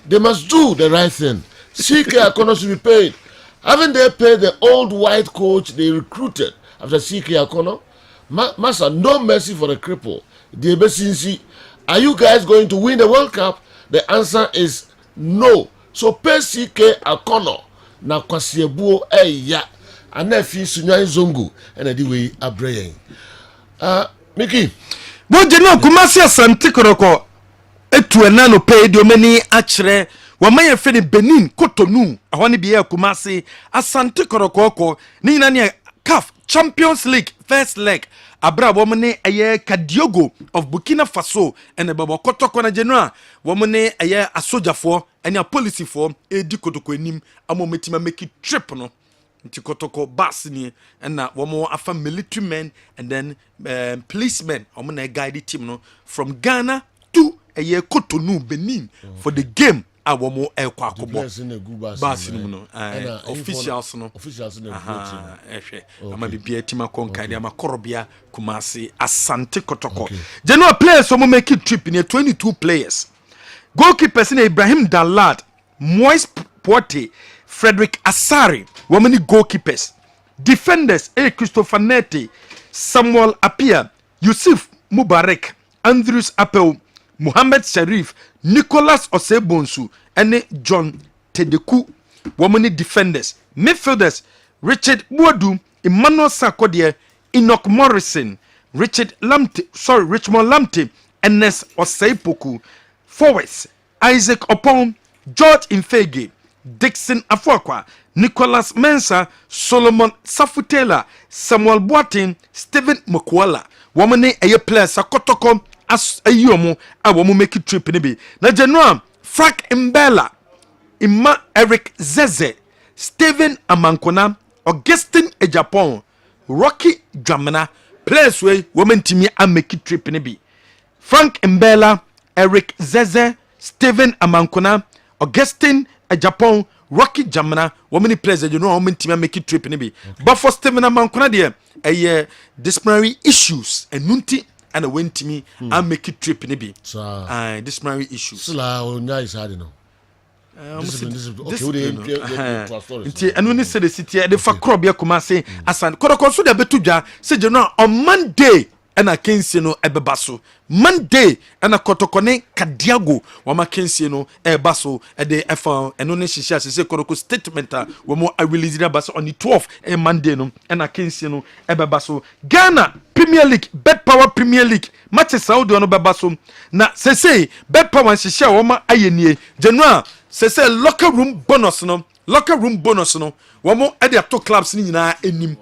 they must do the right thing CK Akono should be paid. Haven't they paid the old white coach they recruited after CK Akono? Massa, no mercy for the cripple. The Besinsi, are you guys going to win the World Cup? The answer is no. So pay CK Akono. Na kwasiebuo ya. Anefi sunya zongo. And the way abrayen. Mickey. Bojeno kumasi asante koroko. Etu enano pay diomeni achre. Wamaya fene Benin Cotonou ahwani biye kumasi asante korokoko ni nani CAF Champions League first leg abra womne aye Kadiogo of Burkina Faso ene babo kotoko na Genoa womne aye asojafo ene police for edi kotoko enim amometima make trip no nti kotoko bus ni na womo afa military men and then policemen omna guide team no from Ghana to aye Cotonou Benin for the game a wɔn ɛkɔ akɔbɔ players in the good baasi no mu no officials no ɛhwɛ ama bibia tima kɔnka de ama korobia kumase asante kotoko general players wɔn make it trip near 22 players goalkeepers in Ibrahim Dalad Moise Pote Frederick Asari wɔn ni goalkeepers defenders Christopher Nete Samuel Apia Yusuf Mubarak Andrews Apel Mohamed Sharif Nicholas Osebonsu and John Tedeku Womani defenders midfielders Richard Buadu Emmanuel Sarkodie Enoch Morrison Richmond Lamte Ernest Oseipoku forwards Isaac Opon George Infege Dixon Afuakwa Nicholas Mensah Solomon Safutela Samuel Boateng Stephen Mokwala Womani eye players akotoko as ayomo a womu make it trip ni bi na general Frank Mbella Ima Eric Zeze Steven Amankona Augustine Ejapon Rocky Dramana players way women timi a make it trip ni bi Frank Mbella Eric Zeze Steven Amankona Augustine Ejapon Rocky Jamana women players you know women timi a make it trip ni bi but for Steven Amankona there disciplinary issues and nunti and I went to me and make it trip in a bit. Disciplinary issues. So, nice, I don't know. And when they say the city, the Fakrobia Kumase, Asan, Kodokosu de Betuja, said you know on Monday. And I can see no ebebaso Monday and a kotokone kadiago wama can see no ebaso at the F1 and only she says koroko statement wamo I release the baso on the 12th and Monday no and I can see no ebebaso Ghana Premier League Bet Power Premier League matches Saudi no bebaso na say Bet Power she share wama ayenie general say locker room bonus no wamo at the two clubs ni na enim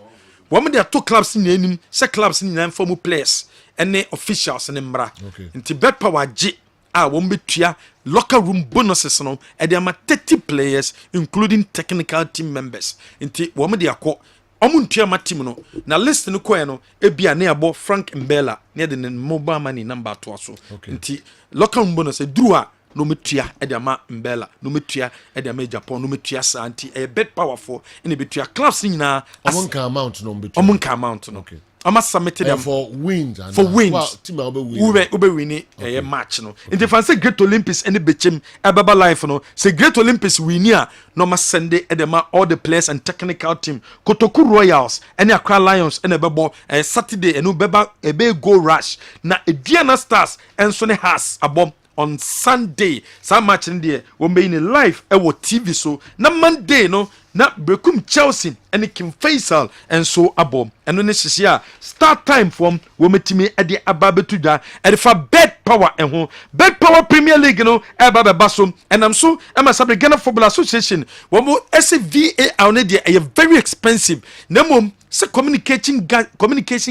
Women there are two clubs in the name, clubs in the former players, and the officials and Mbra. Into Bet Power G, won't be tia locker room bonuses no, and there are 30 players, including technical team members. Into women there are called Omuntia Matimono. Now listen to Koeno, Ebia nearby Frank Mbella, near the mobile money number 2 so. Into locker room bonus, Drua. No metria edama Mbella no metria edama Japan no metria santi a bet powerful in betria clubs nyina omunka amount no okay ama submitted them for wins well, team ube win a match no in the fancy Great Olympics any bechem ebaba life no say Great Olympics winia no ma send edema all the players and technical team Kotoku Royals any Accra Lions and ebebo Saturday and ubeba ebe go rush na Ediana Stars and Sony has abom on Sunday some match in there when be in live TV so na Monday no na Brekum Chelsea and Kim Faisal and so abom and when this year start time from wometimi at the ababetuda and for Bet Power and home Bet Power Premier League no ababe basom and I'm so am a Ghana Football Association one more SVA a very expensive nemom se communication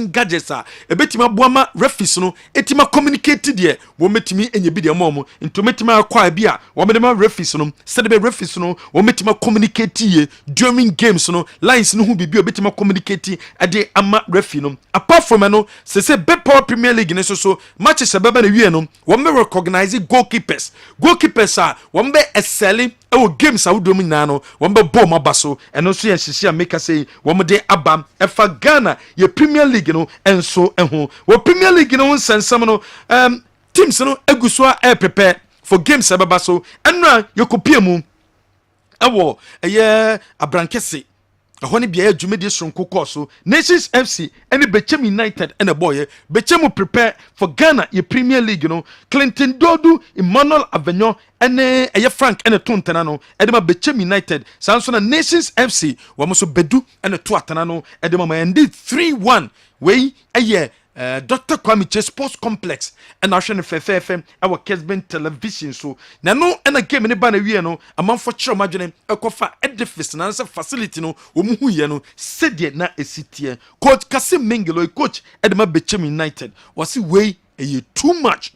gadgets ebetima boama referees no etima communicate there wo metimi enye bi de mom into metima akwa bia wo medema referees no se de referees no wo metima communicate ye during games no lines no hu bibi obetima communicate ade ama referee no apart from no se Bet Power Premier League ne so matches beba na wie no wo me recognize goalkeepers wo me excelling games a wodom na no wo me bom abaso eno so ye hihia make say wo me de abam efa Ghana ye Premier League no enso eho wo Premier League no nsensam no teams no agusua prepare for games ababa so enra ye kopia mu ewo abrankese ahone bia adwumedi sonko course Nations FC and Bechem United and a boy Bechem prepare for Ghana ye Premier League no Clinton Dodu Emmanuel Avenyon and Frank and a Tontanano edema Bechem United Samson Nations FC wamoso bedu and a Tuatanano edema and did 3-1 way a year Dr. Kwame Che Sports Complex and Ocean FFM our Kessben television so na no and a game in the banner we no a man for sure imagine a kofa edifice na facility no omuhu ye no said na esitie coach Kasim Mengelo coach Edema Bechem United was way a too much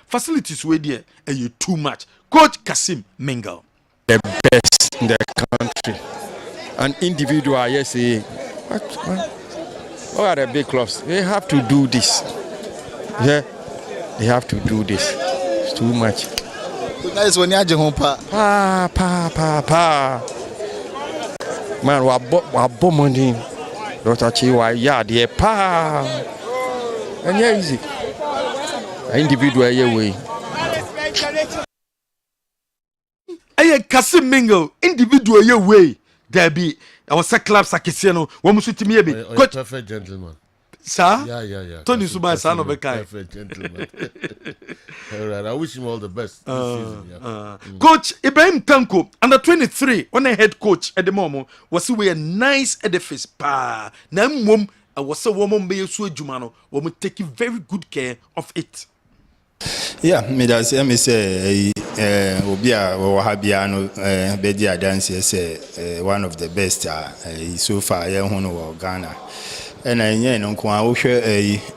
facilities way there a too much coach Kasim Mengel the best in the country an individual yes what are the big clubs? They have to do this. Yeah, they have to do this. It's too much. Nice one, ya jehompa. Pa. Man, wabo money. Rotachi wa ya de pa. And yeah, easy. Individual way. Aye Kasim Mingle individual way. There be I was a club sakisiano. One must to me be perfect gentleman. Sir? Yeah. Tony Suba, son of a guy. Perfect gentleman. All right, I wish him all the best this season. Yeah. Coach Ibrahim Tanko, under 23, when I head coach at the moment, was a nice edifice. Pa, na mum, I was a woman be so jumano, woman taking very good care of it. Yeah, me say Obia or Habiano Bedia dance say one of the best so far or Ghana. And I know a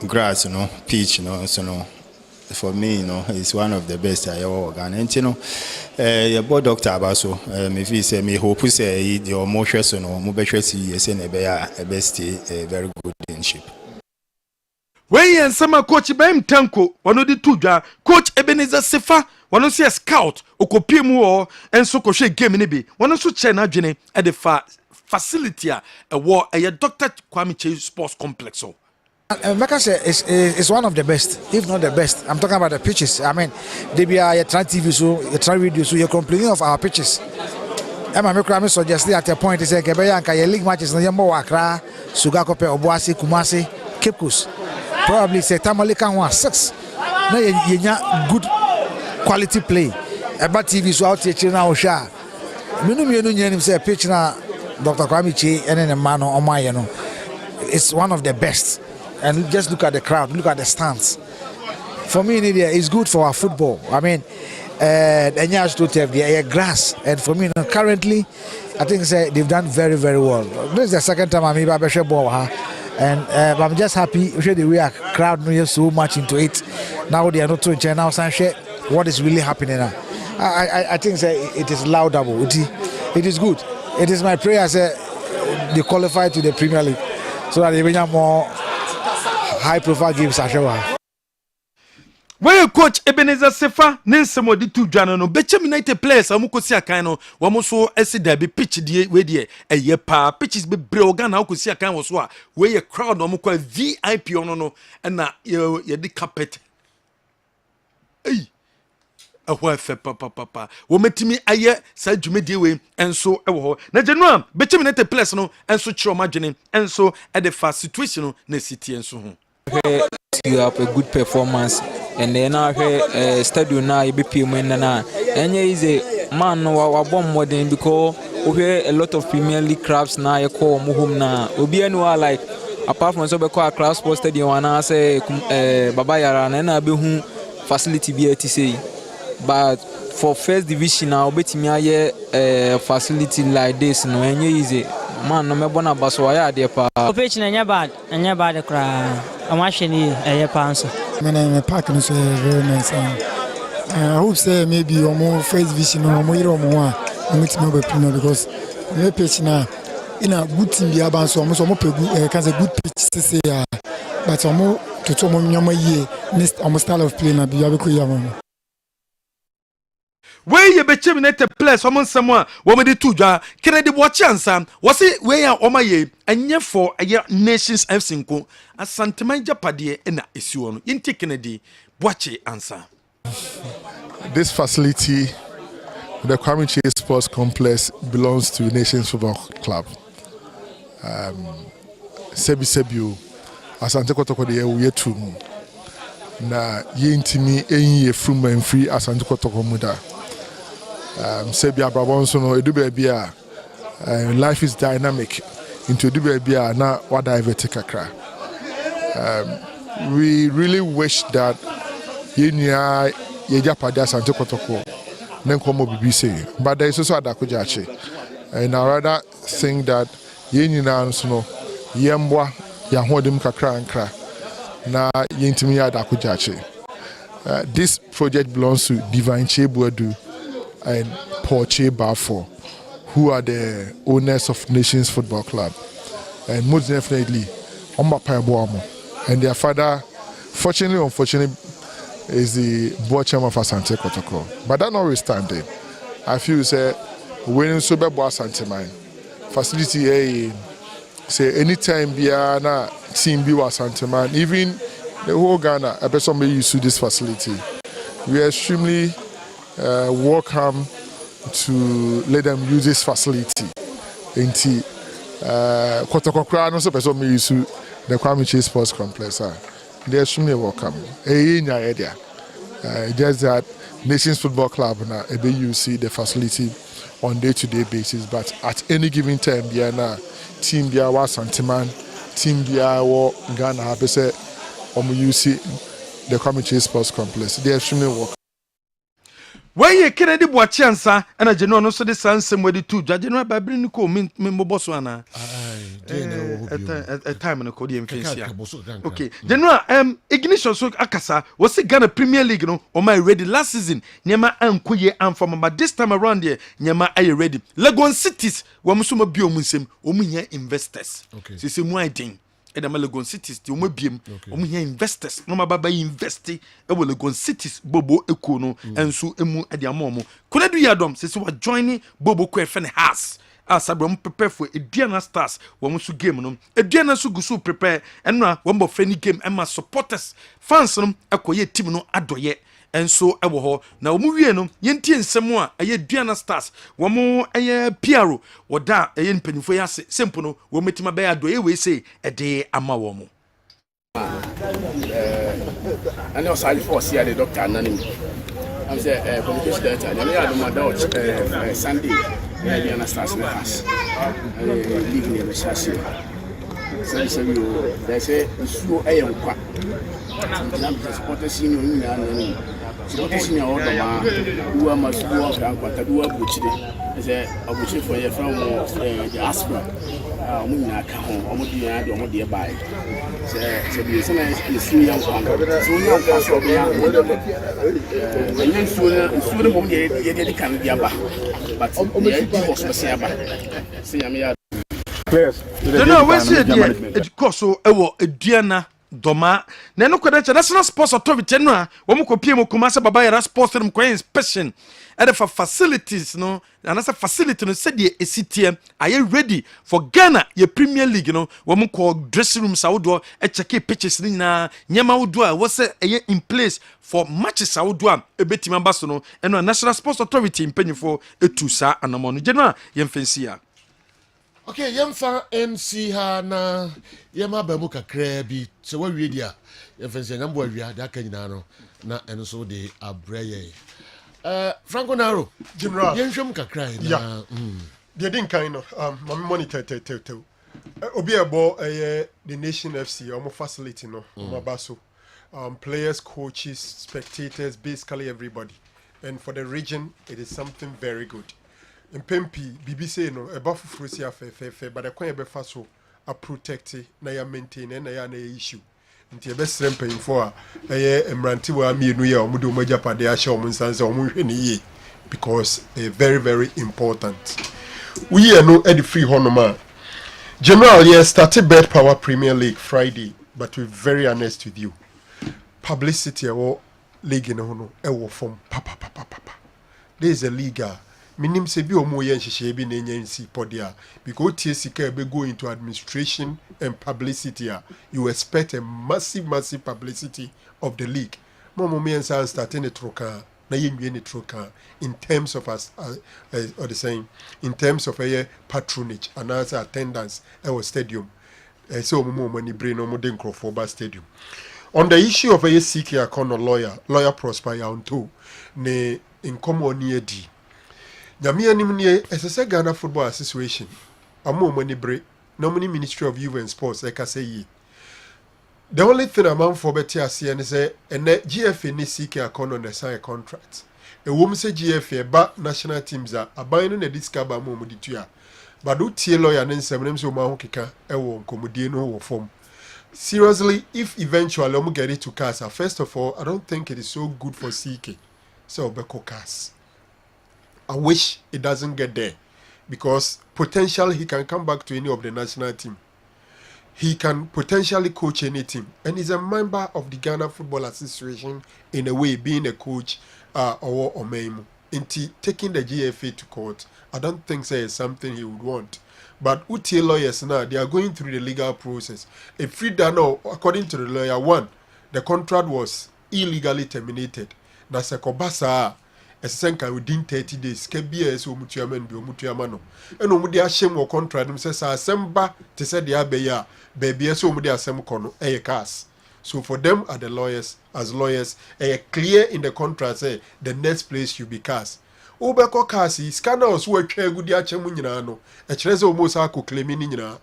grass, pitch, so for me, it's one of the best I ever Ghana. And your board doctor Abaso, if he say me hope to say the motions or Mubeshesi a best very good in shape. When and summer coach Ibrahim Tanko, one of the two coach Ebenezer Sefa, one of the scout, Okopimu, and so Koshe game in Ebi, one of the China Jenny at the facility a war a Dr. Kwame Chase Sports Complex. Laka is one of the best, if not the best. I'm talking about the pitches. I mean, they be a try TV, so you try video, so you're complaining of our pitches. Emma Mekrami suggested at a point, he said, Kebeya league matches, no more Accra, Sugakope, Obuasi, Kumasi, Cape Coast. Probably say Tamalika 1-6. No, you good quality play. About TV so out here now, Sha. Minum say pitch now, Dr. Kwame Chase, and then a man on my, it's one of the best. And just look at the crowd, look at the stands. For me, it's good for our football. I mean, and you have to have the grass. And for me, currently, I think they've done very, very well. This is the second time I'm here ball. And I'm just happy the way our crowd knows so much into it. Now they are not doing now what is really happening now. I think it is laudable. It is good. It is my prayer they qualify to the Premier League so that they bring more high profile games. Where coach Ebenezer Sefa, Nelson Modi to Janano, Betchem United players, Amukosia Kano, Wamoso, Esida be pitch the way a year pa, pitches be brogan, Aukusia Kan was what, where a crowd Omuko VIP on and now you're the carpet. Hey, a wife, papa, wometimi aye, said you made way, and so na general, Betchem United players no, and so imagining, and so at the fast situation, ne city and so. You have a good performance, and then I hear stadium now you be paying na. And is a man wa bomb more than because we hear a lot of Premier League clubs now you call home na. Obi anwa like apart from so be call Club Sports Stadium and I say Baba Yara na na be hu facility be to say. But for first division now betimi aye facility like this no enye easy. Man no me bona baso ya de pa. Pitch na nya bad cry. I'm actually a panso. My park is very nice. I hope say maybe your more first vision or more because my pitch now in a good team be about so almost good pitch to say but almost to some year next almost style of play na be able where you be United players someone woman the two Kennedy watch answer was it where oma ye and for a nations F5 as Santamanja Padie and issue Inti Kennedy watch answer. This facility, the Kwame Chase Sports Complex, belongs to Nations Football Club. Sebi Asante Kotoko de ye tu na ye intimi enye from and free Asante Kotoko muda. Sebi Abrabonso no edu baby life is dynamic into edu baby na wada evete kakra. We really wish that yenya yejapada Asante Kotoko nenkomo bibi say, but there is also adakujache, and I rather think that yenya no yembwa ya hodim kakra ankra na yintimi adakujache. This project belongs to Divine Chebuadu and Paul Chebafo, who are the owners of Nations Football Club, and most definitely Omba Payabo, and their father, fortunately or unfortunately, is the board chairman for Asante Kotoko. But that notwithstanding, I feel say winning super boss Asante man facility say anytime na team be was Asante man, even the whole Ghana, a person may use this facility. We are extremely welcome to let them use this facility. Inti Kotoko Kra no so person may use the Kwame Chase Sports Complex. They are extremely welcome. Just that Nations Football Club now you see the facility on day-to-day basis, but at any given time, team bia was Santiman, team bia wa Ghana have say you see the Kwame Chase Sports Complex. They are extremely welcome. Why Kennedy Boachansa and a general no so the sun somebody too. General Babrin ko min Boswana. A time in a Codium Fincia. Okay. General Ignition so Akasa was the Ghana Premier League no or my ready last season. Nyama and Kuye and from but this time around here, Nyama are you ready? Legon cities Wamusuma Biomusem, Omunya investors. Okay. So it's a thing. The Legon cities, the Omobium, Omunya investors, no Baba investi, a Legon cities, Bobo Econo, and so emu at the Amomo. Could I do Yadom, says what joining Bobo Quefen has. As I prepare for a Diana Stars, one to game on a Diana Sugusu prepare, and now one more friendly game and my supporters, fans a quiet team no adoye. And so I will now movie no yenti and Samoa a Diana Stars, one more a Piero or da a yen penny for yas simple no will meet my bear do we say a day amawomo. I know side for see the doctor anonymous. I'm saying communication director. And we are the Dutch Sunday. Diana Stars in the house. Living in the chassis. So you they say so I am quack. I'm supporting senior and supporting your other man who are much work and what I do a butcher. I say a butcher for your from the Asper. Muna come home, I'm dear by. So the senior one. So now pass over the young student won't get the can be about. But the boss was about. See, I'm here. No, we say it cost so a Diana Doma. Nano Kodacha National Sports Authority, no, one more PM Kumasa Babaya Sports and inspection. And for facilities, no, and as a facility, no, said ye a CTM, are you ready for Ghana, your Premier League, you know, one more call dressing room Saudwa, a check pitches, Nina, Nyamaudwa, was in place for matches Saudwa, a betting ambassador, and a National Sports Authority in penny for a Tusa and a Mono General, Yemfensia. Okay, yamfa MC ha na yama ba mu kakra bi se wa wie dia yemfa nyambo awia da ka nyina no na eno so de abreye Franco Naro General yenhwem kakra na they didn't kind of my money obi ebo the Nation FC omo facility no mabaso players, coaches, spectators, basically everybody, and for the region it is something very good. In Pempi, BBC no a buff frusia fe, but the coin be faso a protect na ya maintain na ya na issue. Nti best paying for emranti wa mi nu ya omudo maja pade a show mun sanse omu ni ye because very very important. We are no edi free honoma. General yes started Bet Power Premier League Friday, but we're very honest with you. Publicity or league in hono e wo form papa. There is a league minim se bi omo ye nhihye bi na nyansi podia because TSK be go into administration and publicity you expect a massive publicity of the league momo me ensa starting the troka na yemwie ne troka in terms of us or the same in terms of patronage and as attendance our stadium so momo money brain omo den crofo ba stadium on the issue of CK Akono lawyer Prosper Yaunto ne in common edi Nyame anim ne esese Ghana Football Association amo money break no money Ministry of Youth and Sports e ka say yi the only thing amount for better ase ne say ene GFA ni CK Akono na sign contract e wom say GFA ba national teams a aban no na discover amo mo ditua but do tie lawyer ne nsem ne so ma ho keka e wo nkomodie no wo form. Seriously, if eventually I'm get it to Casa, first of all, I don't think it is so good for CK. So Beko Cas. I wish it doesn't get there because potentially he can come back to any of the national team. he can potentially coach any team, and he's a member of the Ghana Football Association in a way, being a coach or Omeimu. Into taking the GFA to court, I don't think so is something he would want. But UTA lawyers now, they are going through the legal process. If we don't know, according to the lawyer, one, the contract was illegally terminated. That's a kobasa. Esenka within 30 days. KBS omutuaman bi omutuamano. And omudi ashem wo contract. Him says Asemba te said the abeya. Baby so omudi asem kono eye cast. So for them are the lawyers, as lawyers, clear in the contract say the next place should be cast. Obeko kasi scandals wo atwa gudi achemu nyina no. E kire se omo sa ko claim ni nyina.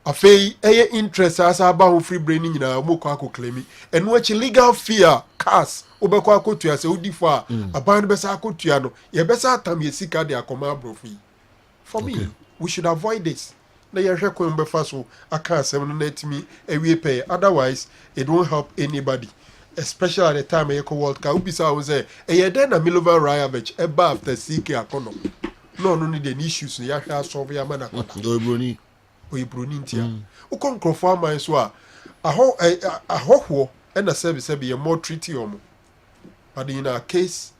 Afei interest asa aba ho free brain nyina omo ko claim. Eno achi legal fear cast. Obeko akotua se odi fo a aban be sa akotua no. Ye be sa atam ye sika de akoma abrofi. For me, we should avoid this. Na yehwe ko mbefa so aka asem no natimi ewie pay, otherwise it won't help anybody, especially at the time Eco World Cup. Ubisa was say den na Milovan Rajovic eba after CK akono no need any issues so yahwe solve ya mana kwata oibroni ntia ukon krofo aman so a ahoho na service be more treaty omo, but in our case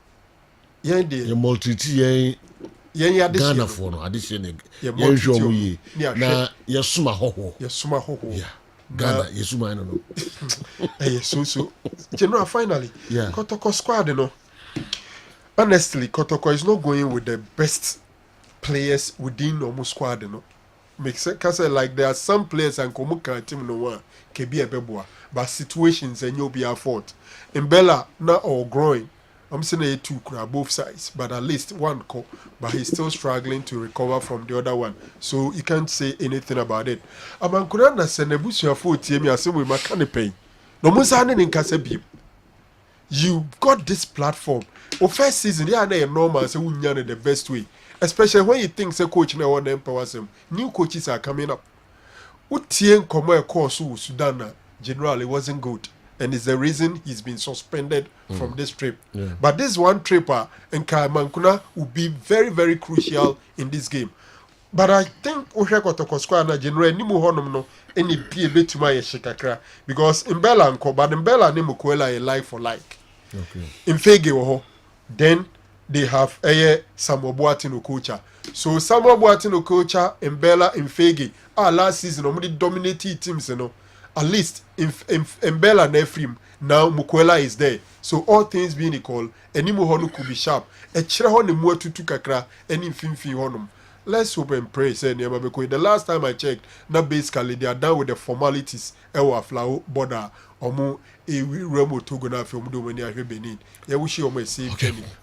yen de ye more treaty yen Ghana for no addition yen hwo yi na ye suma hoho yeah Ghana yesuma no so general finally Kotoko squad no, honestly Kotoko is not going with the best players within Omo squad no. Makes sense cause like there are some players and Komuka team no one can be a beboa, but situations and you'll be a fault in Bella not all growing. I'm saying a two both sides, but at least one co, but he's still struggling to recover from the other one. So you can't say anything about it. Amankurana Senebusia for Tiemi Assembly Makane. No Musane in Kasebi. You got this platform. Well, first season, yeah, they are normal, so we the best way. Especially when you think the coach now want to empower them. New coaches are coming up. Utien Komo course Sudan generally wasn't good. And it's the reason he's been suspended from this trip. Yeah. But this one tripper and Mankuna will be very, very crucial in this game. But I think Oshakotokosquana general Nimu Honum no any be a bit to my shikakra because in Bella and Co, but in Bella Nimukwela a like for like. Okay. In Fege, then they have Samuel Boateng Okocha. So Samuel Boateng Okocha in Bella in Fege last season only dominated teams, you know. At least in Bella and Ephraim, now Mukwela is there. So all things being equal, any Muhonu could be sharp. A chirahon in Mua Tutu Kakra, any Finfi Honum. Let's hope and pray, say because the last time I checked, now basically they are done with the formalities. Ewa flower border or more a remo to go now from Domania Benin. Yeah, we should almost see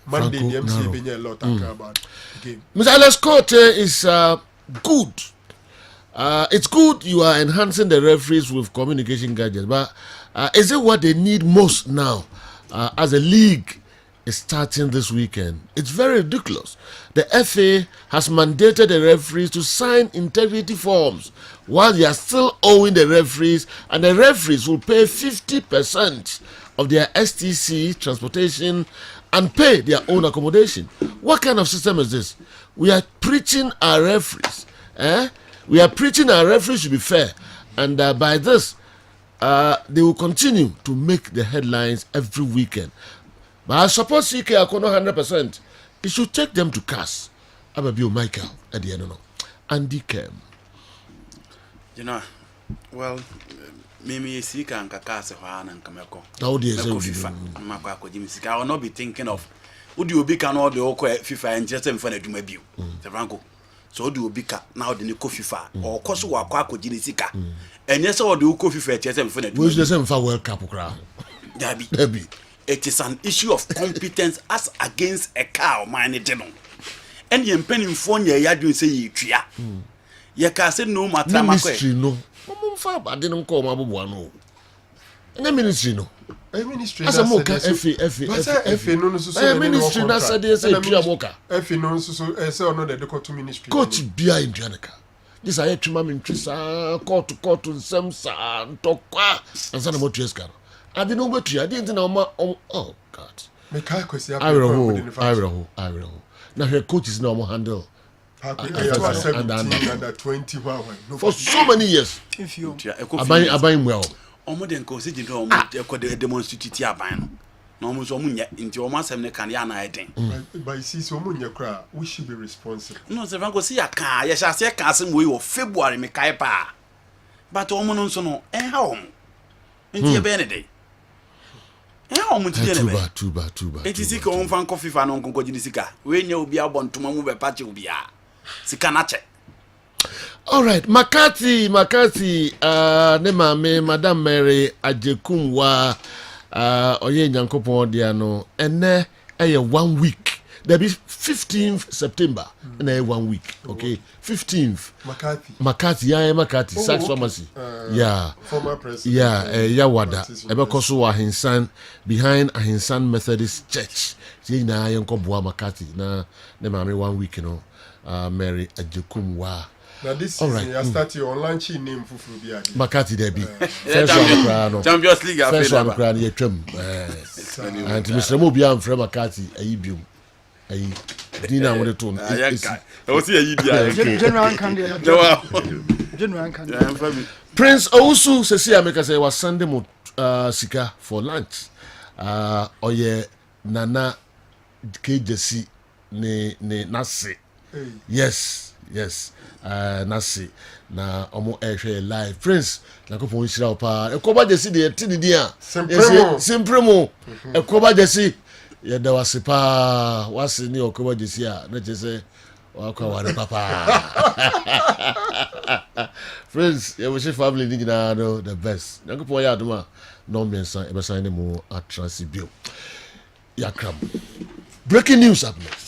Monday, the MC Benya a lot about the game. Mr. Alex Cote is good. It's good you are enhancing the referees with communication gadgets, but is it what they need most now as a league is starting this weekend? It's very ridiculous. The FA has mandated the referees to sign integrity forms while they are still owing the referees, and the referees will pay 50% of their STC transportation and pay their own accommodation. What kind of system is this? We are preaching our referees. We are preaching our referees should be fair, and by this, they will continue to make the headlines every weekend. But I support CK Akono 100%. It should take them to CAS. Ababio Michael at the end of Andy Kem. You know, well, Mimi Sika and Kakase and Kameko. How do you say FIFA? I will not be thinking of would you be can all the FIFA and just in front of you, the Rango. So do bika now the FIFA or course wakwa jinisika and yes all the FIFA chesem for the which the same for World Cup crowd. Debbie. It is an issue of competence as against a cow managing. And you penning phone ya do say you tria. Ya can say no matter ministry no. I didn't call my no. And the ministry no. A ministry as a moka FA no so ministry na say dey say tria moka FA no so say ono dey go to ministry coach bia in Janaka this aye twema mentrisa court nsem sa ntokwa ansa na motueska I didn't know what you didn't know oh god me kai kwesi I will. Now her coach is now handle under 20 for so many years. If you Abayin well. Omo den ko se jindro omo e ko demonstrate ti aban no. Na omo so omo nya nti omo asem ne kan ya na eden. But see so omo nya kra, we should be responsible. No se van ko si aka, ya sha se kan asem we wo February me kai pa. But omo no so no en ha omo. Nti e be ne dey. En ha omo ti dey ne be. Too bad. Eti sika on fan coffee fa no nkonko jini sika. We nya obi abontoma mu be pache obi a. Sika na che. All right, Makati, ne mame, Madam Mary Ajekumwa, oye nyankopon dia no, ene 1 week. There be 15th September, ene 1 week, okay? 15th. Makati, Saks Pharmacy. Yeah. Former president. Yeah, Yawada. Ebekoso Ahinsan, behind Ahinsan Methodist Church. Ye na yanko bua Makati, na ne mame 1 week, you know, Mary Ajekumwa. Now this season, you start your launch name for Fubia. Makati Debbie. First one crown. Champions League. First one crown. You trim. And Mr. Mobia from Makati. Ayibium. Dina with the tone. I was here. General Kandi. Prince Owusu Cecilia make say was Sunday mo sika for lunch. Oye Nana KJC ne nasi. Yes. Nasi na omo ehwe live Prince nakopon hira opa ekoba jesi de tididi a simpremo ekoba jesi ye da wasipa wasi ni okoba jesi a na chese wakwa wale papa Prince ye wish family ni gina no the best nakopon ya aduma no mensa e be sign mo atrasibio yakram. Breaking news up next.